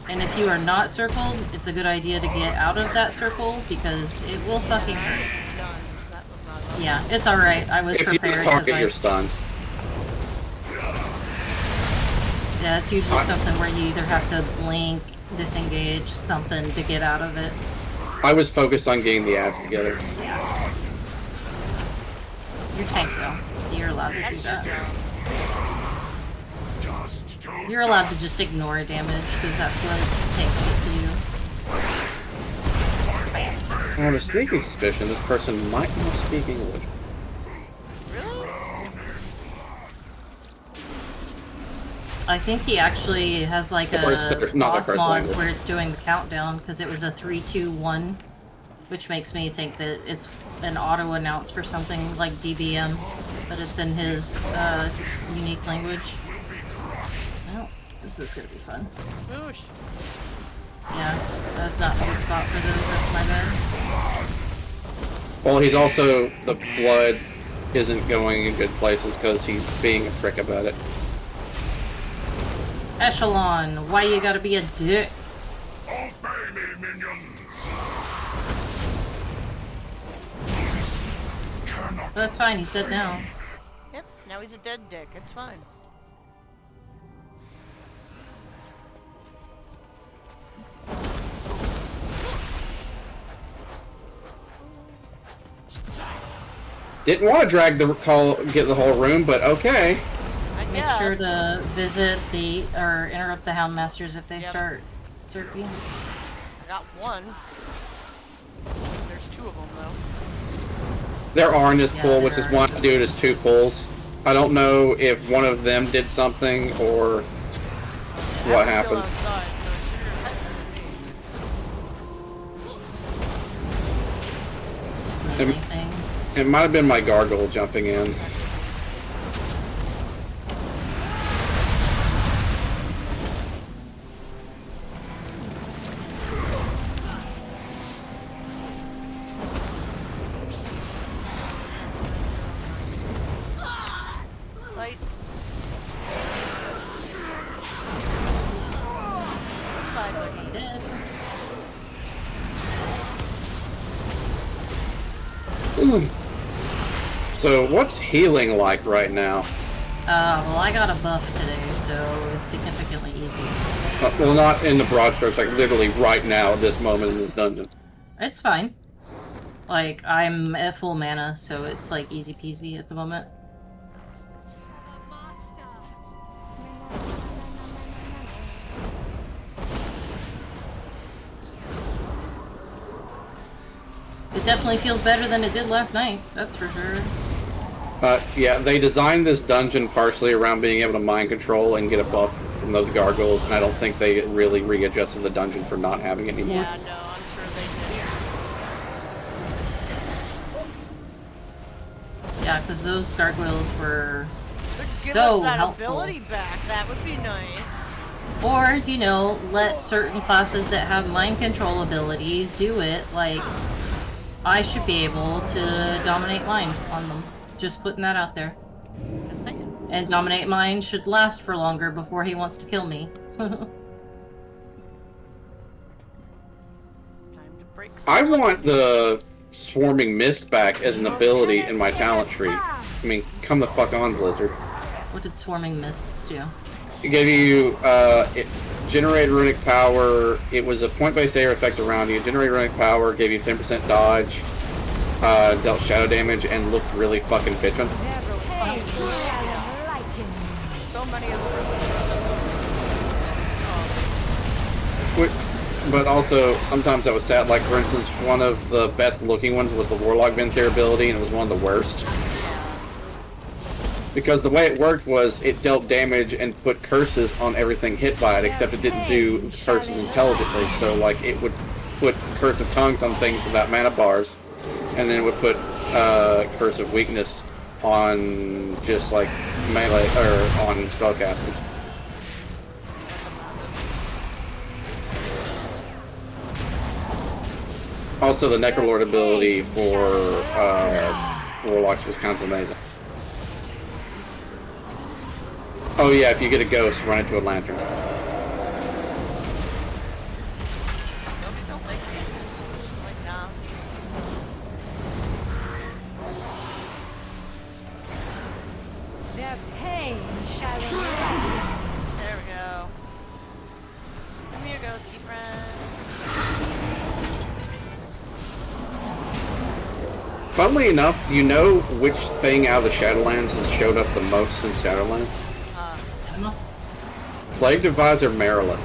And if you are not circled, it's a good idea to get out of that circle because it will fucking hurt. That was not yeah, it's alright. I was prepared. If you target, you're stunned. Yeah, it's usually something where you either have to blink, disengage, something to get out of it. I was focused on getting the ads together. Your tank, though. You're allowed to do that. You're allowed to just ignore damage, because that's what tanks get to you. I have a sneaky suspicion this person might not speak English. Really? I think he actually has like a boss mods where it's doing the countdown, because it was a 3, 2, 1, which makes me think that it's an auto-announce for something like DBM, but it's in his unique language. Oh, this is gonna be fun. Boosh. Yeah, that's not a good spot for those, that's my bad. Well, he's also, the blood isn't going in good places because he's being a prick about it. Echelon, why you gotta be a dick? Obey me, minions! Cannot. That's fine, he's dead now. Yep, now he's a dead dick. It's fine. Didn't want to drag the get the whole room, but okay. I Make guess. sure to visit or interrupt the Houndmasters if they Yep. start zerping. I got one. There's two of them, though. There are in this Yeah, pool, which there is are. why I do it as 2 pools. I don't know if one of them did something or what happened. Still outside, so it should have happened to me. Just moving things. It might have been my gargoyle jumping in. Sights. Bye, buddy. Dead. So what's healing like right now? Well, I got a buff today, so it's significantly easier. Well, not in the broad strokes, like literally right now at this moment in this dungeon. It's fine. Like, I'm at full mana, so it's like easy peasy at the moment. It definitely feels better than it did last night, that's for sure. Yeah, they designed this dungeon partially around being able to mind control and get a buff from those gargoyles, and I don't think they really readjusted the dungeon for not having it anymore. Yeah, no, I'm sure they did. Yeah, because those gargoyles were Could give so us that helpful. ability back. That would be nice. Or, you know, let certain classes that have mind control abilities do it. Like, I should be able to dominate mind on them. Just putting that out there. Just saying. And dominate mind should last for longer before he wants to kill me. Time to break I some want the swarming mist back as an ability in my talent tree. I mean, come the fuck on, Blizzard. What did Swarming Mists do? It gave you, it generated runic power. It was a point-based air effect around you. Generated runic power, gave you 10% dodge, dealt shadow damage, and looked really fucking bitchin'. So many of them. But also, sometimes that was sad. Like, for instance, one of the best-looking ones was the Warlock Venthyr ability, and it was one of the worst. Because the way it worked was it dealt damage and put curses on everything hit by it, except it didn't do curses intelligently. So, like, it would put Curse of Tongues on things without mana bars, and then it would put Curse of Weakness on just, like, melee, or on spellcasters. Also, the Necrolord ability for Warlocks was kind of amazing. Oh yeah, if you get a ghost, run into a lantern. Don't make me. Like, nah. Their pain shall enlighten. There we go. Come here, ghosty friend. Funnily enough, you know which thing out of the Shadowlands has showed up the most since Shadowlands? Plague Divisor Marilith.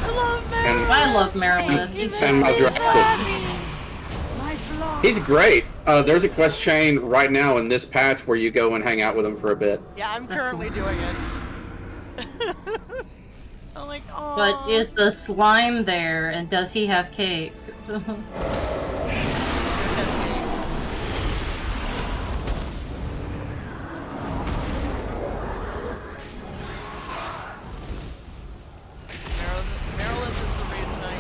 I love man. And, I love Marilyn. He's so and Maldraxxus. He's great. There's a quest chain right now in this patch where you go and hang out with him for a bit. Yeah, I'm That's currently cool. doing it. I'm like, oh. But is the slime there, and does he have cake? Maryland is the reason I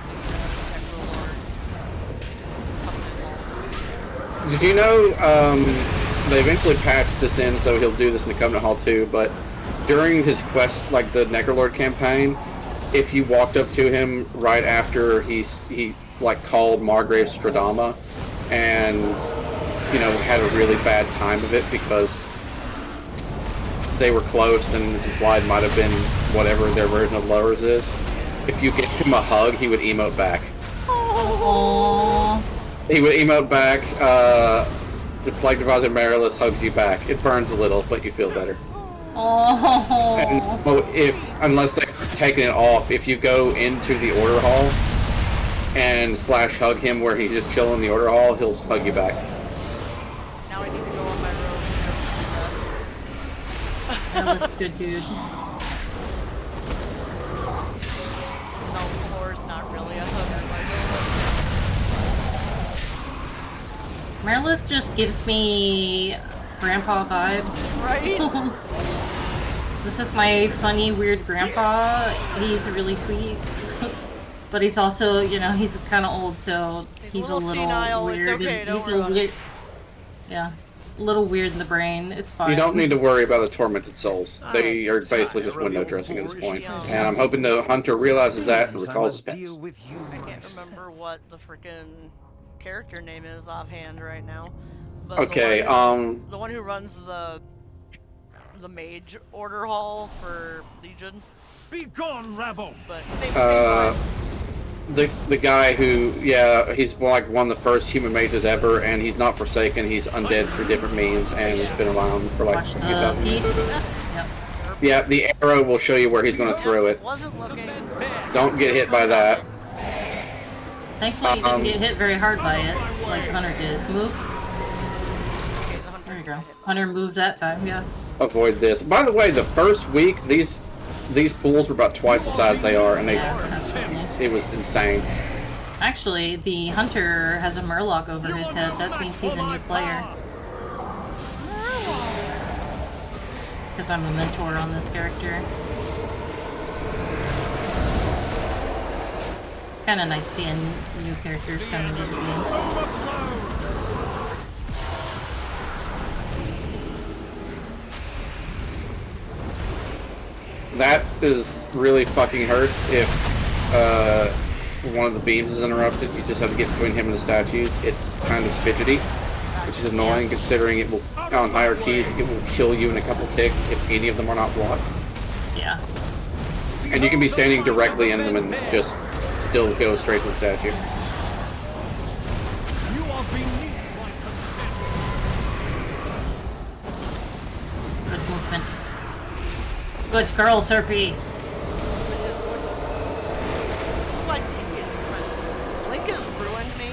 enjoyed the Necrolord. Did you know they eventually patched this in so he'll do this in the Covenant Hall too, but during his quest, like the Necrolord campaign, if you walked up to him right after he like called Margrave Stradama, and had a really bad time of it because they were close and it's implied might have been whatever their version of lovers is. If you gave him a hug, he would emote back. Aww. He would emote back. The Plague Advisor Marilith hugs you back. It burns a little, but you feel better. Oh. And unless they've taken it off, if you go into the order hall and slash hug him where he's just chilling in the order hall, he'll hug you back. Now I need to go on my road. That was good, dude. No, Floor's not really a hugger. Marilith just gives me grandpa vibes. Right? This is my funny, weird grandpa. He's really sweet. But he's also, he's kind of old, so he's a little senile. weird. It's okay, don't He's worry about it. Yeah, a little weird in the brain. It's fine. You don't need to worry about the tormented souls. They are basically just window dressing at this point. And I'm hoping the hunter realizes that and recalls his pets. I can't remember what the freaking character name is offhand right now. But Okay, the one who runs the mage order hall for Legion. Be gone, rabble! But same vibe. The guy who, he's like one of the first human mages ever, and he's not forsaken. He's undead for different means, and he's been around for like Watch a few thousand years. piece. Yep. Yeah, the arrow will show you where he's going to throw it. Wasn't looking. Don't get hit by that. Thankfully, you didn't get hit very hard by it, like Hunter did. Move. Okay, the hunter There you go. got hit. Hunter moved that time, yeah. Avoid this. By the way, the first week, these pools were about twice the size they are, and it was insane. Actually, the Hunter has a Murloc over his head. That means he's a new player. Because I'm a mentor on this character. It's kind of nice seeing new characters coming into the game. That is really fucking hurts if one of the beams is interrupted. You just have to get between him and the statues. It's kind of fidgety, which is annoying considering it will, on higher keys, it will kill you in a couple ticks if any of them are not blocked. Yeah. And you can be standing directly in them and just still go straight to the statue. You are beneath my contempt. Good movement. Good girl, Serpy. Link has ruined me.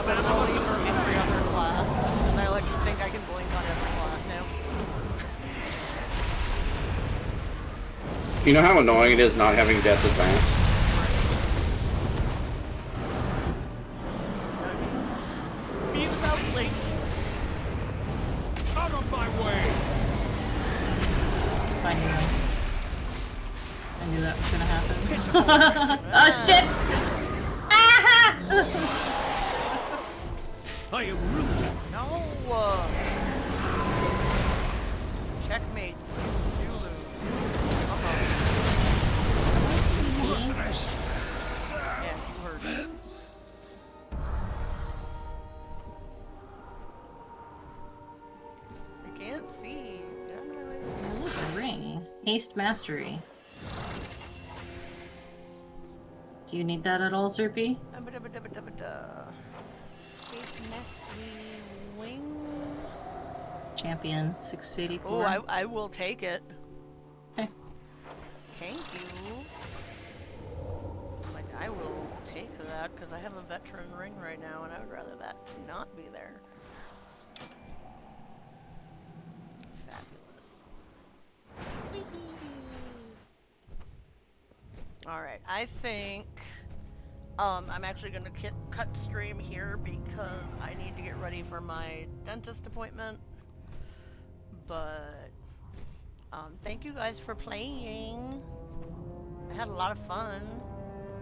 But only for every other class. Because I like to think I can blink on every class now. You know how annoying it is not having Death's Advance? Be without Link. Out of my way! I knew that was gonna happen. Oh shit! Ah! I am rude. No! Checkmate. You lose. Yeah, you heard me. I can't see. Ring. Haste Mastery. Do you need that at all, Serpy? Wing. Champion 684. Oh, I will take it. Okay. Thank you. Like, I will take that because I have a veteran ring right now and I would rather that not be there. Fabulous. Alright, I think I'm actually going to cut stream here because I need to get ready for my dentist appointment. But thank you guys for playing. I had a lot of fun.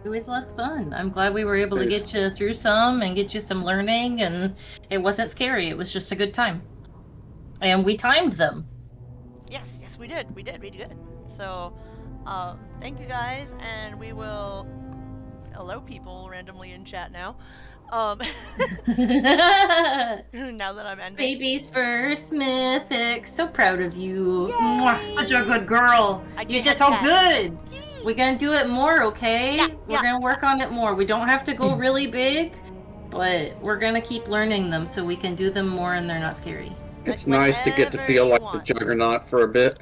It was a lot of fun. I'm glad we were able to get you through some and get you some learning, and it wasn't scary. It was just a good time. And we timed them. Yes, we did. We did. So, Thank you guys, and we will hello people randomly in chat now. Now that I'm ending. Babies first, Mythics. So proud of you. Yay! Mwah, such a good girl. I You get did so pets. good. We're gonna do it more, okay? Yeah, We're gonna work on it more. We don't have to go really big, but we're gonna keep learning them so we can do them more and they're not scary. It's Like nice to get to whenever feel you like want. the Juggernaut for a bit.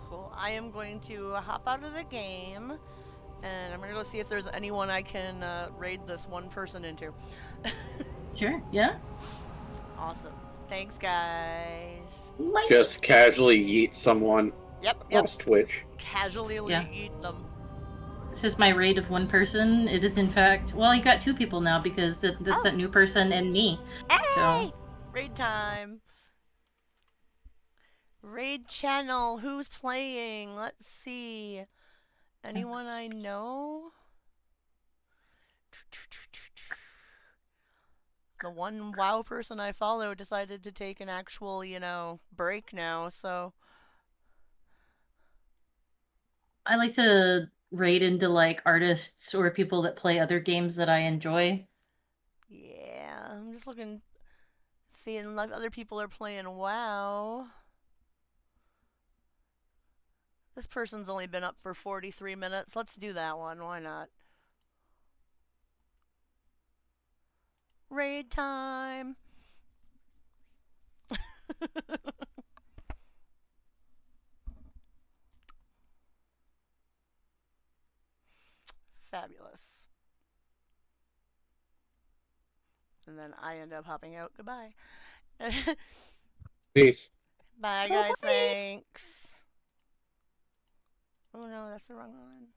Cool. I am going to hop out of the game, and I'm gonna go see if there's anyone I can raid this one person into. Sure, yeah. Awesome. Thanks, guys. Like, Just casually yeet someone. Yep. Across Twitch. Casually Yeah. eat them. this is my raid of one person. It is in fact, well, you got 2 people now because that's that new person and me. Hey! So, Raid time. Raid channel. Who's playing? Let's see. Anyone I know? The one WoW person I follow decided to take an actual, break now, so. I like to raid into like artists or people that play other games that I enjoy. Yeah, I'm just seeing like other people are playing WoW. This person's only been up for 43 minutes. Let's do that one. Why not? Raid time. Fabulous. And then I end up hopping out. Goodbye. Peace. Bye, guys. Thanks. Oh no, that's the wrong one.